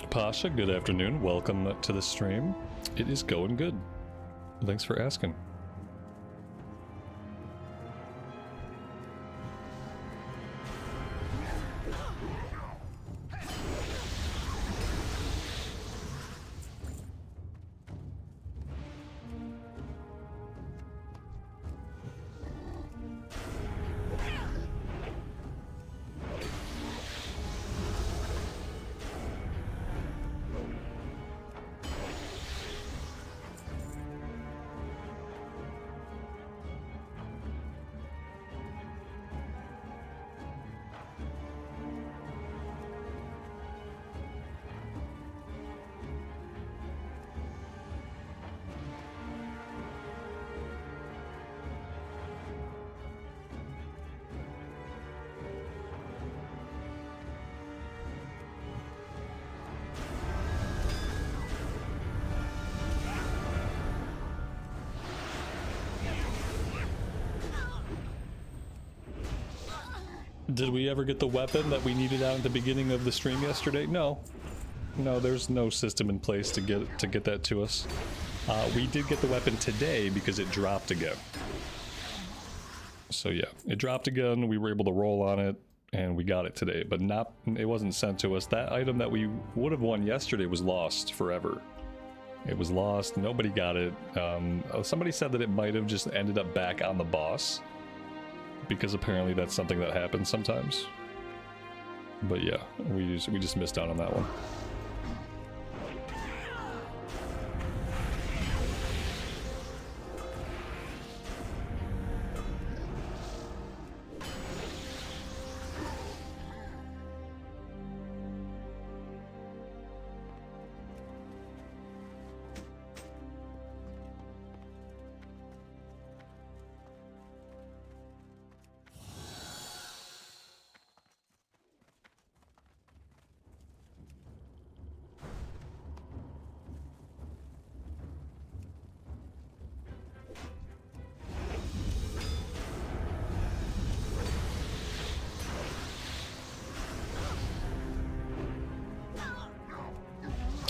Pasha, good afternoon. Welcome to the stream. It is going good. Thanks for asking. Did we ever get the weapon that we needed out at the beginning of the stream yesterday? No. No, there's no system in place to get that to us. We did get the weapon today because it dropped again. So yeah, it dropped again, we were able to roll on it, and we got it today, but it wasn't sent to us. That item that we would have won yesterday was lost forever. It was lost, nobody got it. Somebody said that it might have just ended up back on the boss, because apparently that's something that happens sometimes. But yeah, we just missed out on that one.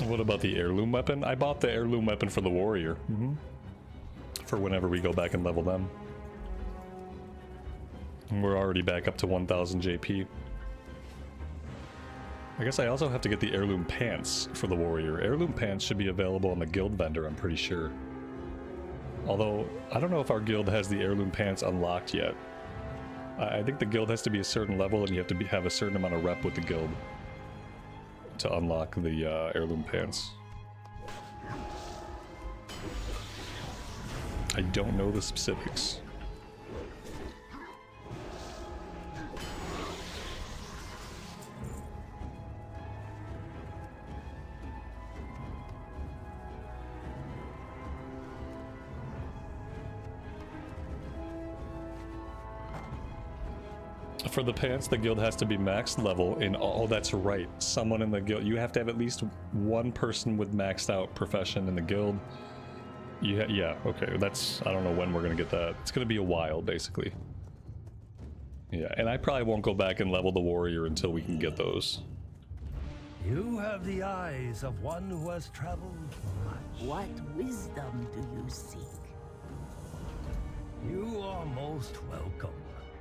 What about the heirloom weapon? I bought the heirloom weapon for the warrior. For whenever we go back and level them. And we're already back up to 1000 JP. I guess I also have to get the heirloom pants for the warrior. Heirloom pants should be available on the guild vendor, I'm pretty sure. Although, I don't know if our guild has the heirloom pants unlocked yet. I think the guild has to be a certain level and you have to have a certain amount of rep with the guild to unlock the heirloom pants. I don't know the specifics. For the pants, the guild has to be max level in all. Oh, that's right. Someone in the guild. You have to have at least one person with maxed out profession in the guild. Yeah, okay. That's, I don't know when we're gonna get that. It's gonna be a while, basically. Yeah, and I probably won't go back and level the warrior until we can get those. You have the eyes of one who has traveled much. What wisdom do you seek? You are most welcome.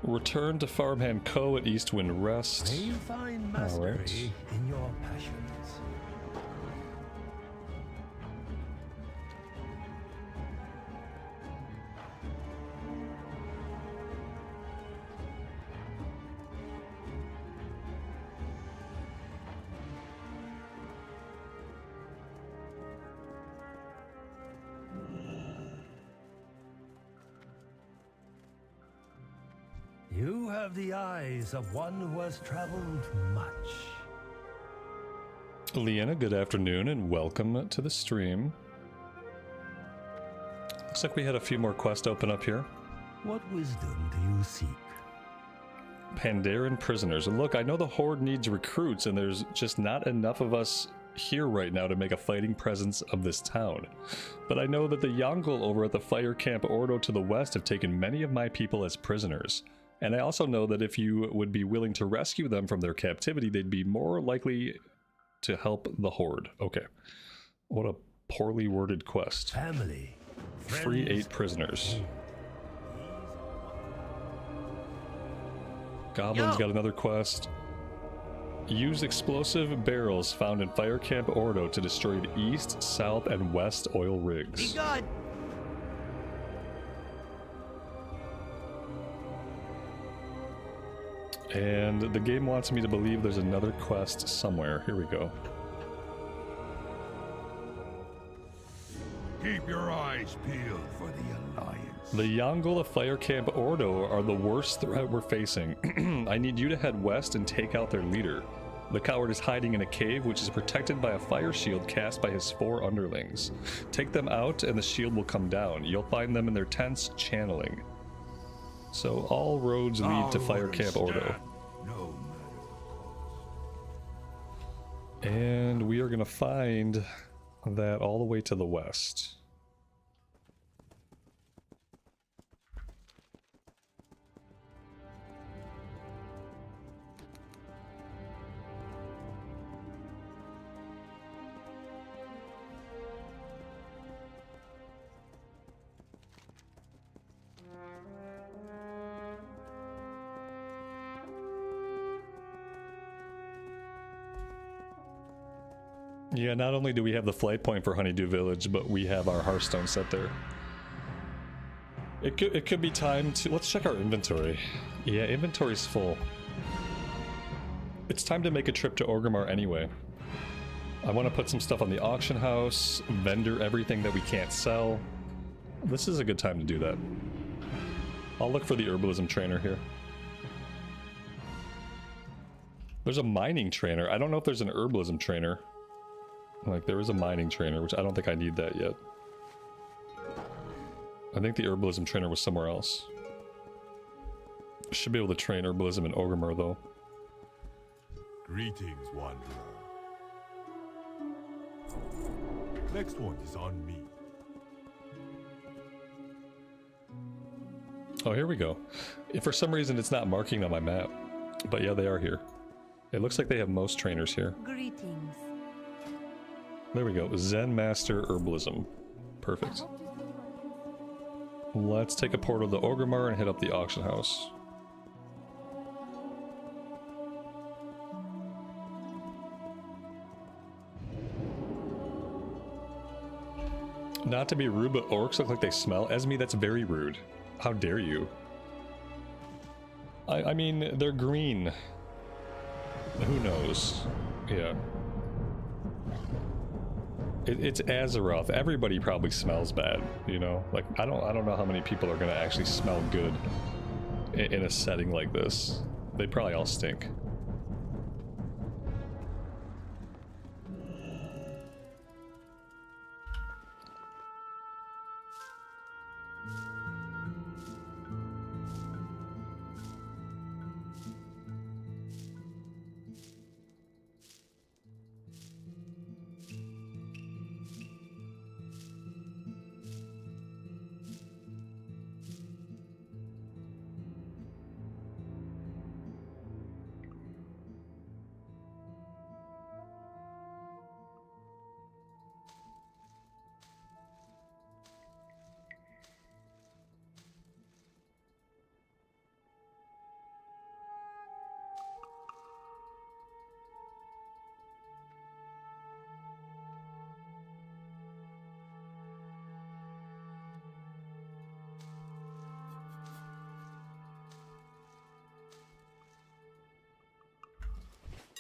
Return to Farmhand Co. at Eastwind Rest. May you find mastery in your passions. You have the eyes of one who has traveled much. Leanna, good afternoon and welcome to the stream. Looks like we had a few more quests open up here. What wisdom do you seek? Pandarian prisoners. And look, I know the Horde needs recruits and there's just not enough of us here right now to make a fighting presence of this town. But I know that the Yongle over at the Fire Camp Ordo to the west have taken many of my people as prisoners. And I also know that if you would be willing to rescue them from their captivity, they'd be more likely to help the Horde. Okay. What a poorly worded quest. Family. Free 8 prisoners. Goblin's got another quest. Use explosive barrels found in Fire Camp Ordo to destroy the east, south, and west oil rigs. Be good. And the game wants me to believe there's another quest somewhere. Here we go. Keep your eyes peeled for the Alliance. The Yongle of Fire Camp Ordo are the worst threat we're facing. I need you to head west and take out their leader. The coward is hiding in a cave which is protected by a fire shield cast by his 4 underlings. Take them out and the shield will come down. You'll find them in their tents channeling. So all roads lead to Fire Camp Ordo. No And we are going to find that all the way to the west. Yeah, not only do we have the flight point for Honeydew Village, but we have our Hearthstone set there. It could be time to... Let's check our inventory. Yeah, inventory's full. It's time to make a trip to Orgrimmar anyway. I want to put some stuff on the auction house, vendor everything that we can't sell. This is a good time to do that. I'll look for the herbalism trainer here. There's a mining trainer. I don't know if there's an herbalism trainer. Like, there is a mining trainer, which I don't think I need that yet. I think the herbalism trainer was somewhere else. Should be able to train herbalism in Orgrimmar, though. Greetings, Wanderer. Next one is on me. Oh, here we go. If for some reason it's not marking on my map. But yeah, they are here. It looks like they have most trainers here. Greetings. There we go. Zen Master Herbalism. Perfect. Let's take a port of the Orgrimmar and hit up the auction house. Not to be rude, but orcs look like they smell. Esme, that's very rude. How dare you? I mean, they're green. Who knows? Yeah. It's Azeroth. Everybody probably smells bad, you know? Like, I don't know how many people are gonna actually smell good in a setting like this. They probably all stink.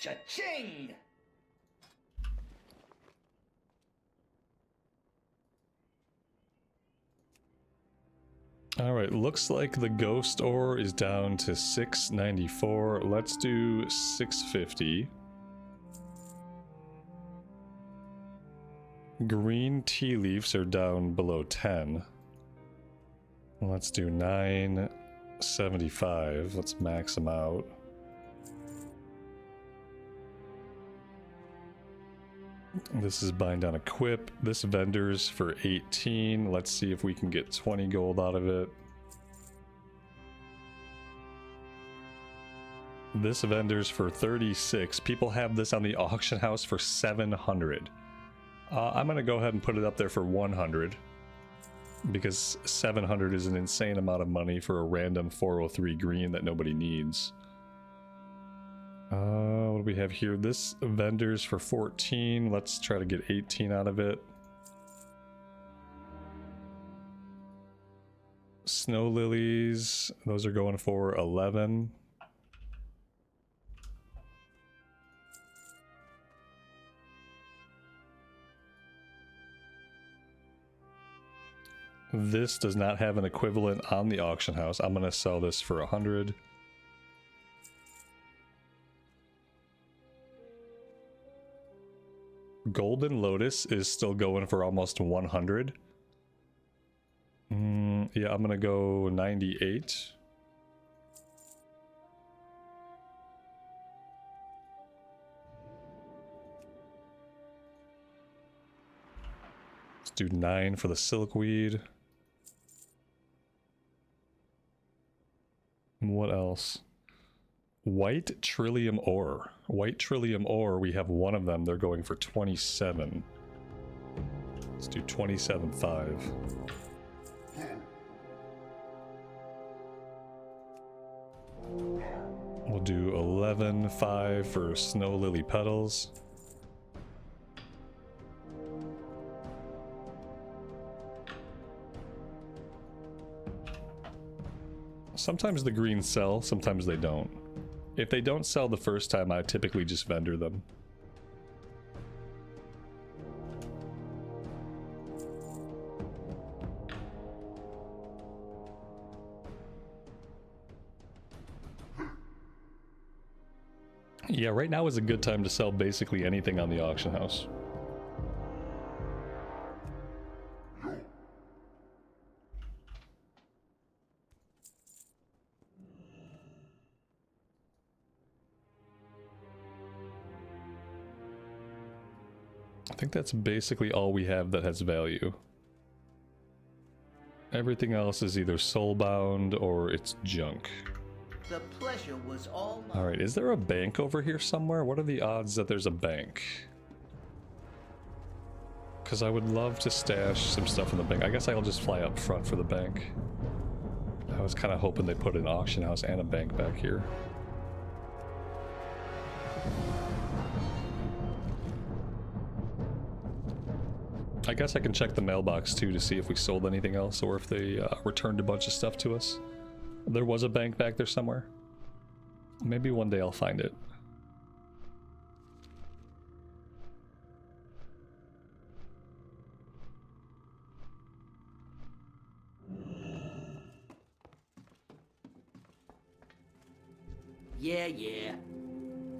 Cha-ching! Alright, looks like the ghost ore is down to 694. Let's do 650. Green tea leaves are down below 10. Let's do 975. Let's max them out. This is bind on equip. This vendor's for 18. Let's see if we can get 20 gold out of it. This vendor's for 36. People have this on the auction house for 700. I'm gonna go ahead and put it up there for 100. Because 700 is an insane amount of money for a random 403 green that nobody needs. What do we have here? This vendor's for 14. Let's try to get 18 out of it. Snow lilies, those are going for 11. This does not have an equivalent on the auction house. I'm gonna sell this for 100. Golden Lotus is still going for almost 100. Yeah, I'm gonna go 98. Let's do 9 for the silkweed. What else? White Trillium Ore. White Trillium Ore, we have one of them. They're going for 27. Let's do 27.5. We'll do 11.5 for Snow Lily Petals. Sometimes the greens sell, sometimes they don't. If they don't sell the first time, I typically just vendor them. Yeah, right now is a good time to sell basically anything on the auction house. I think that's basically all we have that has value. Everything else is either soulbound or it's junk. The pleasure was all mine. Alright, is there a bank over here somewhere? What are the odds that there's a bank? Because I would love to stash some stuff in the bank. I guess I'll just fly up front for the bank. I was kind of hoping they put an auction house and a bank back here. I guess I can check the mailbox too to see if we sold anything else or if they returned a bunch of stuff to us. There was a bank back there somewhere. Maybe one day I'll find it. Yeah.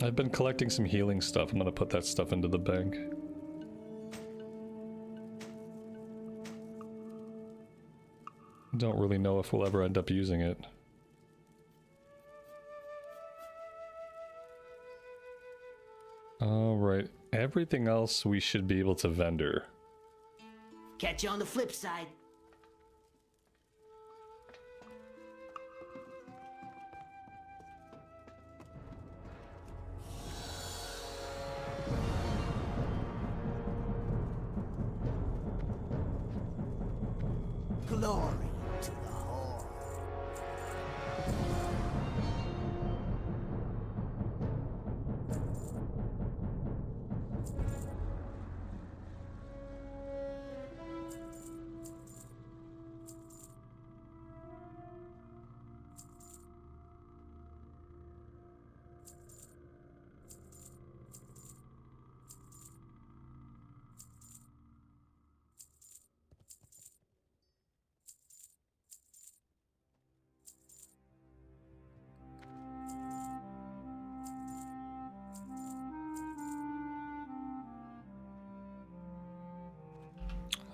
I've been collecting some healing stuff. I'm gonna put that stuff into the bank. Don't really know if we'll ever end up using it. Alright, everything else we should be able to vendor. Catch you on the flip side. Glory to the Horde.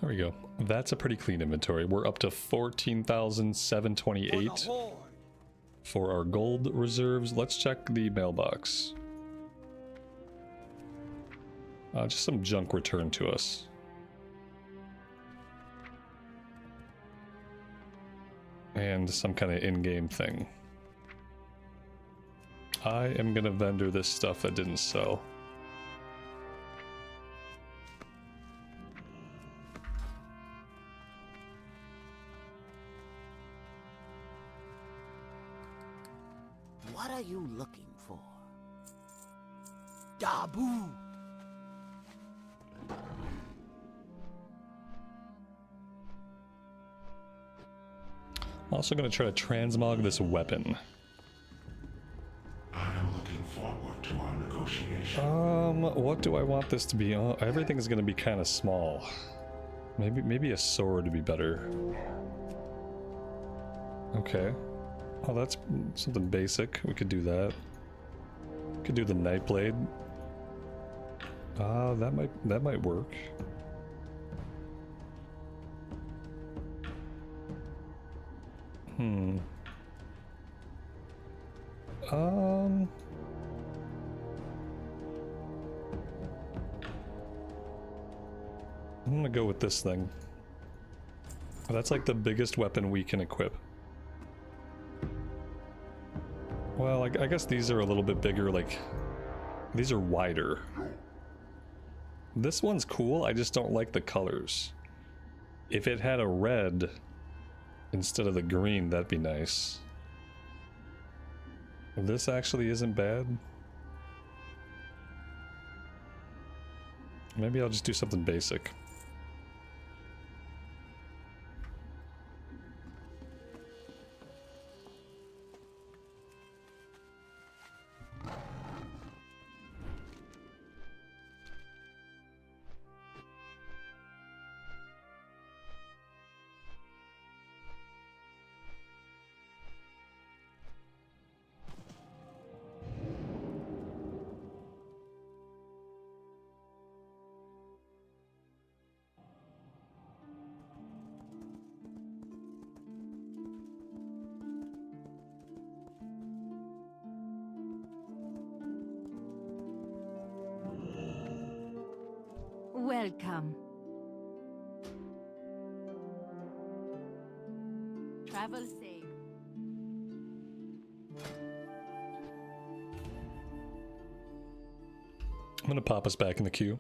There we go. That's a pretty clean inventory. We're up to 14,728 for our gold reserves. Let's check the mailbox. Just some junk returned to us. And some kind of in-game thing. I am gonna vendor this stuff that didn't sell. What are you looking for? Dabu! I'm also going to try to transmog this weapon. I am looking forward to our negotiation. What do I want this to be? Everything is going to be kind of small. Maybe a sword would be better. Okay. Oh, that's something basic. We could do that. We could do the Nightblade. That might work. I'm gonna go with this thing. That's like the biggest weapon we can equip. Well, I guess these are a little bit bigger, like, these are wider. This one's cool, I just don't like the colors. If it had a red instead of the green, that'd be nice. This actually isn't bad. Maybe I'll just do something basic. Welcome. Travel safe. I'm gonna pop us back in the queue.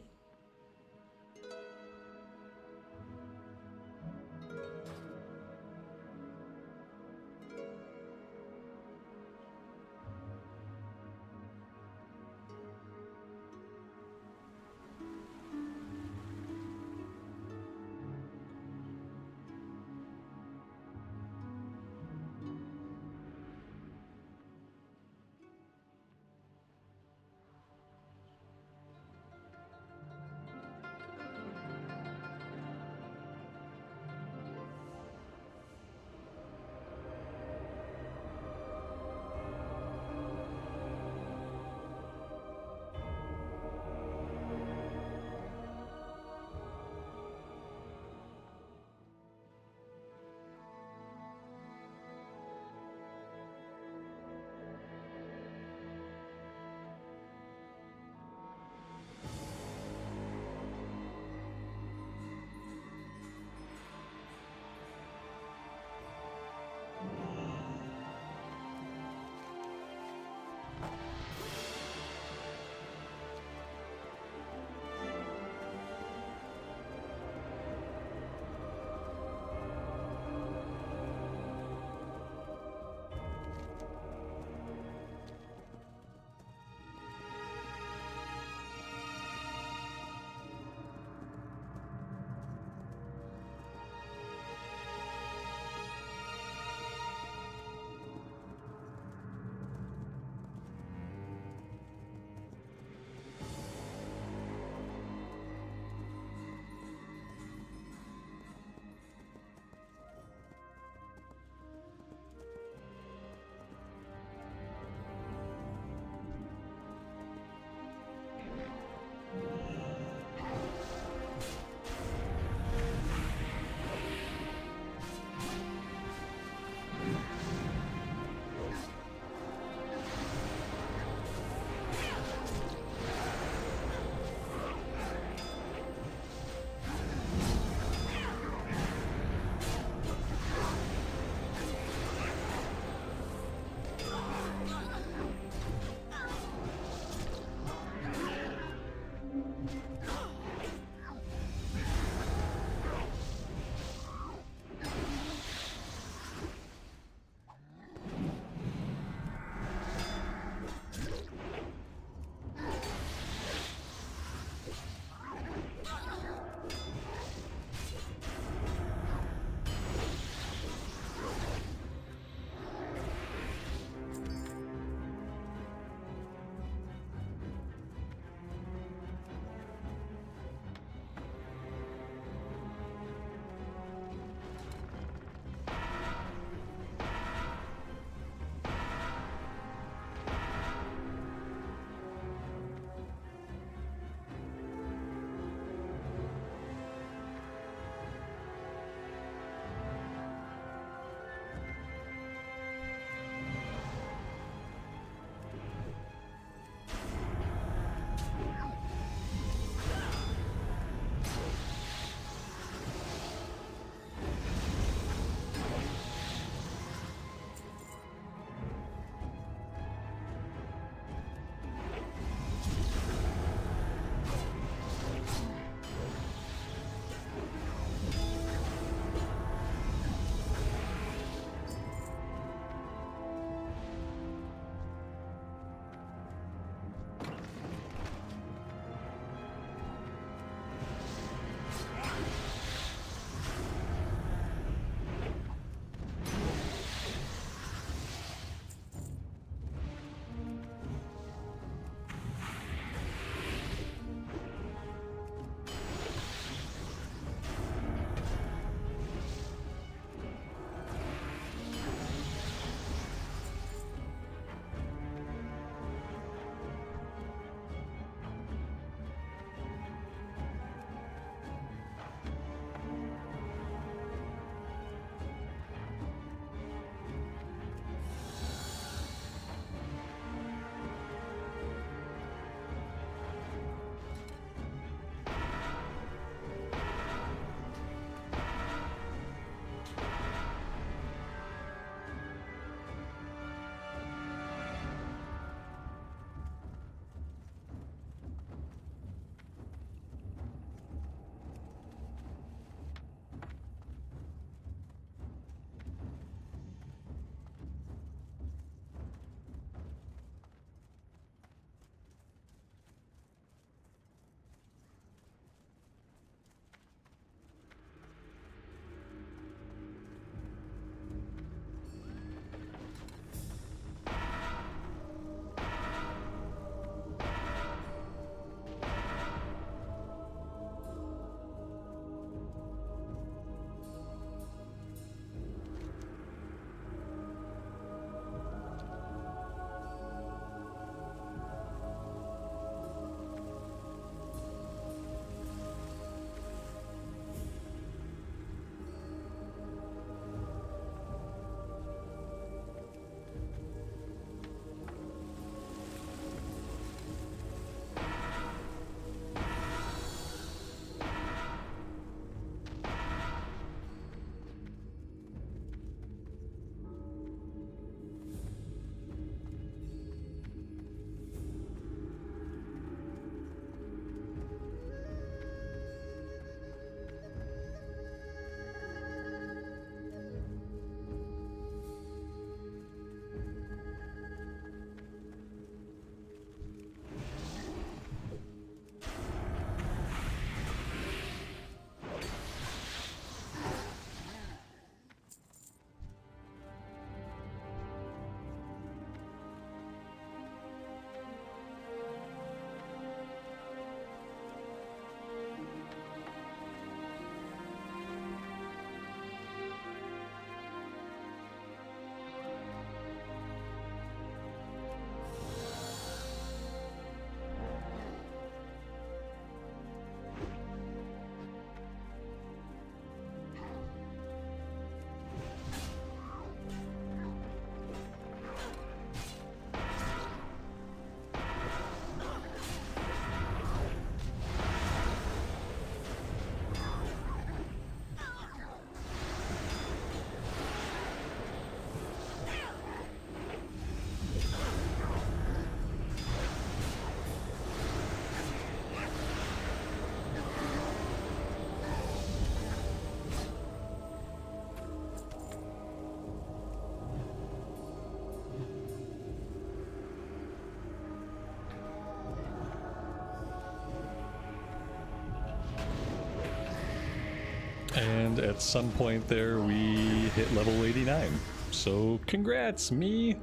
and at some point there we hit level 89. So congrats, me!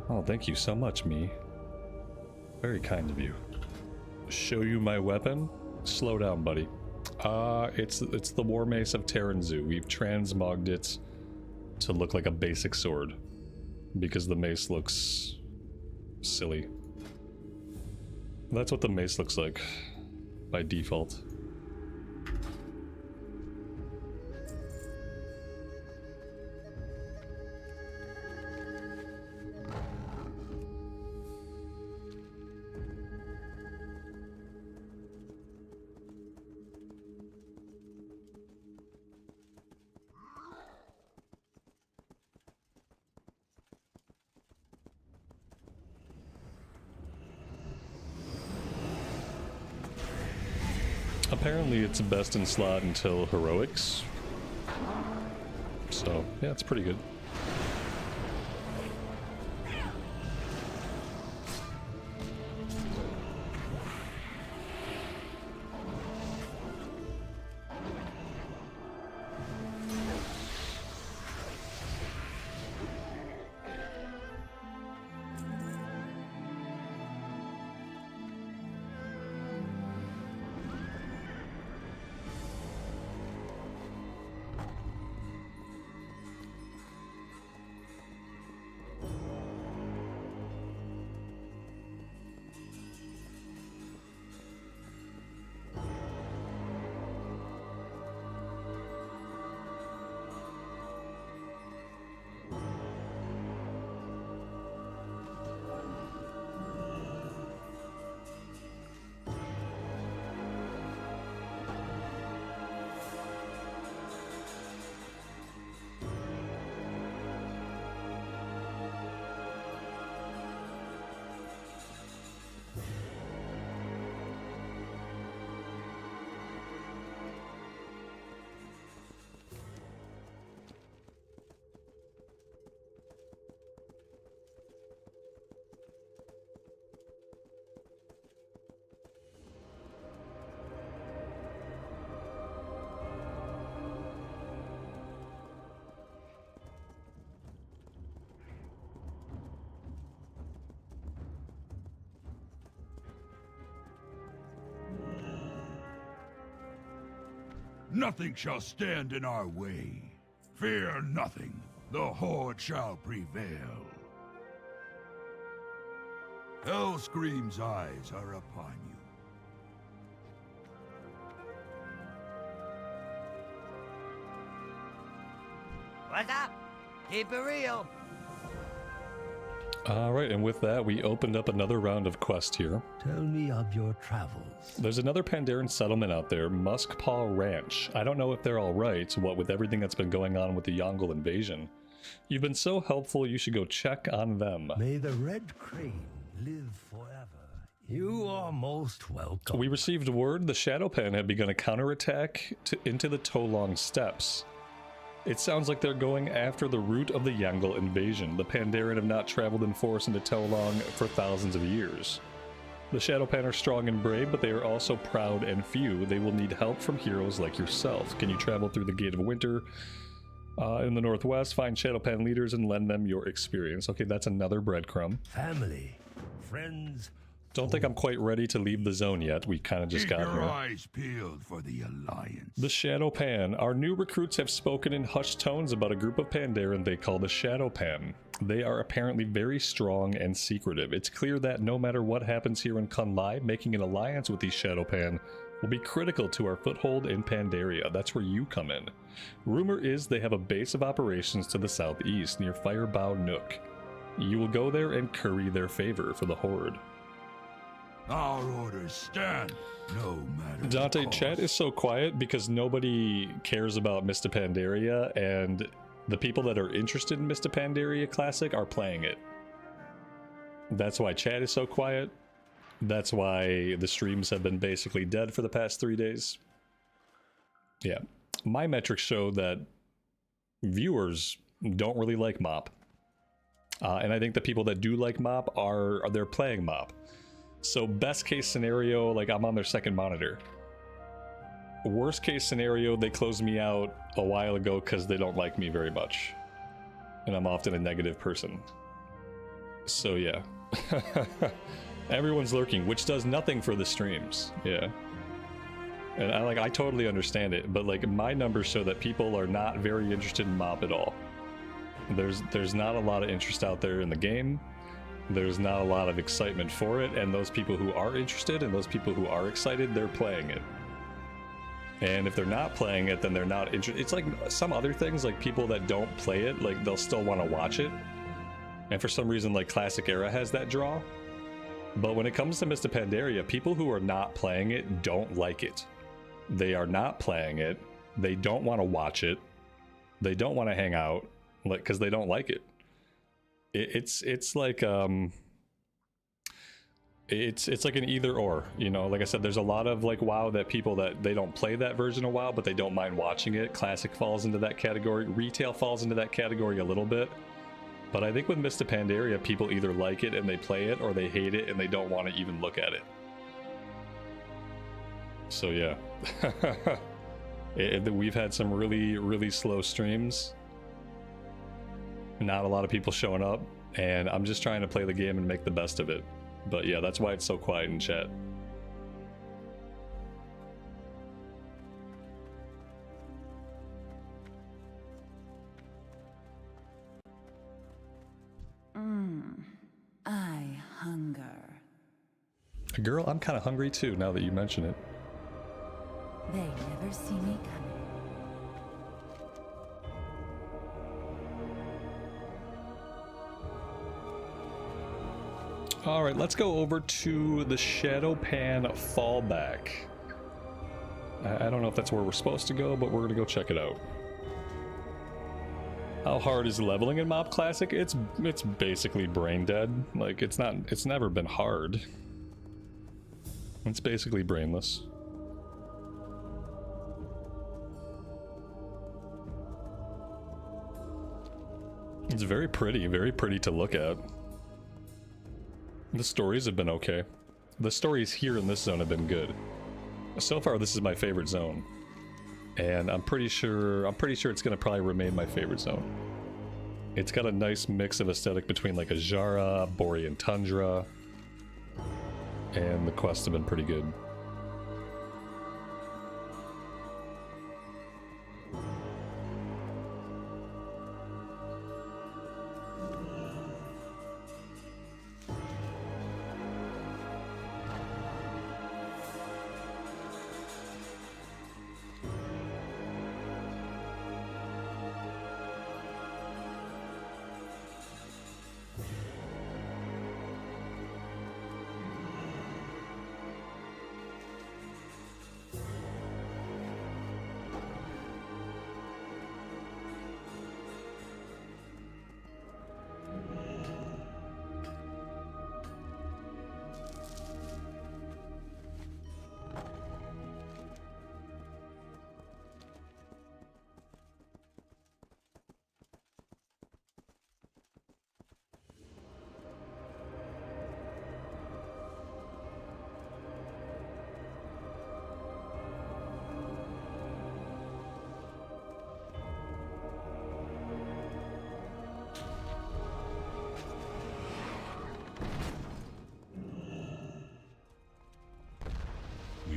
Oh, thank you so much, me. Very kind of you. Show you my weapon? Slow down, buddy. It's the War Mace of Terranzu. We've transmogged it to look like a basic sword because the mace looks silly. That's what the mace looks like by default. Apparently it's best in slot until heroics. So, yeah, it's pretty good. Nothing shall stand in our way. Fear nothing. The Horde shall prevail. Hellscream's eyes are upon you. What's up? Keep it real. Alright, and with that, we opened up another round of quest here. Tell me of your travels. There's another Pandaren settlement out there, Muskpaw Ranch. I don't know if they're alright, what with everything that's been going on with the Yongle invasion. You've been so helpful, you should go check on them. May the Red Crane live forever. You are most welcome. We received word the Shado-Pan had begun a counterattack into the Tolong Steppes. It sounds like they're going after the root of the Yongle invasion. The Pandaren have not traveled in force into Tolong for thousands of years. The Shado-Pan are strong and brave, but they are also proud and few. They will need help from heroes like yourself. Can you travel through the Gate of Winter in the northwest, find Shado-Pan leaders, and lend them your experience? Okay, that's another breadcrumb. Family, friends. Don't think I'm quite ready to leave the zone yet. We kind of just got Keep your here. eyes peeled for the Alliance. The Shado-Pan. Our new recruits have spoken in hushed tones about a group of Pandaren they call the Shado-Pan. They are apparently very strong and secretive. It's clear that no matter what happens here in Kun-Lai, making an alliance with these Shado-Pan will be critical to our foothold in Pandaria. That's where you come in. Rumor is they have a base of operations to the southeast near Firebow Nook. You will go there and curry their favor for the Horde. Our orders stand, no matter Dante, the cost. chat is so quiet because nobody cares about Mr. Pandaria, and the people that are interested in Mr. Pandaria Classic are playing it. That's why chat is so quiet. That's why the streams have been basically dead for the past 3 days. Yeah. My metrics show that viewers don't really like MoP. And I think the people that do like MoP they're playing MoP. So best case scenario, like I'm on their second monitor. Worst case scenario, they closed me out a while ago because they don't like me very much. And I'm often a negative person. So yeah. Everyone's lurking, which does nothing for the streams. Yeah. And I totally understand it, but like my numbers show that people are not very interested in MoP at all. There's not a lot of interest out there in the game. There's not a lot of excitement for it, and those people who are interested and those people who are excited, they're playing it. And if they're not playing it, then they're not interested. It's like some other things, like people that don't play it, like they'll still want to watch it. And for some reason, like Classic Era has that draw. But when it comes to Mr. Pandaria, people who are not playing it don't like it. They are not playing it. They don't want to watch it. They don't want to hang out, like, because they don't like it. It's like it's like an either or, you know. Like I said, there's a lot of like WoW that people that they don't play that version of WoW, but they don't mind watching it. Classic falls into that category. Retail falls into that category a little bit. But I think with Mr. Pandaria, people either like it and they play it, or they hate it and they don't want to even look at it. So yeah. We've had some really slow streams. Not a lot of people showing up, and I'm just trying to play the game and make the best of it. But yeah, that's why it's so quiet in chat. I hunger. Girl, I'm kind of hungry too, now that you mention it. They never see me coming. Alright, let's go over to the Shado-Pan fallback. I don't know if that's where we're supposed to go, but we're gonna go check it out. How hard is leveling in MoP Classic? It's basically brain dead. Like, it's never been hard. It's basically brainless. It's very pretty to look at. The stories have been okay. The stories here in this zone have been good. So far, this is my favorite zone. And I'm pretty sure it's gonna probably remain my favorite zone. It's got a nice mix of aesthetic between like Azara, Borean Tundra, and the quests have been pretty good.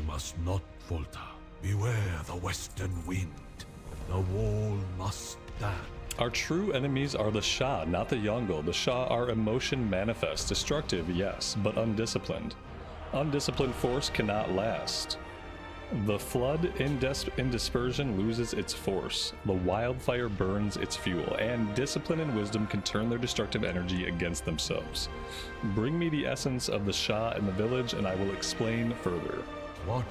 Must not falter. Beware the western wind. The wall must stand. Our true enemies are the Shah, not the Yongle. The Shah are emotion manifest. Destructive, yes, but undisciplined. Undisciplined force cannot last. The flood in dispersion loses its force. The wildfire burns its fuel, and discipline and wisdom can turn their destructive energy against themselves. Bring me the essence of the Shah in the village, and I will explain further. Watch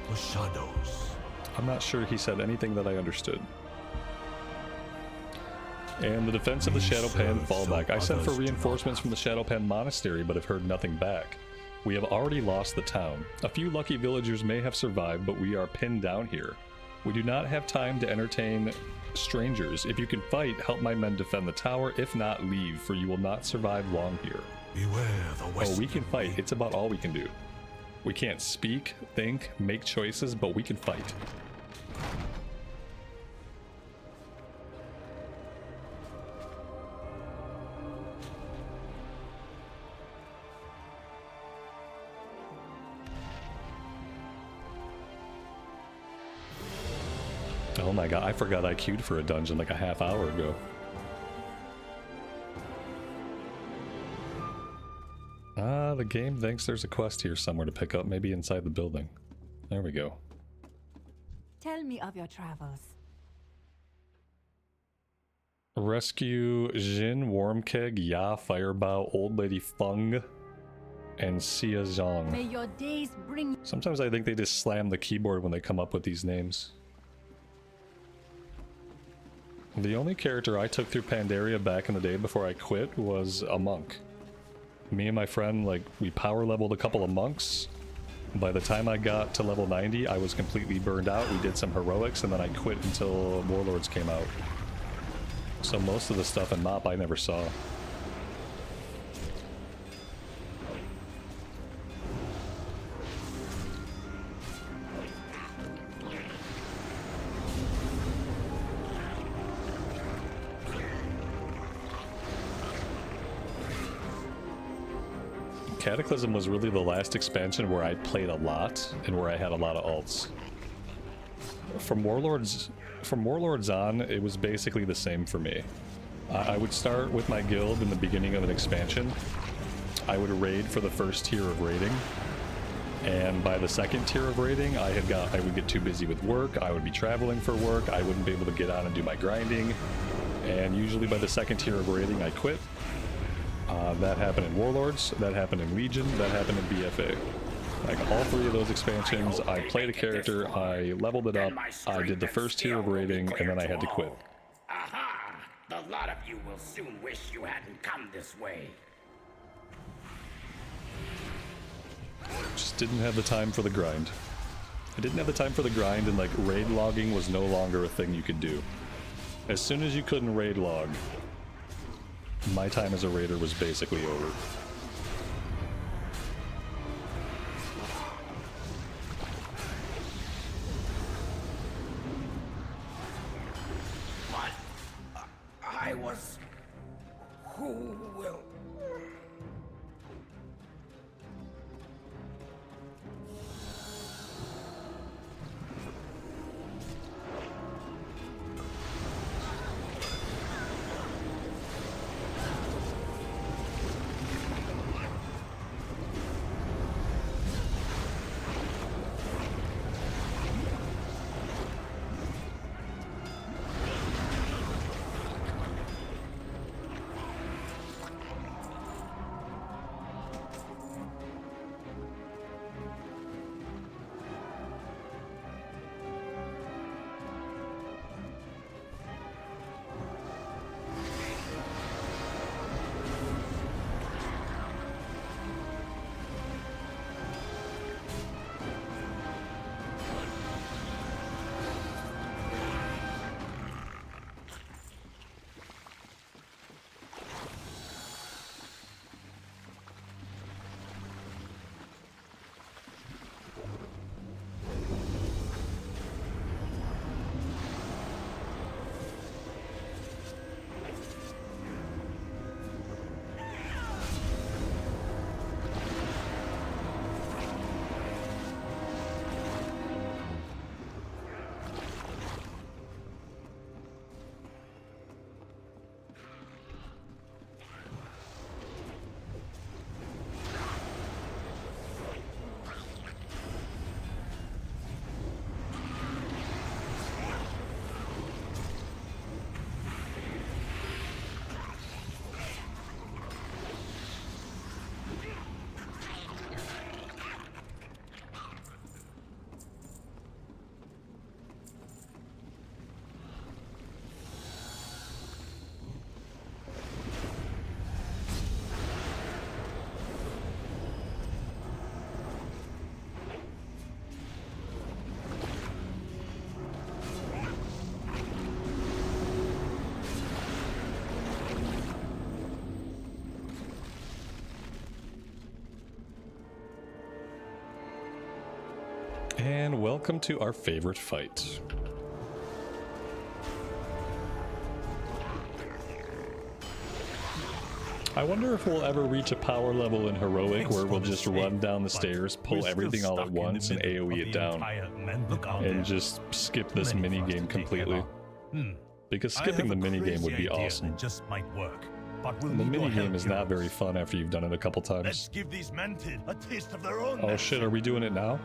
the shadows. I'm not sure he said anything that I understood. And the defense of the Shado-Pan fallback. I sent for reinforcements from the Shado-Pan Monastery, but have heard nothing back. We have already lost the town. A few lucky villagers may have survived, but we are pinned down here. We do not have time to entertain strangers. If you can fight, help my men defend the tower. If not, leave, for you will not survive long here. Beware the western. Oh, we can fight. It's about all we can do. We can't speak, think, make choices, but we can fight. my god, I forgot I queued for a dungeon like a half hour ago. Ah, the game thinks there's a quest here somewhere to pick up, maybe inside the building. There we go. Tell me of your travels. Rescue Jin, Wormkeg, Ya, Firebow, Old Lady Fung, and Xia May Zhang. your days bring Sometimes I think they just slam the keyboard when they come up with these names. The only character I took through Pandaria back in the day before I quit was a monk. Me and my friend, like, we power leveled a couple of monks. By the time I got to level 90, I was completely burned out. We did some heroics, and then I quit until Warlords came out. So most of the stuff in MoP I never saw. Cataclysm was really the last expansion where I played a lot and where I had a lot of alts. From Warlords on, it was basically the same for me. I would start with my guild in the beginning of an expansion. I would raid for the first tier of raiding, and by the second tier of raiding, I would get too busy with work. I would be traveling for work. I wouldn't be able to get on and do my grinding, and usually by the second tier of raiding, I quit. That happened in Warlords, that happened in Legion, that happened in BFA. Like, all three of those expansions, I played a character, I leveled it up, I did the first tier of raiding, and then I had to quit. Aha! The lot of you will soon wish you hadn't come this way. Just didn't have the time for the grind. I didn't have the time for the grind, and like, raid logging was no longer a thing you could do. As soon as you couldn't raid log, my time as a raider was basically over. But I was... Who will... And welcome to our favorite fight. I wonder if we'll ever reach a power level in Heroic where we'll just run down the stairs, pull everything all at once, and AoE it down. And just skip this minigame completely. Because skipping the minigame would be awesome. Just might work. But The minigame is not very fun after you've done it a couple times. Let's give these mented a taste of their own. Oh shit, are we doing it now?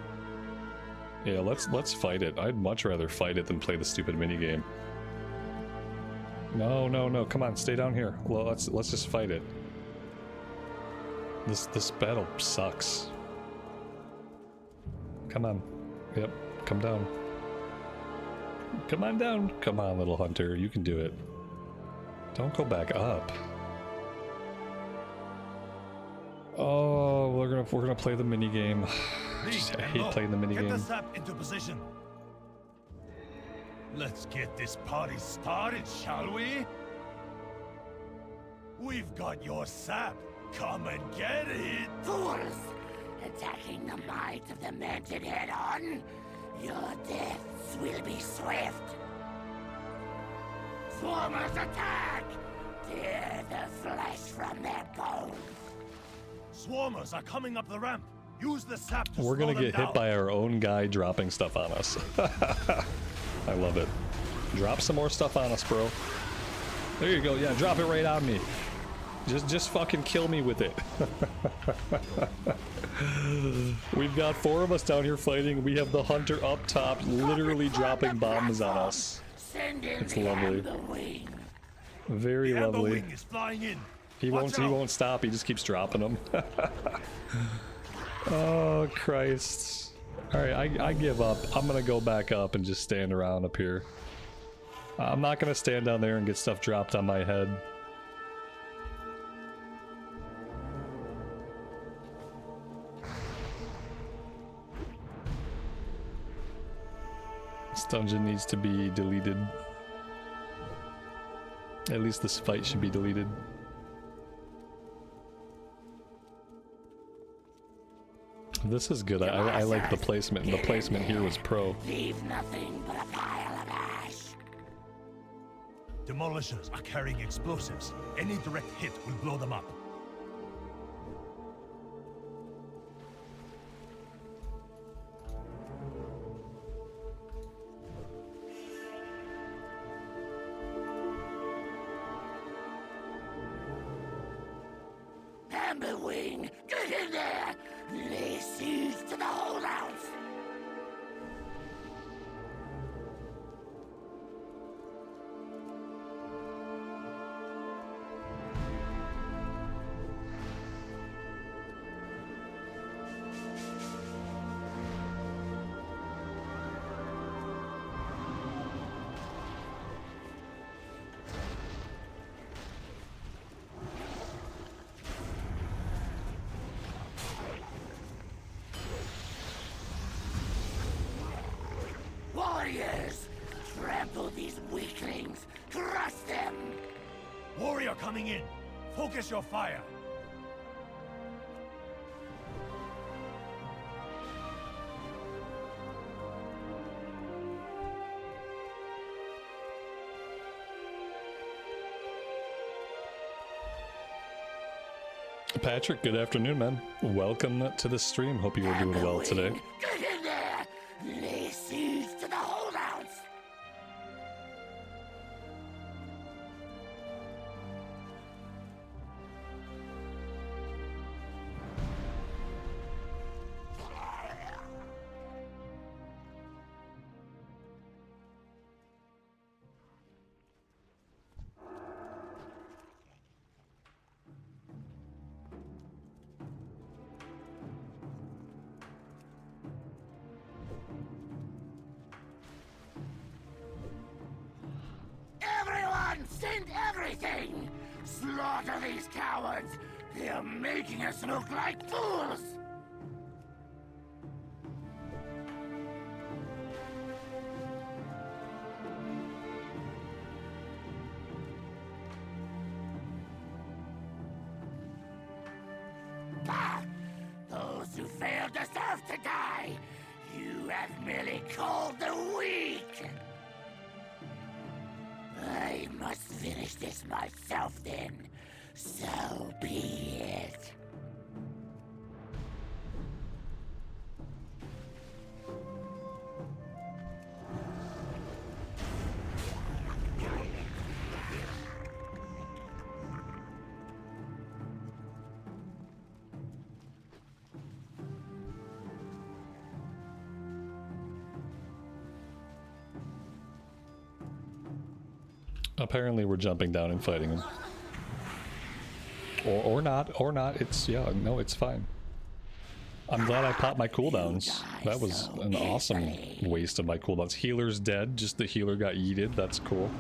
Yeah, let's fight it. I'd much rather fight it than play the stupid minigame. No, come on, stay down here. Well, let's just fight it. This battle sucks. Come on. Yep, come down. Come on down. Come on, little hunter, you can do it. Don't go back up. Oh, we're gonna play the minigame. I hate playing the minigame. Get the sap into position. Let's get this party started, shall we? We've got your sap. Come and get it. Fools! Attacking the might of the Mented head-on? Your deaths will be swift. Swarmers attack! Tear the flesh from their bones. Swarmers are coming up the ramp. Use the sap to We're gonna slow them get hit down. by our own guy dropping stuff on us. I love it. Drop some more stuff on us, bro. There you go. Yeah, drop it right on me. Just fucking kill me with it. We've got 4 of us down here fighting. We have the hunter up top, literally dropping bombs on us. It's lovely. Very The Amber lovely. Wing is flying in. He Watch won't stop. He just keeps dropping them. Oh Christ! All right, I give up. I'm gonna go back up and just stand around up here. I'm not gonna stand down there and get stuff dropped on my head. This dungeon needs to be deleted. At least this fight should be deleted. This is good. I like the placement. The placement here was pro. Leave nothing but a pile of ash. Demolishers are carrying explosives. Any direct hit will blow them up. Amber Wing, get in there! Lay siege to the holdouts! Warriors! Trample these weaklings! Crush them! Warrior coming in. Focus your fire. Patrick, good afternoon, man. Welcome to the stream. Hope you are doing well today. Get in there! Lay siege to the holdouts! Everyone, send everything! Slaughter these cowards! They're making us look like fools! Bah! Those who fail deserve to die! You have merely called the weak! I must finish this myself then. So be it. Apparently we're jumping down and fighting him. Or not, it's, yeah, no, it's fine. I'm glad I popped my cooldowns. That was an awesome waste of my cooldowns. Healer's dead, just the healer got yeeted, that's cool.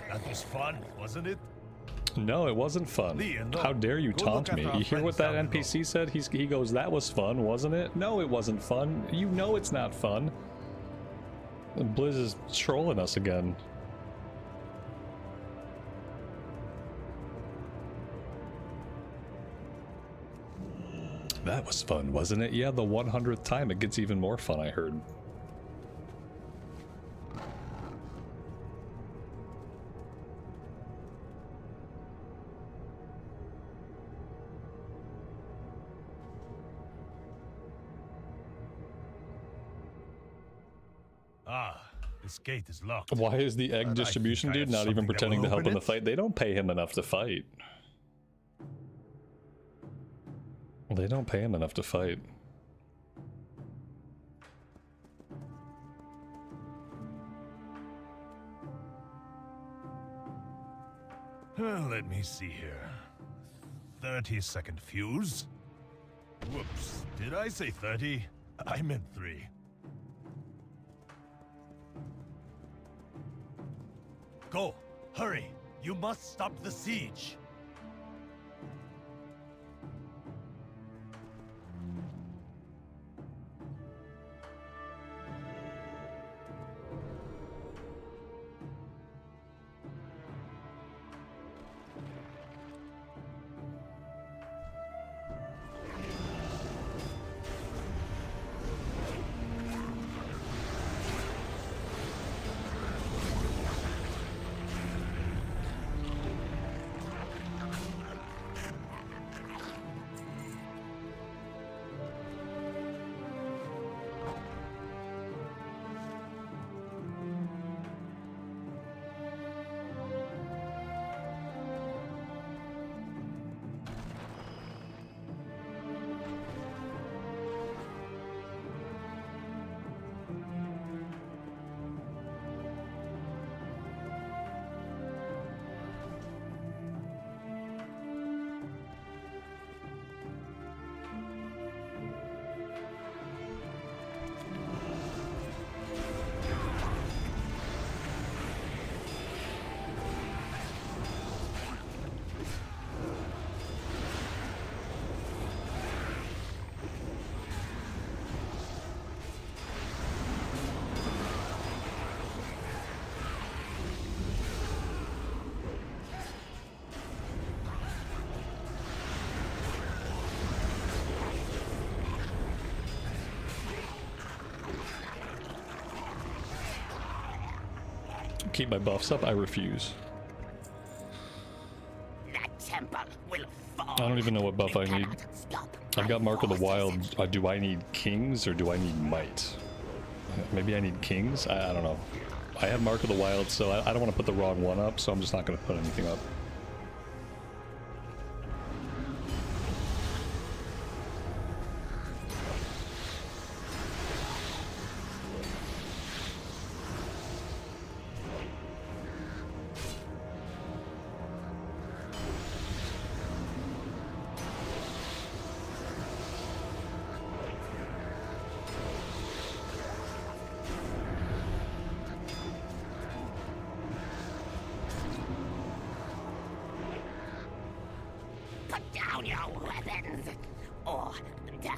That was fun, wasn't it? No, it wasn't fun. No. How dare you Go taunt look me? after our You hear what friends that down below. NPC said? He goes, that was fun, wasn't it? No, it wasn't fun. You know it's not fun. And Blizz is trolling us again. That was fun, wasn't it? Yeah, the 100th time it gets even more fun, I heard. Ah, this gate is locked. Why is the egg But I distribution think I dude have not even something that pretending will to help open in the it. fight? They don't pay him enough to fight. They don't pay him enough to fight. Let me see here. 30-second fuse. Whoops, did I say 30? I meant 3. Go, hurry. You must stop the siege. Keep my buffs up? I refuse. That temple will fall. I don't even know what buff I need. Stop. I've got Mark of the Wild. Do I need Kings or do I need Might? Maybe I need Kings? I don't know. I have Mark of the Wild, so I don't want to put the wrong one up, so I'm just not going to put anything up. Put down your weapons or die.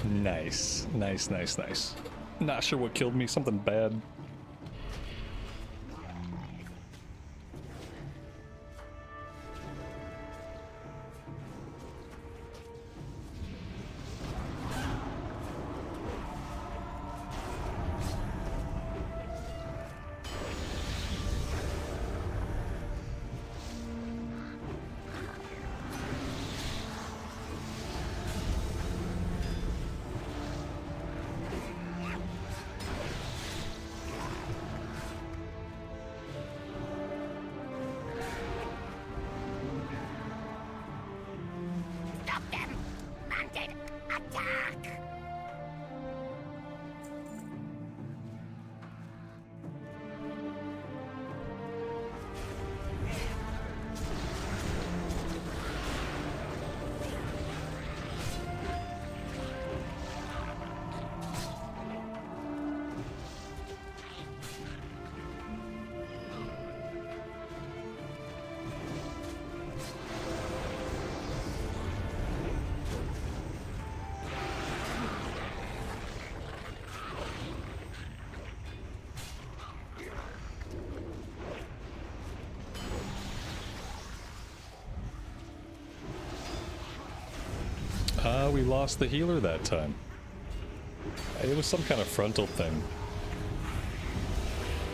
Nice. Nice, nice, nice. Not sure what killed me, something bad. Stop them! Mounted attack! We lost the healer that time. It was some kind of frontal thing.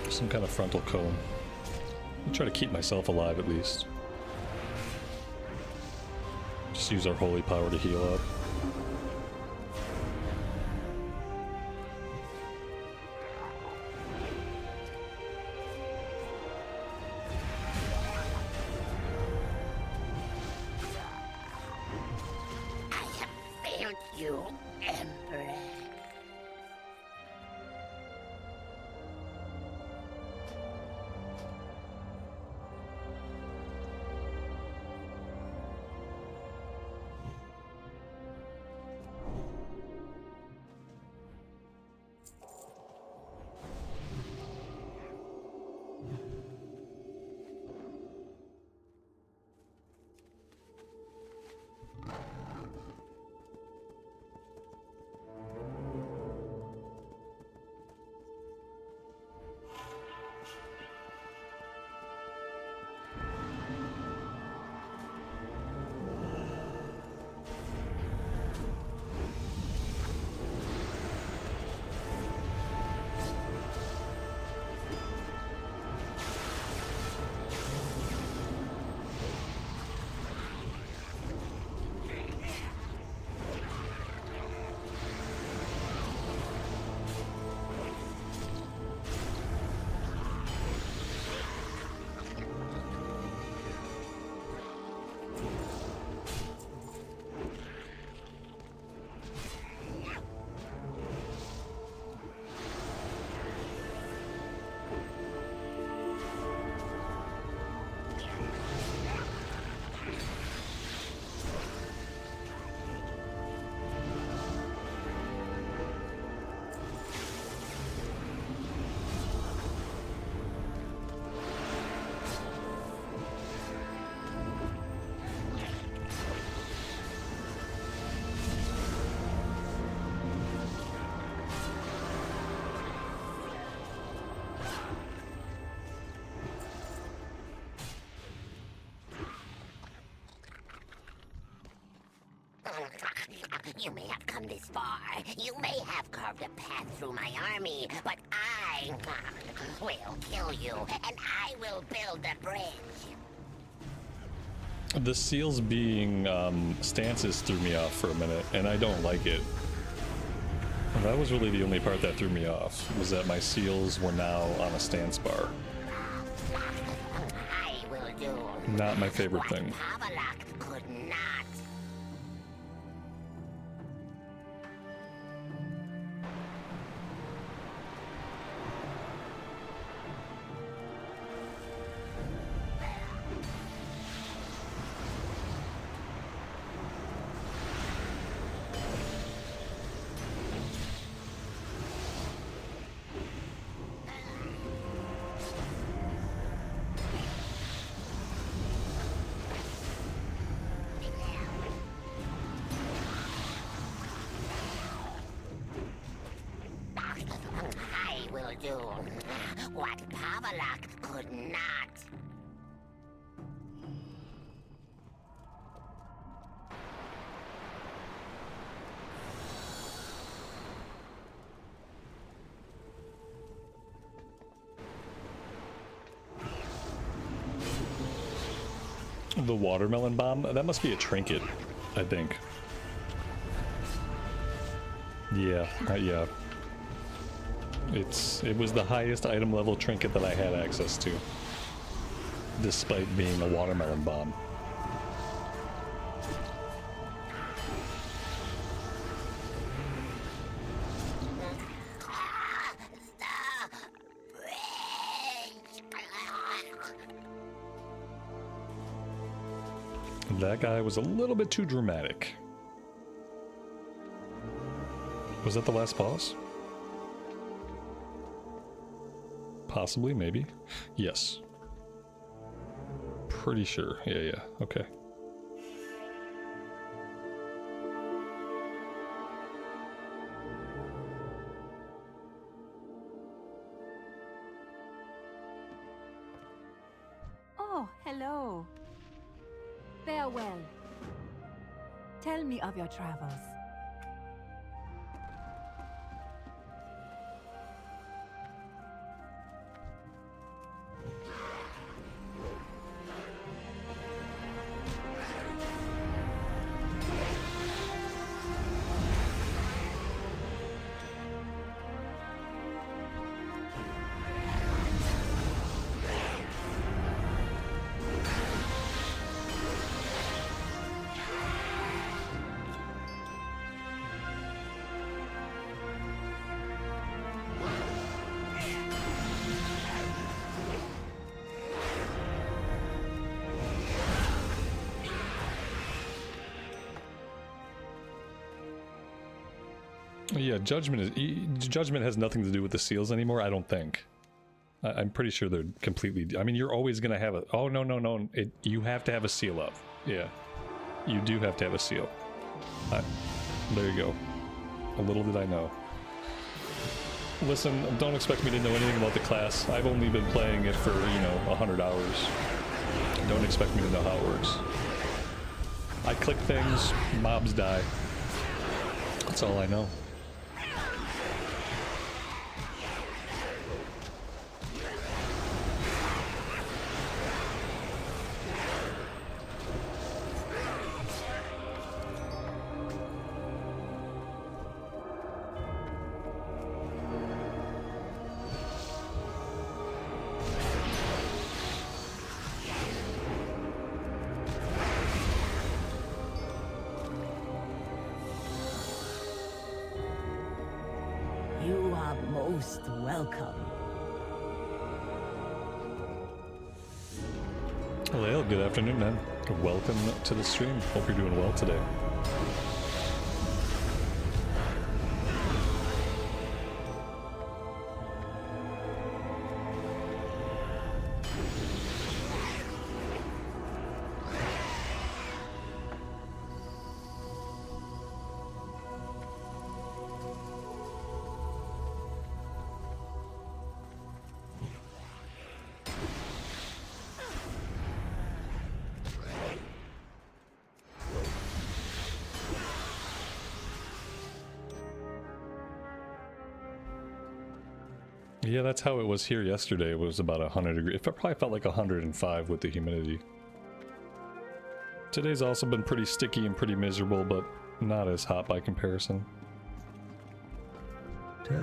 Some kind of frontal cone. I'll try to keep myself alive at least. Just use our holy power to heal up. You, Emperor. You may have come this far. You may have carved a path through my army, but I will kill you, and I will build the bridge. The seals being stances threw me off for a minute, and I don't like it. That was really the only part that threw me off, was that my seals were now on a stance bar. I will do Not my favorite thing. Paladin could not. I will do what Paladin could not. The watermelon bomb? That must be a trinket, I think. Yeah, yeah. It was the highest item level trinket that I had access to, despite being a watermelon bomb. That guy was a little bit too dramatic. Was that the last boss? Possibly, maybe. Yes. Pretty sure. Yeah, yeah. Okay. Oh, hello. Farewell. Tell me of your travels. Yeah, Judgment has nothing to do with the seals anymore, I don't think. I'm pretty sure they're completely... I mean, you're always going to have a... Oh, no, no, no. You have to have a seal up. Yeah. You do have to have a seal. There you go. A little did I know. Listen, don't expect me to know anything about the class. I've only been playing it for, 100 hours. Don't expect me to know how it works. I click things, mobs die. That's all I know. You are most welcome. Hello, good afternoon, man. Welcome to the stream. Hope you're doing well today. Yeah, that's how it was here yesterday. It was about 100 degrees. It probably felt like 105 with the humidity. Today's also been pretty sticky and pretty miserable, but not as hot by comparison.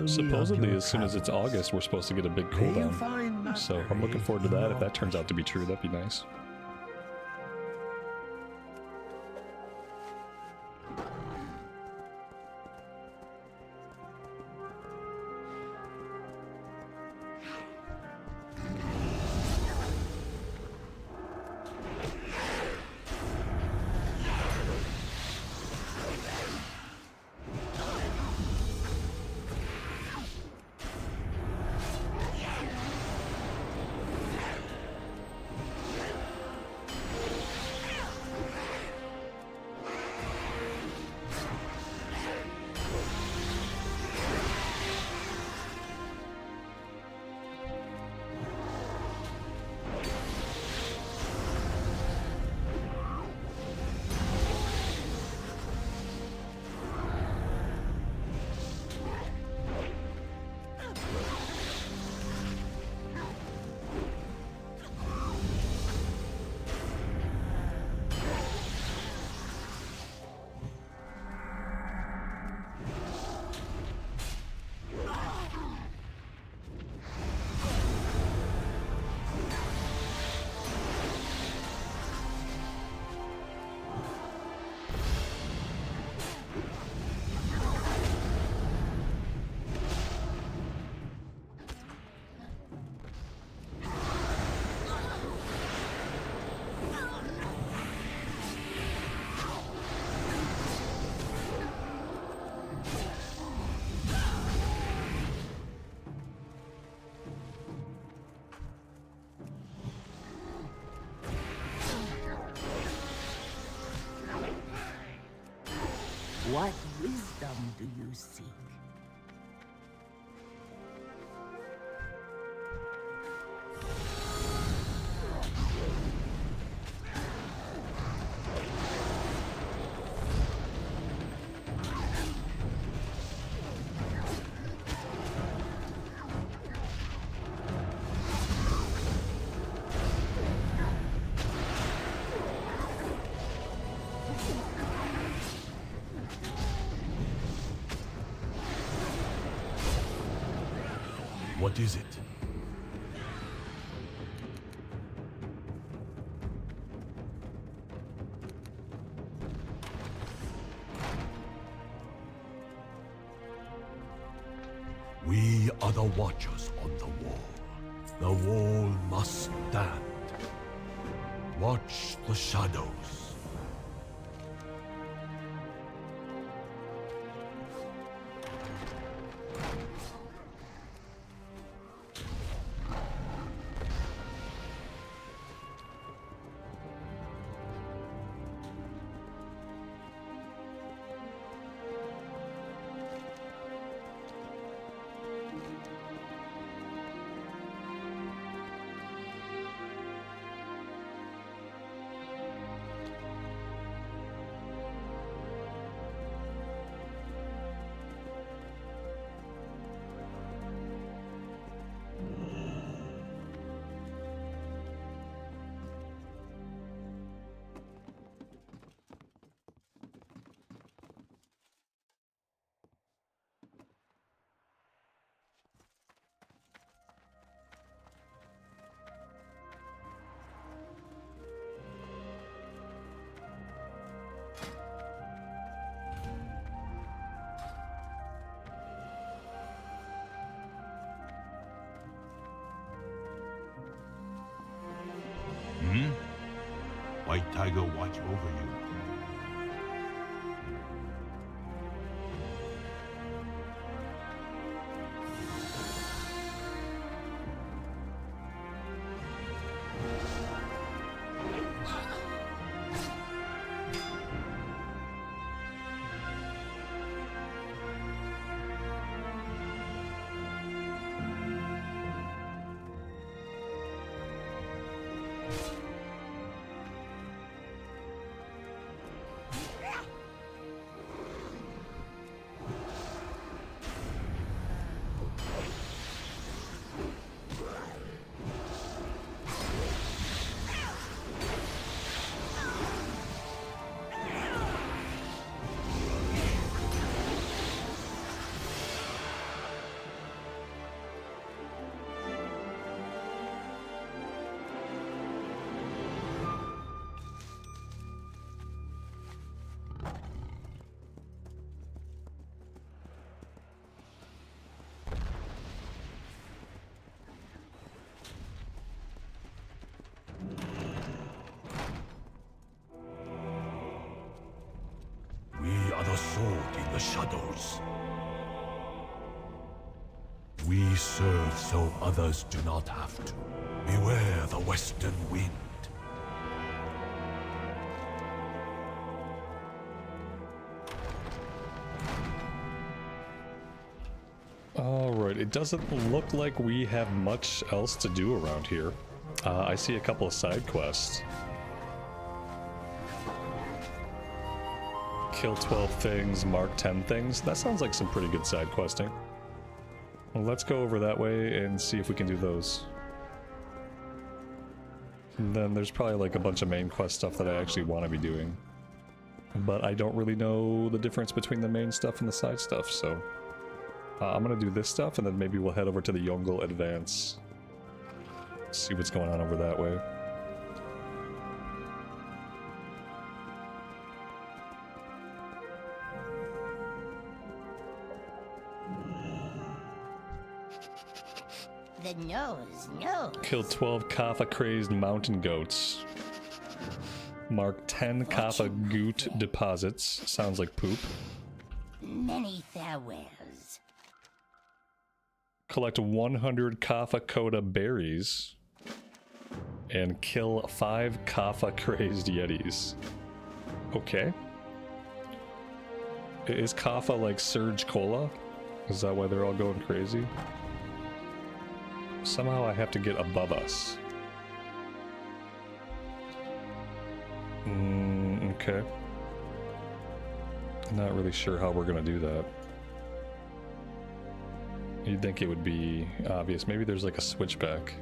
Supposedly, as soon as it's August, we're supposed to get a big cooldown. So I'm looking forward to that. If that turns out to be true, that'd be nice. What wisdom do you seek? What is it? We are the Watchers on the wall. The wall must stand. Watch the shadows. White Tiger watch over you. fought in the shadows. We serve so others do not have to. Beware the western wind. Alright, it doesn't look like we have much else to do around here. I see a couple of side quests. Kill 12 things, mark 10 things. That sounds like some pretty good side questing. Well, let's go over that way and see if we can do those. And then there's probably like a bunch of main quest stuff that I actually want to be doing. But I don't really know the difference between the main stuff and the side stuff, so... I'm gonna do this stuff, and then maybe we'll head over to the Yongle Advance. See what's going on over that way. The nose. Kill 12 Kappa-crazed mountain goats. Mark 10 Kappa goot deposits. Sounds like poop. Many farewells. Collect 100 Kappa Coda berries. And kill 5 Kappa-crazed yetis. Okay. Is Kappa like Surge Cola? Is that why they're all going crazy? Somehow I have to get above us. Okay. Not really sure how we're gonna do that. You'd think it would be obvious. Maybe there's like a switchback.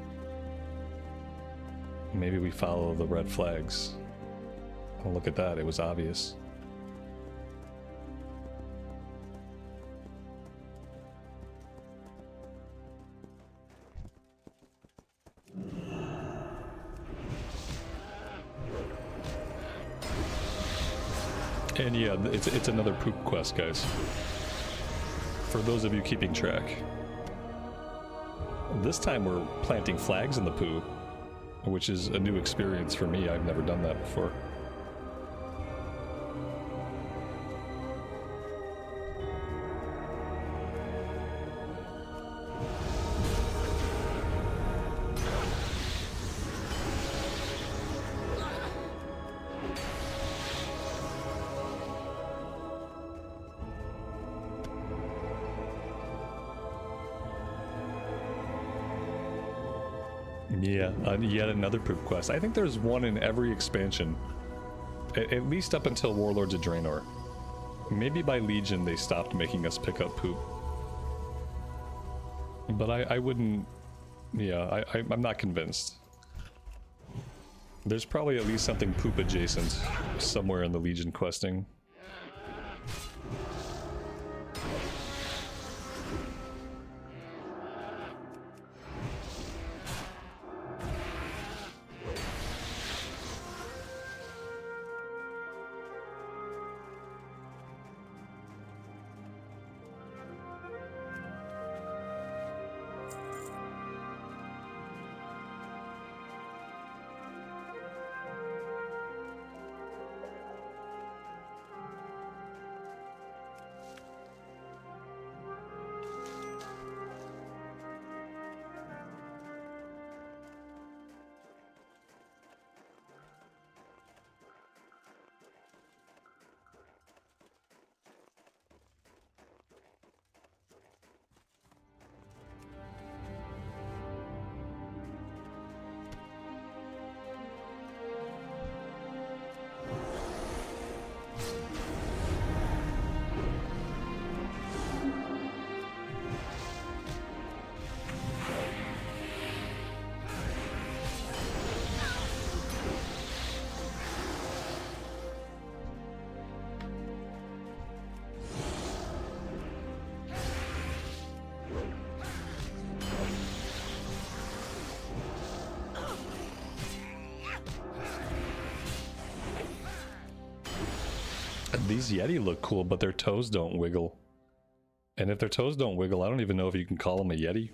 Maybe we follow the red flags. Oh, look at that, it was obvious. And yeah, it's another poop quest, guys. For those of you keeping track. This time we're planting flags in the poo, which is a new experience for me. I've never done that before. Yeah, yet another poop quest. I think there's one in every expansion. At least up until Warlords of Draenor. Maybe by Legion they stopped making us pick up poop. But I wouldn't... Yeah, I'm not convinced. There's probably at least something poop adjacent somewhere in the Legion questing. These Yeti look cool, but their toes don't wiggle. And if their toes don't wiggle, I don't even know if you can call them a Yeti.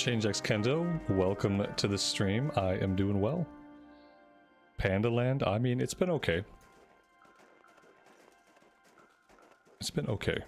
ChangeX Kendo, welcome to the stream. I am doing well. Pandaland, I mean, it's been okay. It's been okay.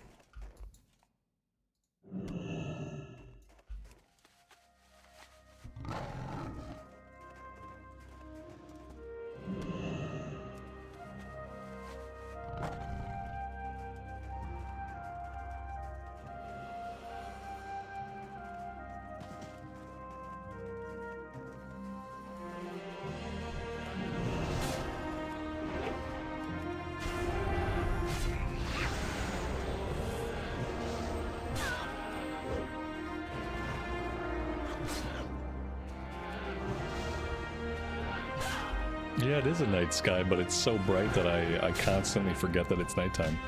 Yeah, it is a night sky, but it's so bright that I constantly forget that it's nighttime.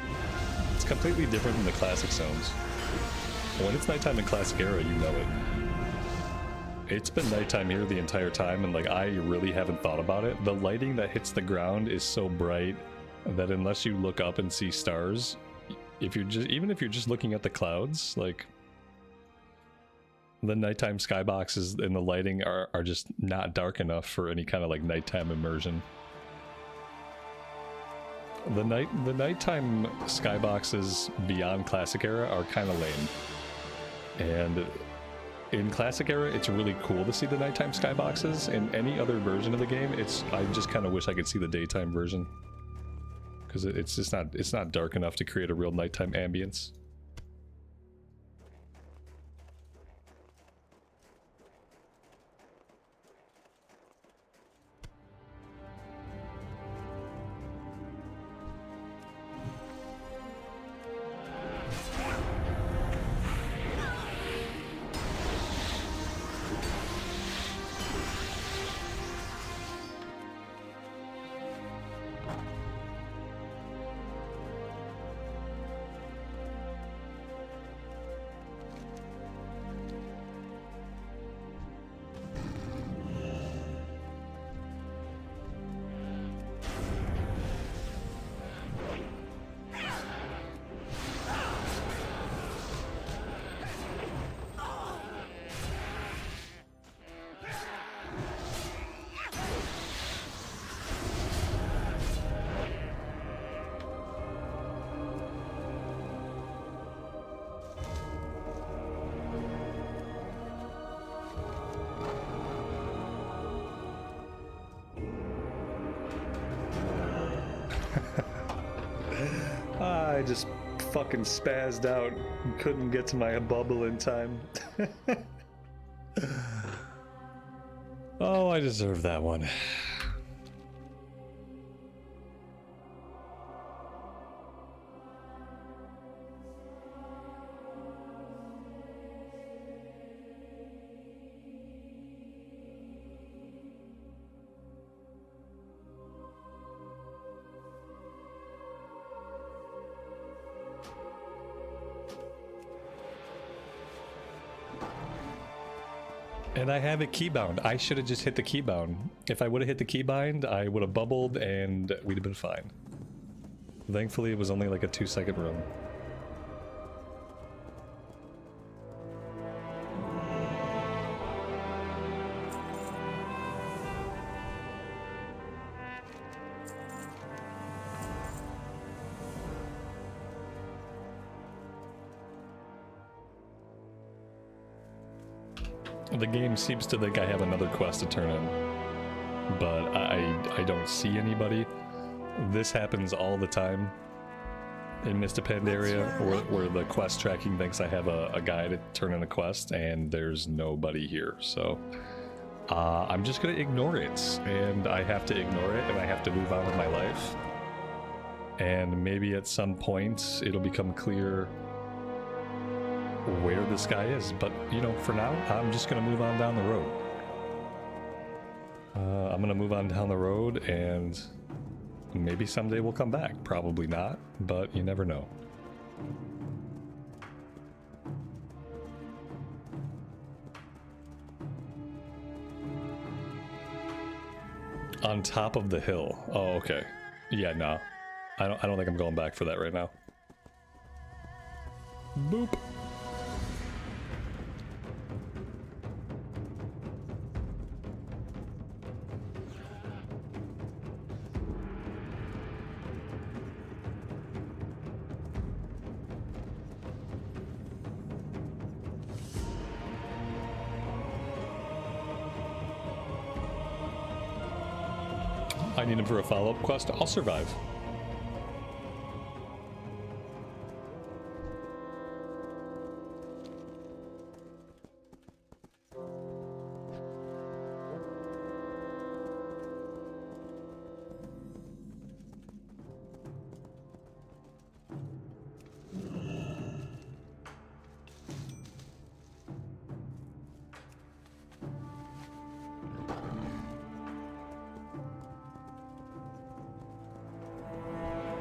It's completely different than the classic zones. When it's nighttime in Classic Era, you know it. It's been nighttime here the entire time, and like I really haven't thought about it. The lighting that hits the ground is so bright that unless you look up and see stars, even if you're just looking at the clouds, like the nighttime skyboxes and the lighting are just not dark enough for any kind of like nighttime immersion. The nighttime skyboxes beyond Classic Era are kind of lame. And in Classic Era, it's really cool to see the nighttime skyboxes. In any other version of the game, I just kind of wish I could see the daytime version. Because it's not dark enough to create a real nighttime ambience. I just fucking spazzed out and couldn't get to my bubble in time. Oh, I deserve that one. And I have it keybound. I should have just hit the keybound. If I would have hit the keybind, I would have bubbled and we'd have been fine. Thankfully, it was only like a 2-second run. The game seems to think I have another quest to turn in, but I don't see anybody. This happens all the time in Mr. Pandaria, where the quest tracking thinks I have a guy to turn in a quest, and there's nobody here. So I'm just gonna ignore it, and I have to ignore it, and I have to move on with my life. And maybe at some point it'll become clear where this guy is, but you know, for now I'm just gonna move on down the road. I'm gonna move on down the road, and maybe someday we'll come back. Probably not, but you never know. On top of the hill. Oh, okay. Yeah, no. I don't think I'm going back for that right now. Boop. I need him for a follow-up quest. I'll survive.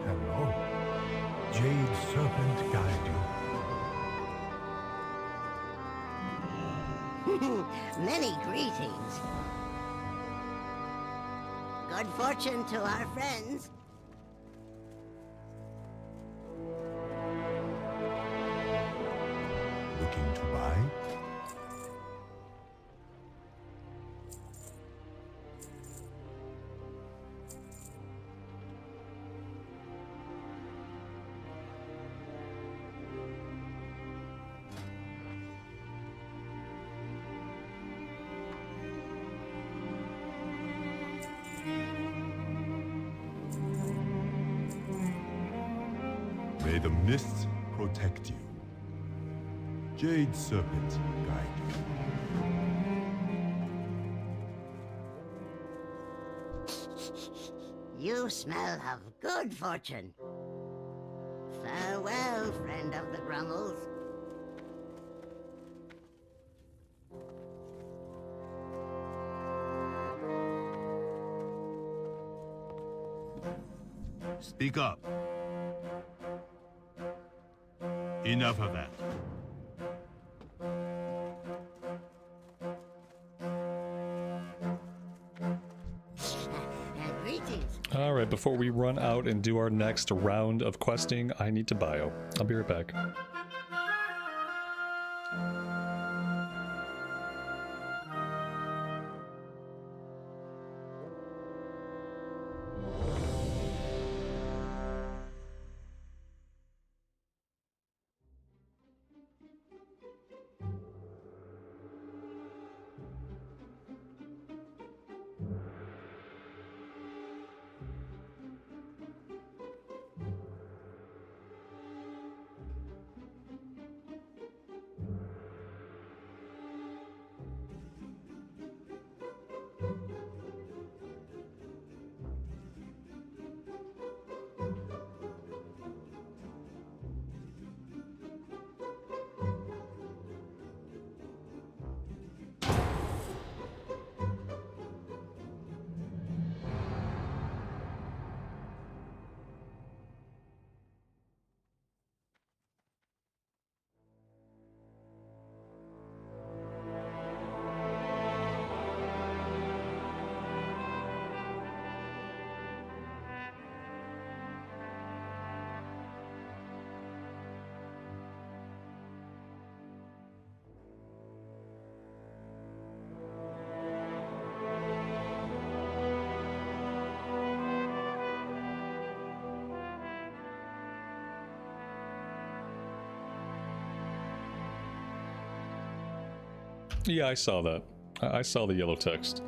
Hello. Jade Serpent guide you. Many greetings. Good fortune to our friends. Looking to buy? May the mists protect you. Jade Serpent guide you. You smell of good fortune. Farewell, friend of the Grummles. Speak up. Enough of that. Greetings. Alright, before we run out and do our next round of questing, I need to bio. I'll be right back. Yeah, I saw that. I saw the yellow text.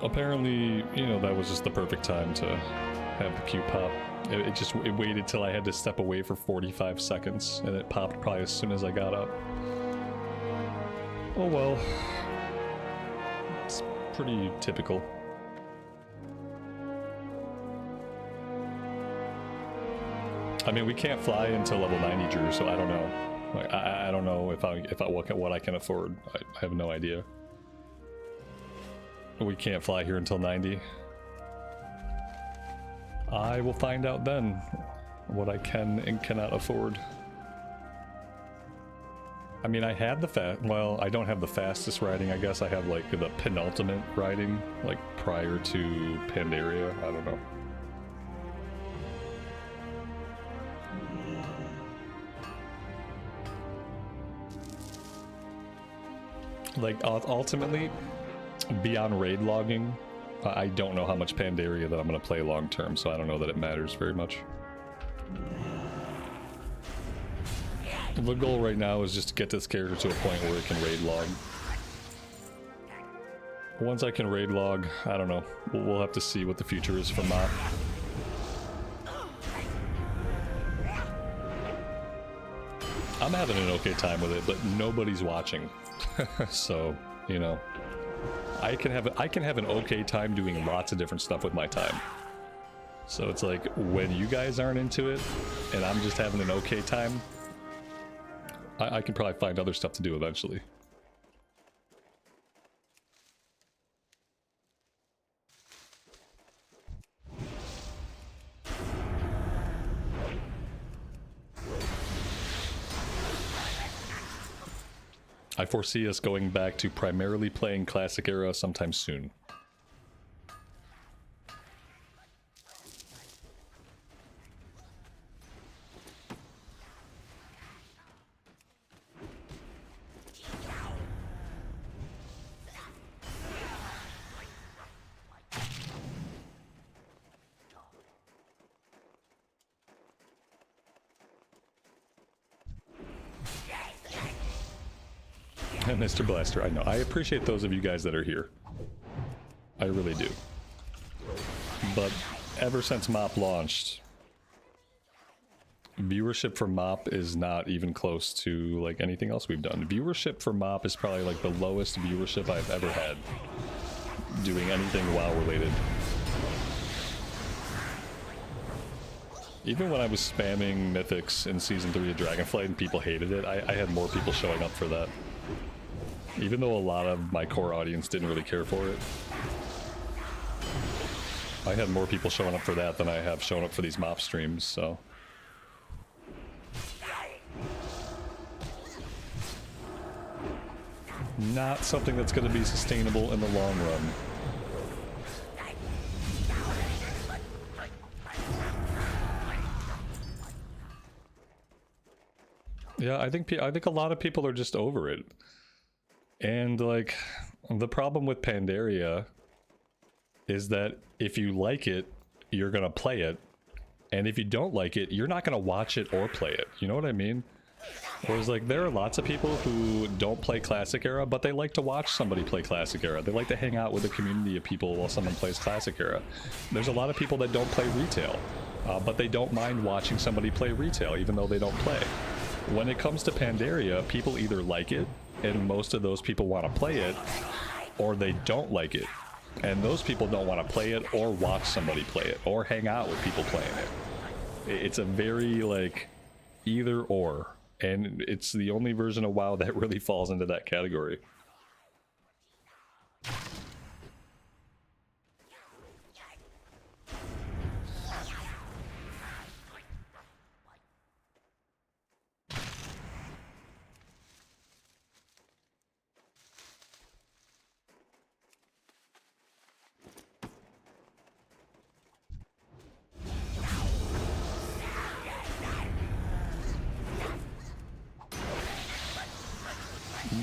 Apparently, you know, that was just the perfect time to have the queue pop. It waited till I had to step away for 45 seconds, and it popped probably as soon as I got up. Oh well. It's pretty typical. I mean, we can't fly until level 90, Drew, so I don't know. Like, I don't know what I can afford. I have no idea. We can't fly here until 90. I will find out then what I can and cannot afford. I mean, I had the well, I don't have the fastest riding. I guess I have like the penultimate riding, like prior to Pandaria. I don't know. Like, ultimately, beyond raid logging, I don't know how much Pandaria that I'm going to play long term, so I don't know that it matters very much. The goal right now is just to get this character to a point where it can raid log. Once I can raid log, I don't know. We'll have to see what the future is for Mop. I'm having an okay time with it, but nobody's watching. So, you know, I can have an okay time doing lots of different stuff with my time. So it's like, when you guys aren't into it and I'm just having an okay time, I can probably find other stuff to do eventually. I foresee us going back to primarily playing Classic Era sometime soon. Mr. Blaster, I know. I appreciate those of you guys that are here. I really do. But ever since MOP launched, viewership for MOP is not even close to like anything else we've done. Viewership for MOP is probably like the lowest viewership I've ever had doing anything WoW related. Even when I was spamming Mythics in Season 3 of Dragonflight and people hated it, I had more people showing up for that. Even though a lot of my core audience didn't really care for it. I had more people showing up for that than I have shown up for these MOP streams, so... Not something that's going to be sustainable in the long run. Yeah, I think a lot of people are just over it. And like, the problem with Pandaria is that if you like it, you're gonna play it, and if you don't like it, you're not gonna watch it or play it. You know what I mean? Whereas like, there are lots of people who don't play Classic Era, but they like to watch somebody play Classic Era. They like to hang out with a community of people while someone plays Classic Era. There's a lot of people that don't play retail, but they don't mind watching somebody play retail, even though they don't play. When it comes to Pandaria, people either like it, and most of those people want to play it, or they don't like it. And those people don't want to play it, or watch somebody play it, or hang out with people playing it. It's a very, like, either or. And it's the only version of WoW that really falls into that category.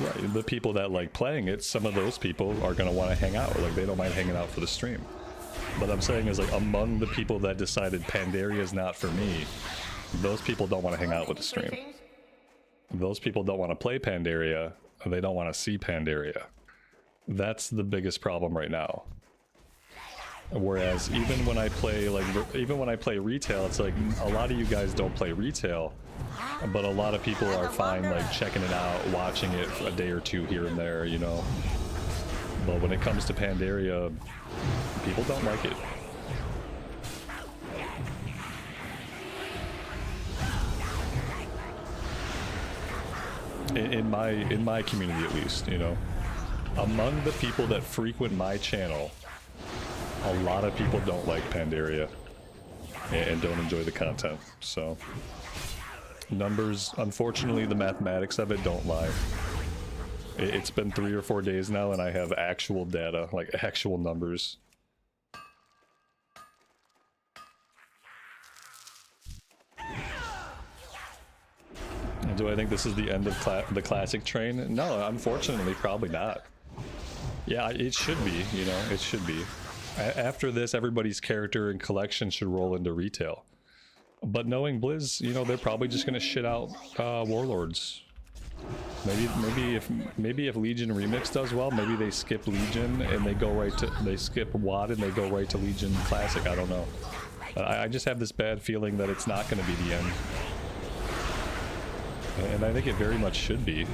Right, the people that like playing it, some of those people are going to want to hang out. Like, they don't mind hanging out for the stream. But I'm saying is, like, among the people that decided Pandaria is not for me, those people don't want to hang out with the stream. Those people don't want to play Pandaria, and they don't want to see Pandaria. That's the biggest problem right now. Whereas even when I play, like, even when I play retail, it's like, a lot of you guys don't play retail, but a lot of people are fine, like, checking it out, watching it for a day or two here and there, you know. But when it comes to Pandaria, people don't like it. In my community, at least, you know. Among the people that frequent my channel, a lot of people don't like Pandaria and don't enjoy the content, so numbers, unfortunately, the mathematics of it don't lie. It's been 3 or 4 days now and I have actual data, like actual numbers. And do I think this is the end of the classic train? No, unfortunately, probably not. Yeah, it should be, you know, it should be. After this, everybody's character and collection should roll into retail. But knowing Blizz, you know, they're probably just going to shit out Warlords. Maybe if Legion Remix does well, maybe they skip Legion and they skip WoD and they go right to Legion Classic. I don't know. I just have this bad feeling that it's not going to be the end, and I think it very much should be.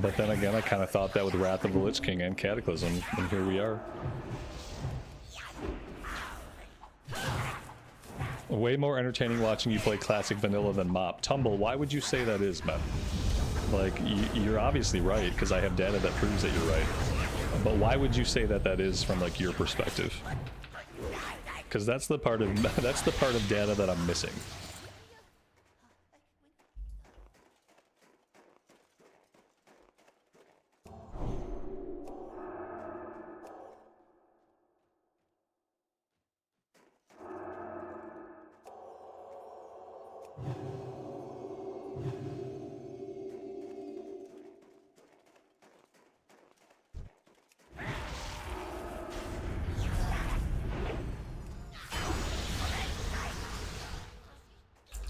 But then again, I kind of thought that with Wrath of the Lich King and Cataclysm, and here we are. Way more entertaining watching you play Classic Vanilla than Mop. Tumble, why would you say that is, man? Like, you're obviously right, because I have data that proves that you're right. But why would you say that that is from, like, your perspective? Because that's the part of data that I'm missing.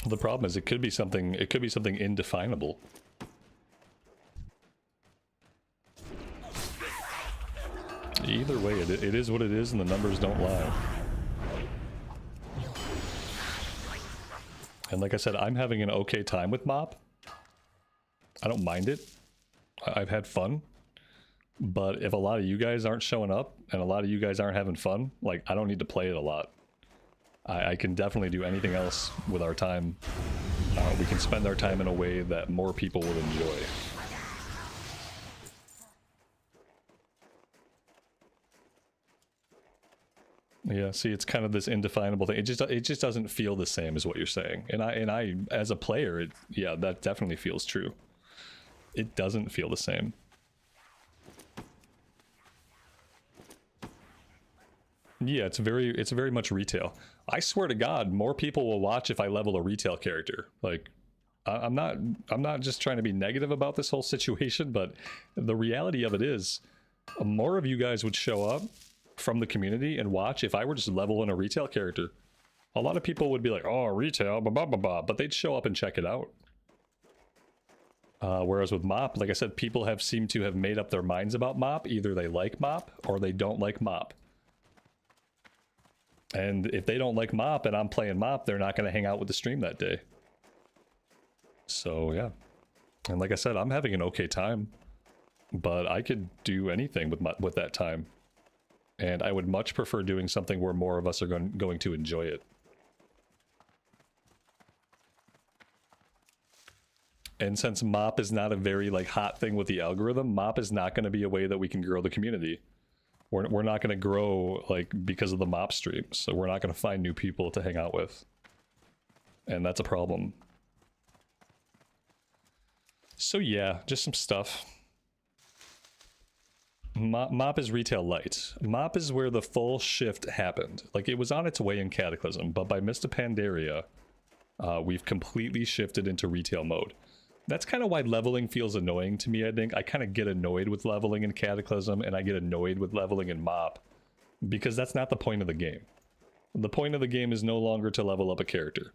The problem is it could be something indefinable. Either way, it is what it is and the numbers don't lie. And like I said, I'm having an okay time with Mop. I don't mind it. I've had fun. But if a lot of you guys aren't showing up and a lot of you guys aren't having fun, like, I don't need to play it a lot. I can definitely do anything else with our time. We can spend our time in a way that more people will enjoy. Yeah, see, it's kind of this indefinable thing. It just doesn't feel the same as what you're saying. And I as a player, yeah, that definitely feels true. It doesn't feel the same. Yeah, it's very much retail. I swear to God, more people will watch if I level a retail character. Like, I'm not just trying to be negative about this whole situation, but the reality of it is, more of you guys would show up from the community and watch if I were just leveling a retail character. A lot of people would be like, "Oh, retail, blah blah blah blah," but they'd show up and check it out. Whereas with Mop, like I said, people seemed to have made up their minds about Mop. Either they like Mop or they don't like Mop. And if they don't like Mop and I'm playing Mop, they're not going to hang out with the stream that day. So, yeah. And like I said, I'm having an okay time. But I could do anything with that time. And I would much prefer doing something where more of us are going to enjoy it. And since Mop is not a very, like, hot thing with the algorithm, Mop is not going to be a way that we can grow the community. We're not going to grow, like, because of the Mop streams, so we're not going to find new people to hang out with. And that's a problem. So yeah, just some stuff. Mop is retail light. Mop is where the full shift happened. Like, it was on its way in Cataclysm, but by Mist of Pandaria, we've completely shifted into retail mode. That's kind of why leveling feels annoying to me, I think. I kind of get annoyed with leveling in Cataclysm, and I get annoyed with leveling in Mop, because that's not the point of the game. The point of the game is no longer to level up a character.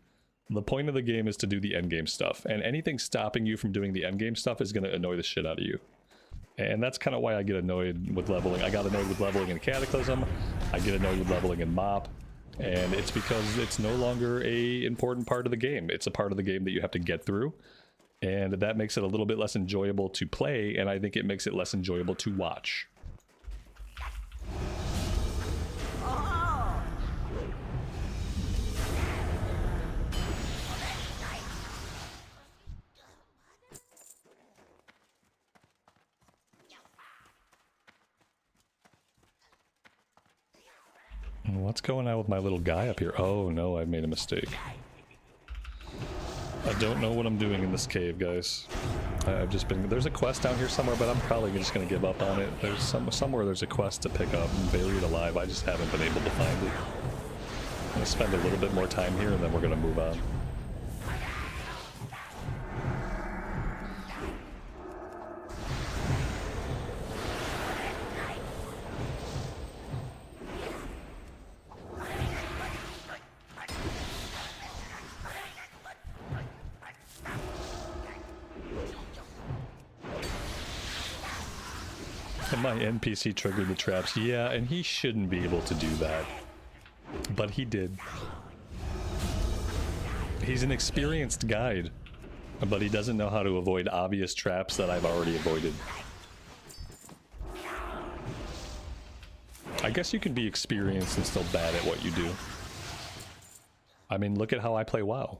The point of the game is to do the endgame stuff, and anything stopping you from doing the endgame stuff is going to annoy the shit out of you. And that's kind of why I get annoyed with leveling. I got annoyed with leveling in Cataclysm, I get annoyed with leveling in Mop, and it's because it's no longer an important part of the game. It's a part of the game that you have to get through. And that makes it a little bit less enjoyable to play, and I think it makes it less enjoyable to watch. What's going on with my little guy up here? Oh no, I've made a mistake. I don't know what I'm doing in this cave, guys. I've just been... There's a quest down here somewhere, but I'm probably just going to give up on it. There's somewhere there's a quest to pick up, buried alive. I just haven't been able to find it. I'm going to spend a little bit more time here, and then we're going to move on. My NPC triggered the traps. Yeah, and he shouldn't be able to do that. But he did. He's an experienced guide, but he doesn't know how to avoid obvious traps that I've already avoided. I guess you can be experienced and still bad at what you do. I mean, look at how I play WoW.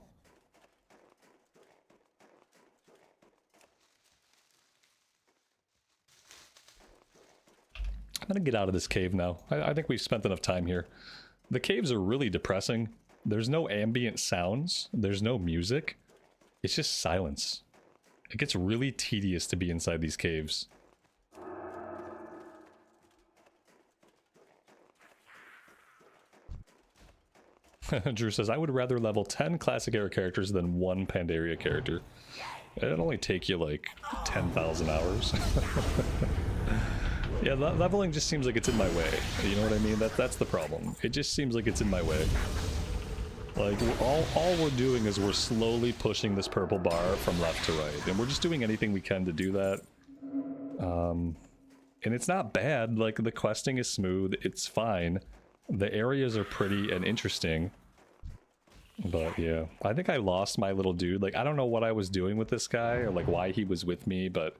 I'm gonna get out of this cave now. I think we've spent enough time here. The caves are really depressing. There's no ambient sounds. There's no music. It's just silence. It gets really tedious to be inside these caves. Drew says, I would rather level 10 classic era characters than 1 Pandaria character. It'd only take you like 10,000 hours. Yeah, leveling just seems like it's in my way. You know what I mean? That's the problem. It just seems like it's in my way. Like, all we're doing is we're slowly pushing this purple bar from left to right. And we're just doing anything we can to do that. And it's not bad. Like, the questing is smooth. It's fine. The areas are pretty and interesting. But, yeah. I think I lost my little dude. Like, I don't know what I was doing with this guy or, like, why he was with me, but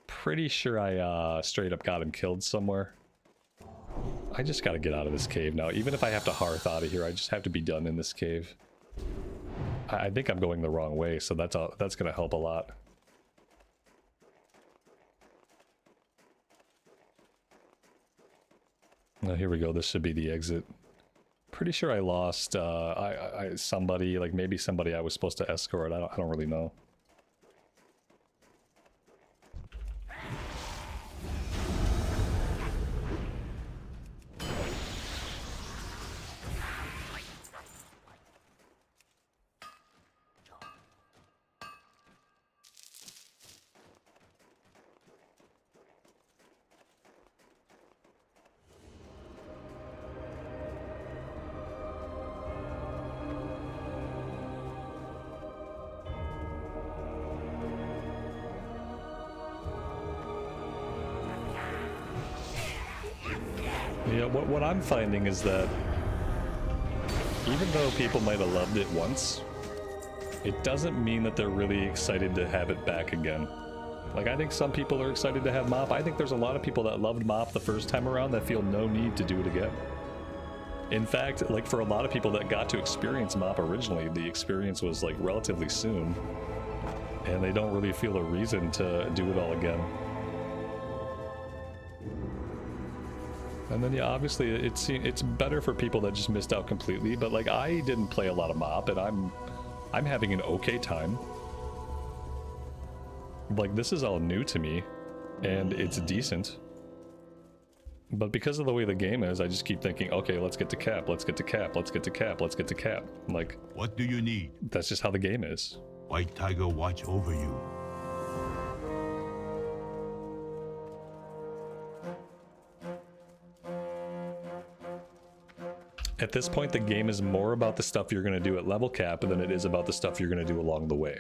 pretty sure I straight up got him killed somewhere. I just gotta get out of this cave now. Even if I have to hearth out of here, I just have to be done in this cave. I think I'm going the wrong way, so that's gonna help a lot. Now here we go. This should be the exit. Pretty sure I lost somebody, like maybe somebody I was supposed to escort. I don't really know. Yeah, what I'm finding is that even though people might have loved it once, it doesn't mean that they're really excited to have it back again. Like, I think some people are excited to have MoP. I think there's a lot of people that loved MoP the first time around that feel no need to do it again. In fact, like, for a lot of people that got to experience MoP originally, the experience was, like, relatively soon, and they don't really feel a reason to do it all again. And then, yeah, obviously, it's better for people that just missed out completely, but, like, I didn't play a lot of MoP, and I'm having an okay time. Like, this is all new to me, and it's decent. But because of the way the game is, I just keep thinking, okay, let's get to cap, let's get to cap, let's get to cap, let's get to cap. Like, What do you need? that's just how the game is. White Tiger watch over you. At this point, the game is more about the stuff you're going to do at level cap than it is about the stuff you're going to do along the way.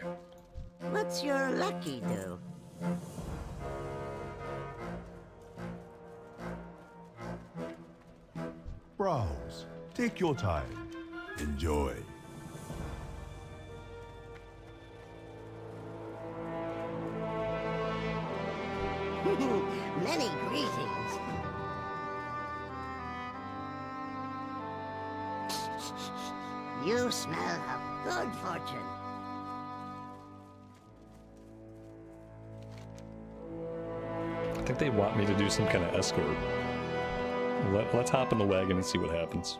What's your lucky do? Browse. Take your time. Enjoy. Many greetings. You smell of good fortune. I think they want me to do some kind of escort. Let's hop in the wagon and see what happens.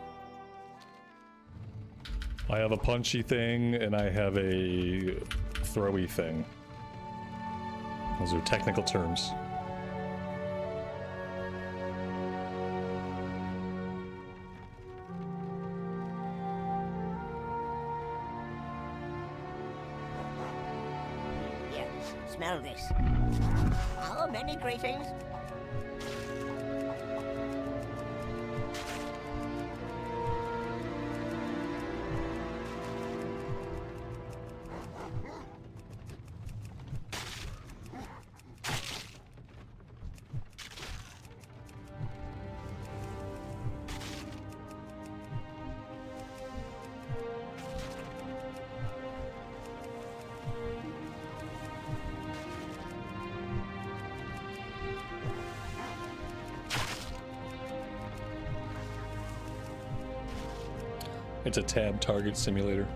I have a punchy thing, and I have a throwy thing. Those are technical terms. Yes, smell this. Oh, many greetings. It's a tab target simulator.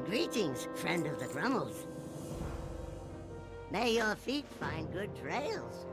Greetings, friend of the Grummels. May your feet find good trails.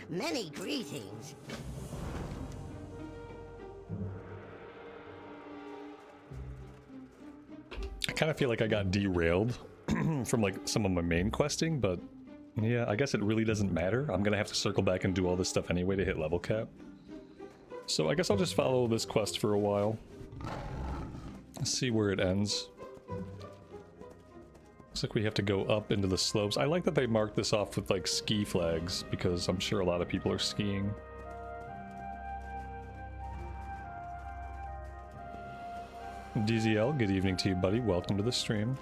Many greetings. I kind of feel like I got derailed from like some of my main questing, but yeah, I guess it really doesn't matter. I'm gonna have to circle back and do all this stuff anyway to hit level cap. So I guess I'll just follow this quest for a while. See where it ends. Looks like we have to go up into the slopes. I like that they marked this off with like ski flags because I'm sure a lot of people are skiing. DZL, good evening to you, buddy. Welcome to the stream.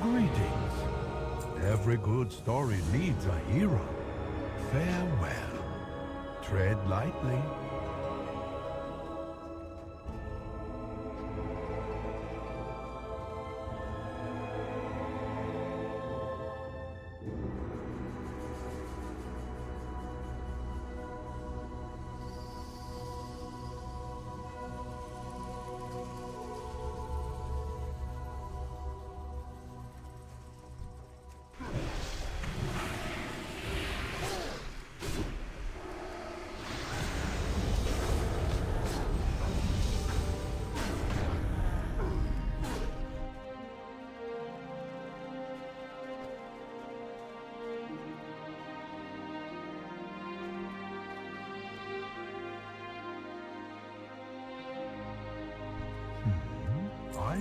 Greetings. Every good story needs a hero. Farewell. Tread lightly.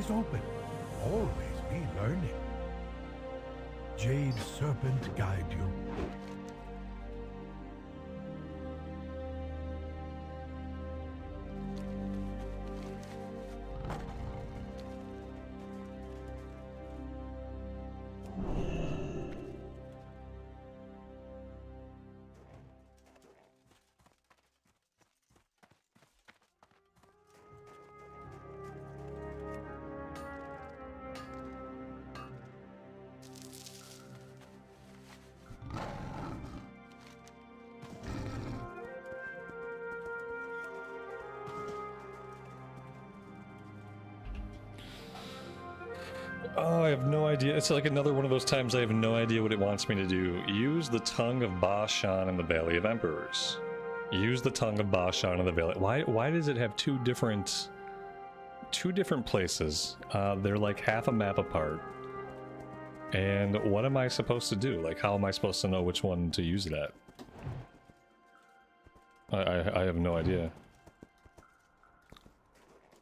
always open. Always be learning. Jade Serpent guide you. Oh, I have no idea. It's like another one of those times I have no idea what it wants me to do. Use the tongue of Bashan in the Valley of Emperors. Use the tongue of Bashan in the Valley. Why does it have two different places? They're like half a map apart. And what am I supposed to do? Like, how am I supposed to know which one to use it at? I have no idea.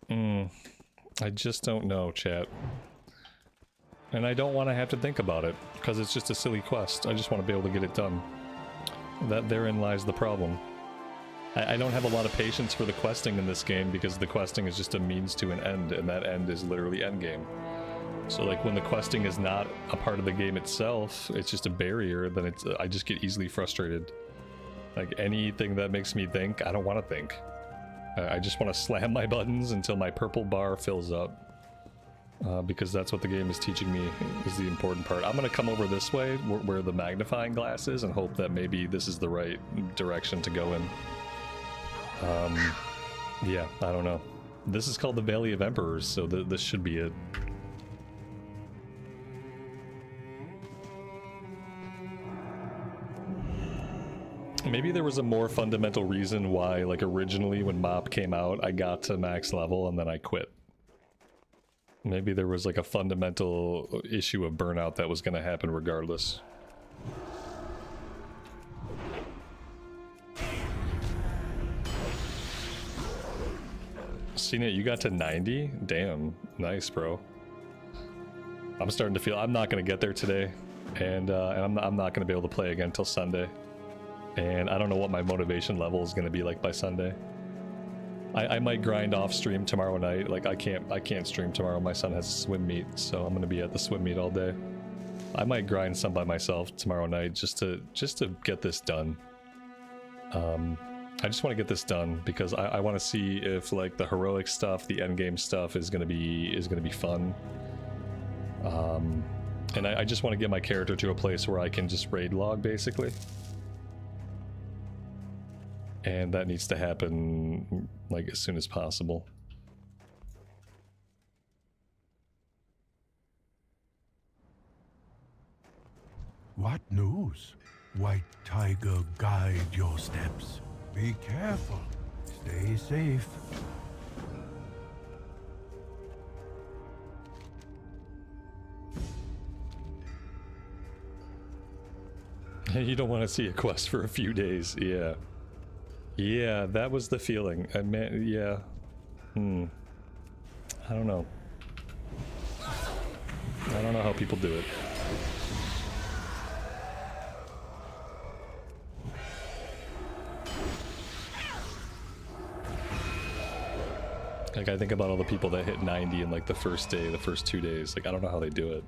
I just don't know, chat. And I don't want to have to think about it, because it's just a silly quest. I just want to be able to get it done. Therein lies the problem. I don't have a lot of patience for the questing in this game, because the questing is just a means to an end, and that end is literally endgame. So like when the questing is not a part of the game itself, it's just a barrier, then I just get easily frustrated. Like anything that makes me think, I don't want to think. I just want to slam my buttons until my purple bar fills up. Because that's what the game is teaching me is the important part. I'm going to come over this way where the magnifying glass is and hope that maybe this is the right direction to go in. Yeah, I don't know. This is called the Valley of Emperors, so this should be it. Maybe there was a more fundamental reason why, like originally when MoP came out, I got to max level and then I quit. Maybe there was like a fundamental issue of burnout that was going to happen regardless. Seen it, you got to 90? Damn, nice, bro. I'm starting to feel I'm not going to get there today, and I'm not going to be able to play again until Sunday. And I don't know what my motivation level is going to be like by Sunday. I might grind off stream tomorrow night. Like I can't stream tomorrow. My son has a swim meet, so I'm gonna be at the swim meet all day. I might grind some by myself tomorrow night just to get this done. I just want to get this done because I want to see if like the heroic stuff, the endgame stuff is gonna be fun. And I just want to get my character to a place where I can just raid log basically. And that needs to happen like as soon as possible. What news? White Tiger, guide your steps. Be careful. Stay safe. You don't want to see a quest for a few days, yeah. Yeah, that was the feeling. I meant, yeah. I don't know. I don't know how people do it. Like, I think about all the people that hit 90 in like the first day, the first 2 days. Like, I don't know how they do it.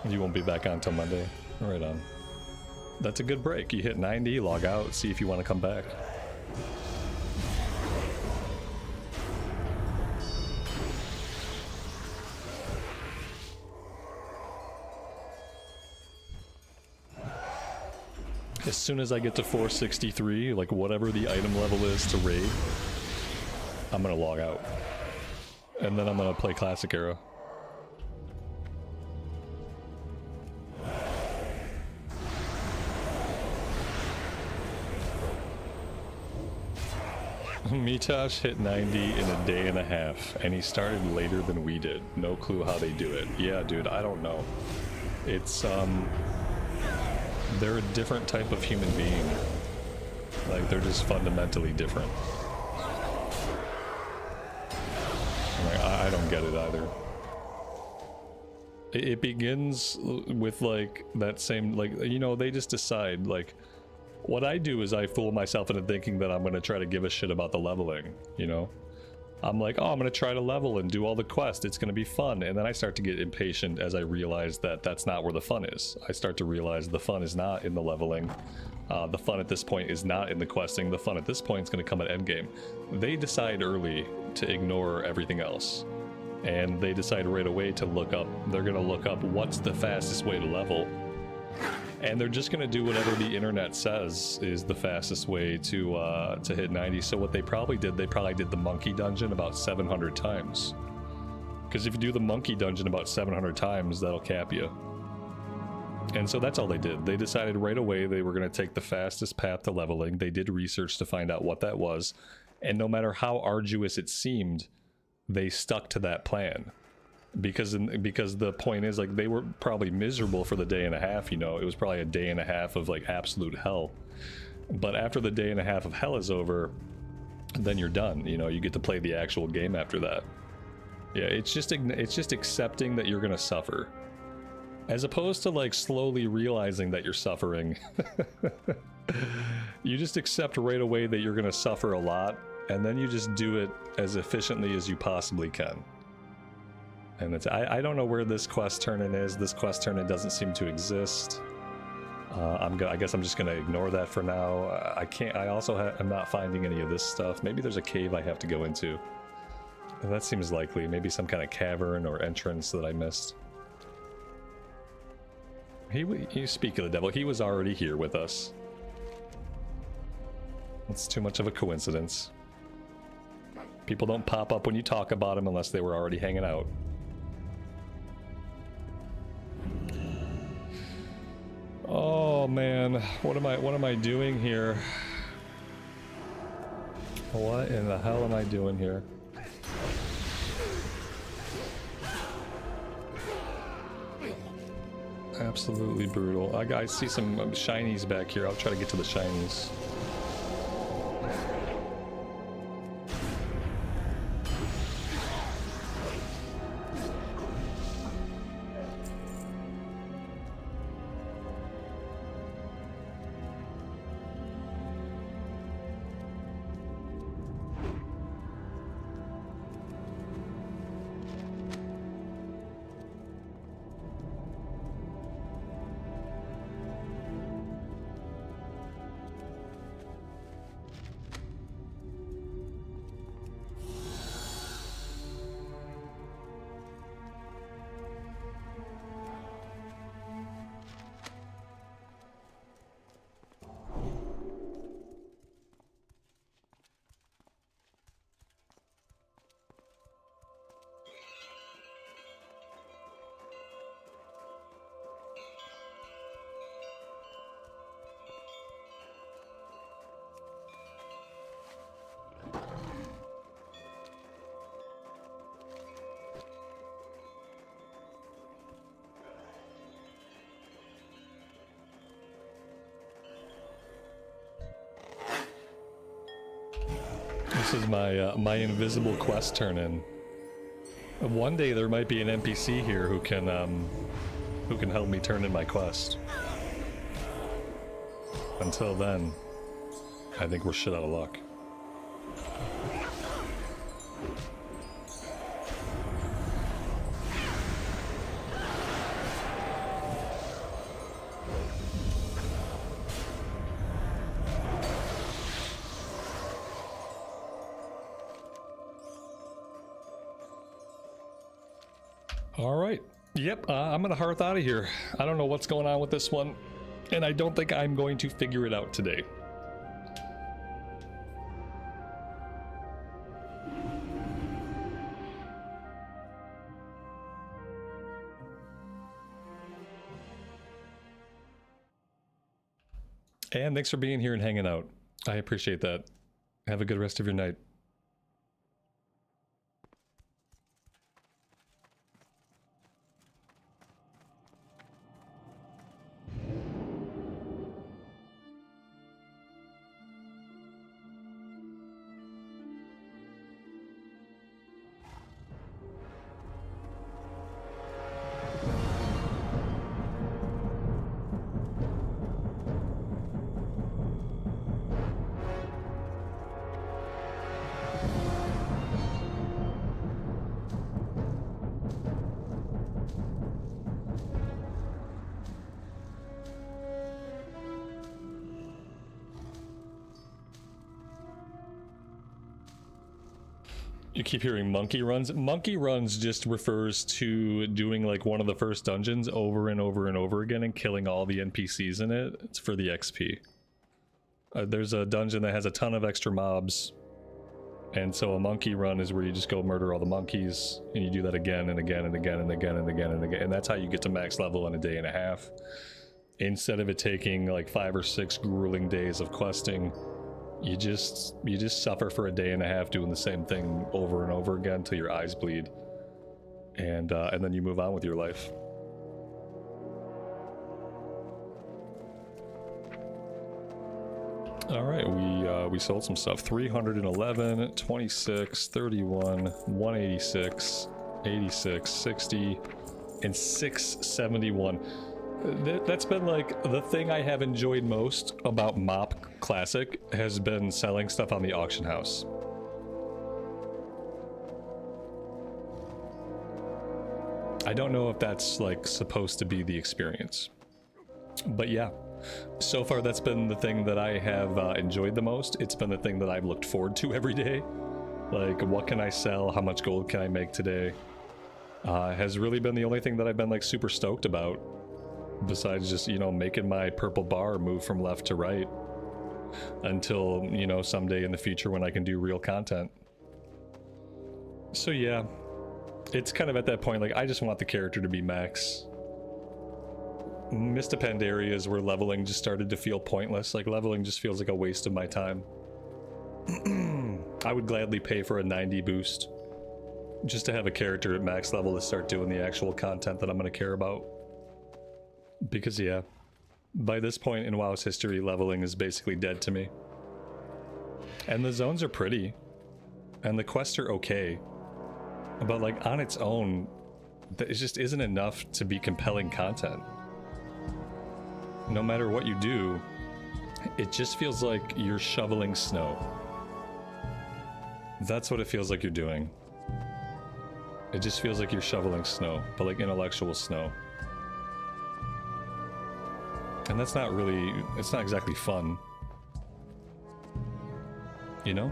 You won't be back on until Monday. Right on. That's a good break. You hit 90, log out, see if you want to come back. As soon as I get to 463, like whatever the item level is to raid, I'm gonna log out. And then I'm gonna play Classic Era. Mitosh hit 90 in a day and a half, and he started later than we did. No clue how they do it. Yeah, dude, I don't know. It's, they're a different type of human being. Like, they're just fundamentally different. Like, I don't get it either. It begins with, like, that same, like, you know, they just decide, like, what I do is I fool myself into thinking that I'm going to try to give a shit about the leveling, you know? I'm like, oh, I'm going to try to level and do all the quests. It's going to be fun. And then I start to get impatient as I realize that that's not where the fun is. I start to realize the fun is not in the leveling. The fun at this point is not in the questing. The fun at this point is going to come at endgame. They decide early to ignore everything else. And they decide right away to look up, they're going to look up what's the fastest way to level. And they're just going to do whatever the internet says is the fastest way to hit 90. So what they probably did the monkey dungeon about 700 times. Because if you do the monkey dungeon about 700 times, that'll cap you. And so that's all they did. They decided right away they were going to take the fastest path to leveling. They did research to find out what that was. And no matter how arduous it seemed, they stuck to that plan. Because the point is, like, they were probably miserable for the day and a half, you know. It was probably a day and a half of, like, absolute hell. But after the day and a half of hell is over, then you're done, you know. You get to play the actual game after that. Yeah, it's just accepting that you're gonna suffer. As opposed to, like, slowly realizing that you're suffering. You just accept right away that you're gonna suffer a lot, and then you just do it as efficiently as you possibly can. And it's, I don't know where this quest turn-in is. This quest turn-in doesn't seem to exist. I guess I'm just gonna ignore that for now. I also am not finding any of this stuff. Maybe there's a cave I have to go into. And that seems likely. Maybe some kind of cavern or entrance that I missed. You speak of the devil, he was already here with us. It's too much of a coincidence. People don't pop up when you talk about him unless they were already hanging out. Oh man, what am I doing here? What in the hell am I doing here? Absolutely brutal. I see some shinies back here. I'll try to get to the shinies. This is my invisible quest turn-in. One day there might be an NPC here who can help me turn in my quest. Until then, I think we're shit out of luck. Alright, yep, I'm gonna hearth out of here. I don't know what's going on with this one, and I don't think I'm going to figure it out today. And thanks for being here and hanging out. I appreciate that. Have a good rest of your night. You keep hearing monkey runs. Monkey runs just refers to doing like one of the first dungeons over and over and over again and killing all the NPCs in it. It's for the XP. There's a dungeon that has a ton of extra mobs, and so a monkey run is where you just go murder all the monkeys, and you do that again and again and again and again and again and again, and that's how you get to max level in a day and a half. Instead of it taking like 5 or 6 grueling days of questing, you just suffer for a day and a half doing the same thing over and over again till your eyes bleed, and then you move on with your life. All right, we sold some stuff. 311, 26, 31, 186, 86, 60, and 671. That's been like the thing I have enjoyed most about Mop Classic has been selling stuff on the auction house. I don't know if that's like supposed to be the experience, but yeah. So far, that's been the thing that I have enjoyed the most. It's been the thing that I've looked forward to every day. Like, what can I sell? How much gold can I make today? Has really been the only thing that I've been like super stoked about. Besides just, you know, making my purple bar move from left to right. Until, you know, someday in the future when I can do real content. So yeah, it's kind of at that point, like, I just want the character to be max. Missed Pandaria is where leveling just started to feel pointless. Like, leveling just feels like a waste of my time. I would gladly pay for a 90 boost just to have a character at max level to start doing the actual content that I'm going to care about. Because yeah, by this point in WoW's history, leveling is basically dead to me. And the zones are pretty, and the quests are okay, but like on its own, it just isn't enough to be compelling content. No matter what you do, it just feels like you're shoveling snow. That's what it feels like you're doing. It just feels like you're shoveling snow, but like intellectual snow. And that's not really, it's not exactly fun. You know?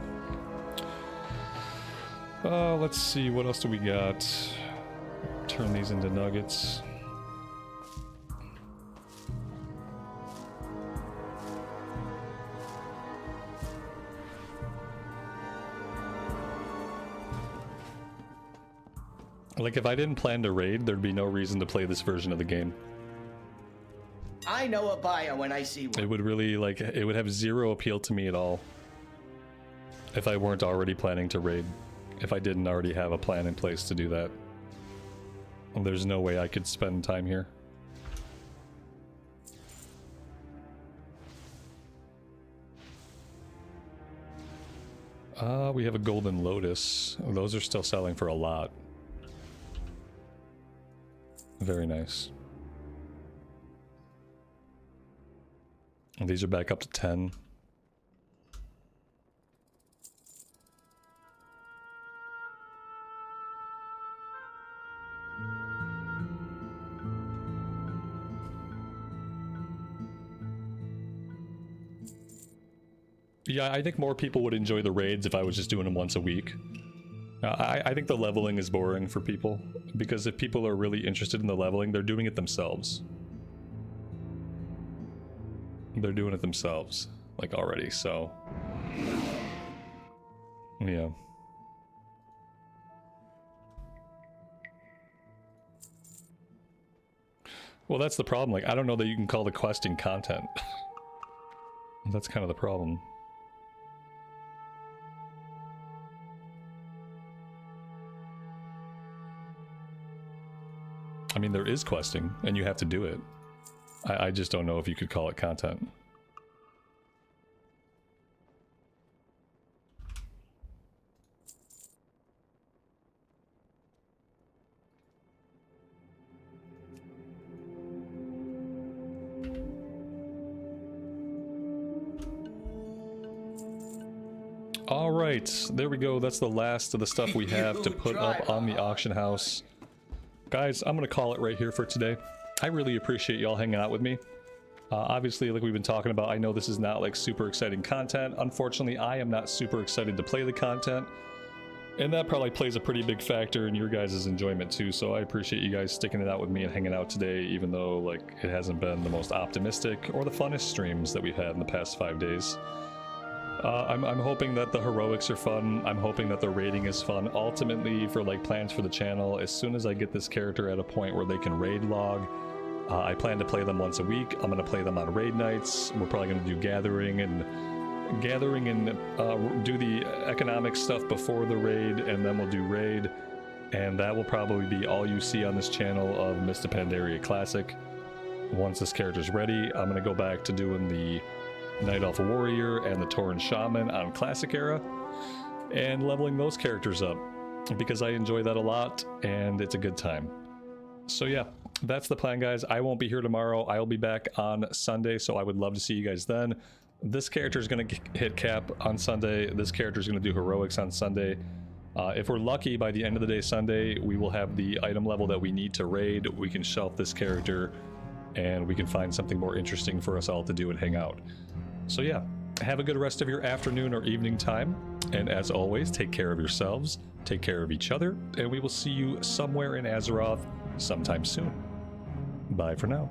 Let's see, what else do we got? Turn these into nuggets. Like, if I didn't plan to raid, there'd be no reason to play this version of the game. I know a bio when I see one. It would really, like, it would have zero appeal to me at all if I weren't already planning to raid. If I didn't already have a plan in place to do that. There's no way I could spend time here. We have a golden lotus. Those are still selling for a lot. Very nice. And these are back up to 10. Yeah, I think more people would enjoy the raids if I was just doing them once a week. I think the leveling is boring for people, because if people are really interested in the leveling, they're doing it themselves. They're doing it themselves, like, already, so... yeah. Well, that's the problem. Like, I don't know that you can call the questing content. That's kind of the problem. I mean, there is questing, and you have to do it. I just don't know if you could call it content. All right, there we go. That's the last of the stuff we have to put up on the auction house. Guys, I'm gonna call it right here for today. I really appreciate y'all hanging out with me. Obviously, like we've been talking about, I know this is not like super exciting content. Unfortunately, I am not super excited to play the content. And that probably plays a pretty big factor in your guys' enjoyment too, so I appreciate you guys sticking it out with me and hanging out today, even though like it hasn't been the most optimistic or the funnest streams that we've had in the past 5 days. I'm hoping that the heroics are fun. I'm hoping that the raiding is fun. Ultimately, for like plans for the channel, as soon as I get this character at a point where they can raid log, I plan to play them once a week. I'm going to play them on raid nights. We're probably going to do gathering and do the economic stuff before the raid, and then we'll do raid. And that will probably be all you see on this channel of Mr. Pandaria Classic. Once this character's ready, I'm going to go back to doing the Night Elf Warrior and the Tauren Shaman on Classic Era and leveling those characters up because I enjoy that a lot and it's a good time. So yeah, that's the plan, guys. I won't be here tomorrow. I'll be back on Sunday, so I would love to see you guys then. This character is going to hit cap on Sunday. This character is going to do heroics on Sunday. If we're lucky, by the end of the day Sunday, we will have the item level that we need to raid. We can shelf this character and we can find something more interesting for us all to do and hang out. So yeah, have a good rest of your afternoon or evening time. And as always, take care of yourselves, take care of each other, and we will see you somewhere in Azeroth sometime soon. Bye for now.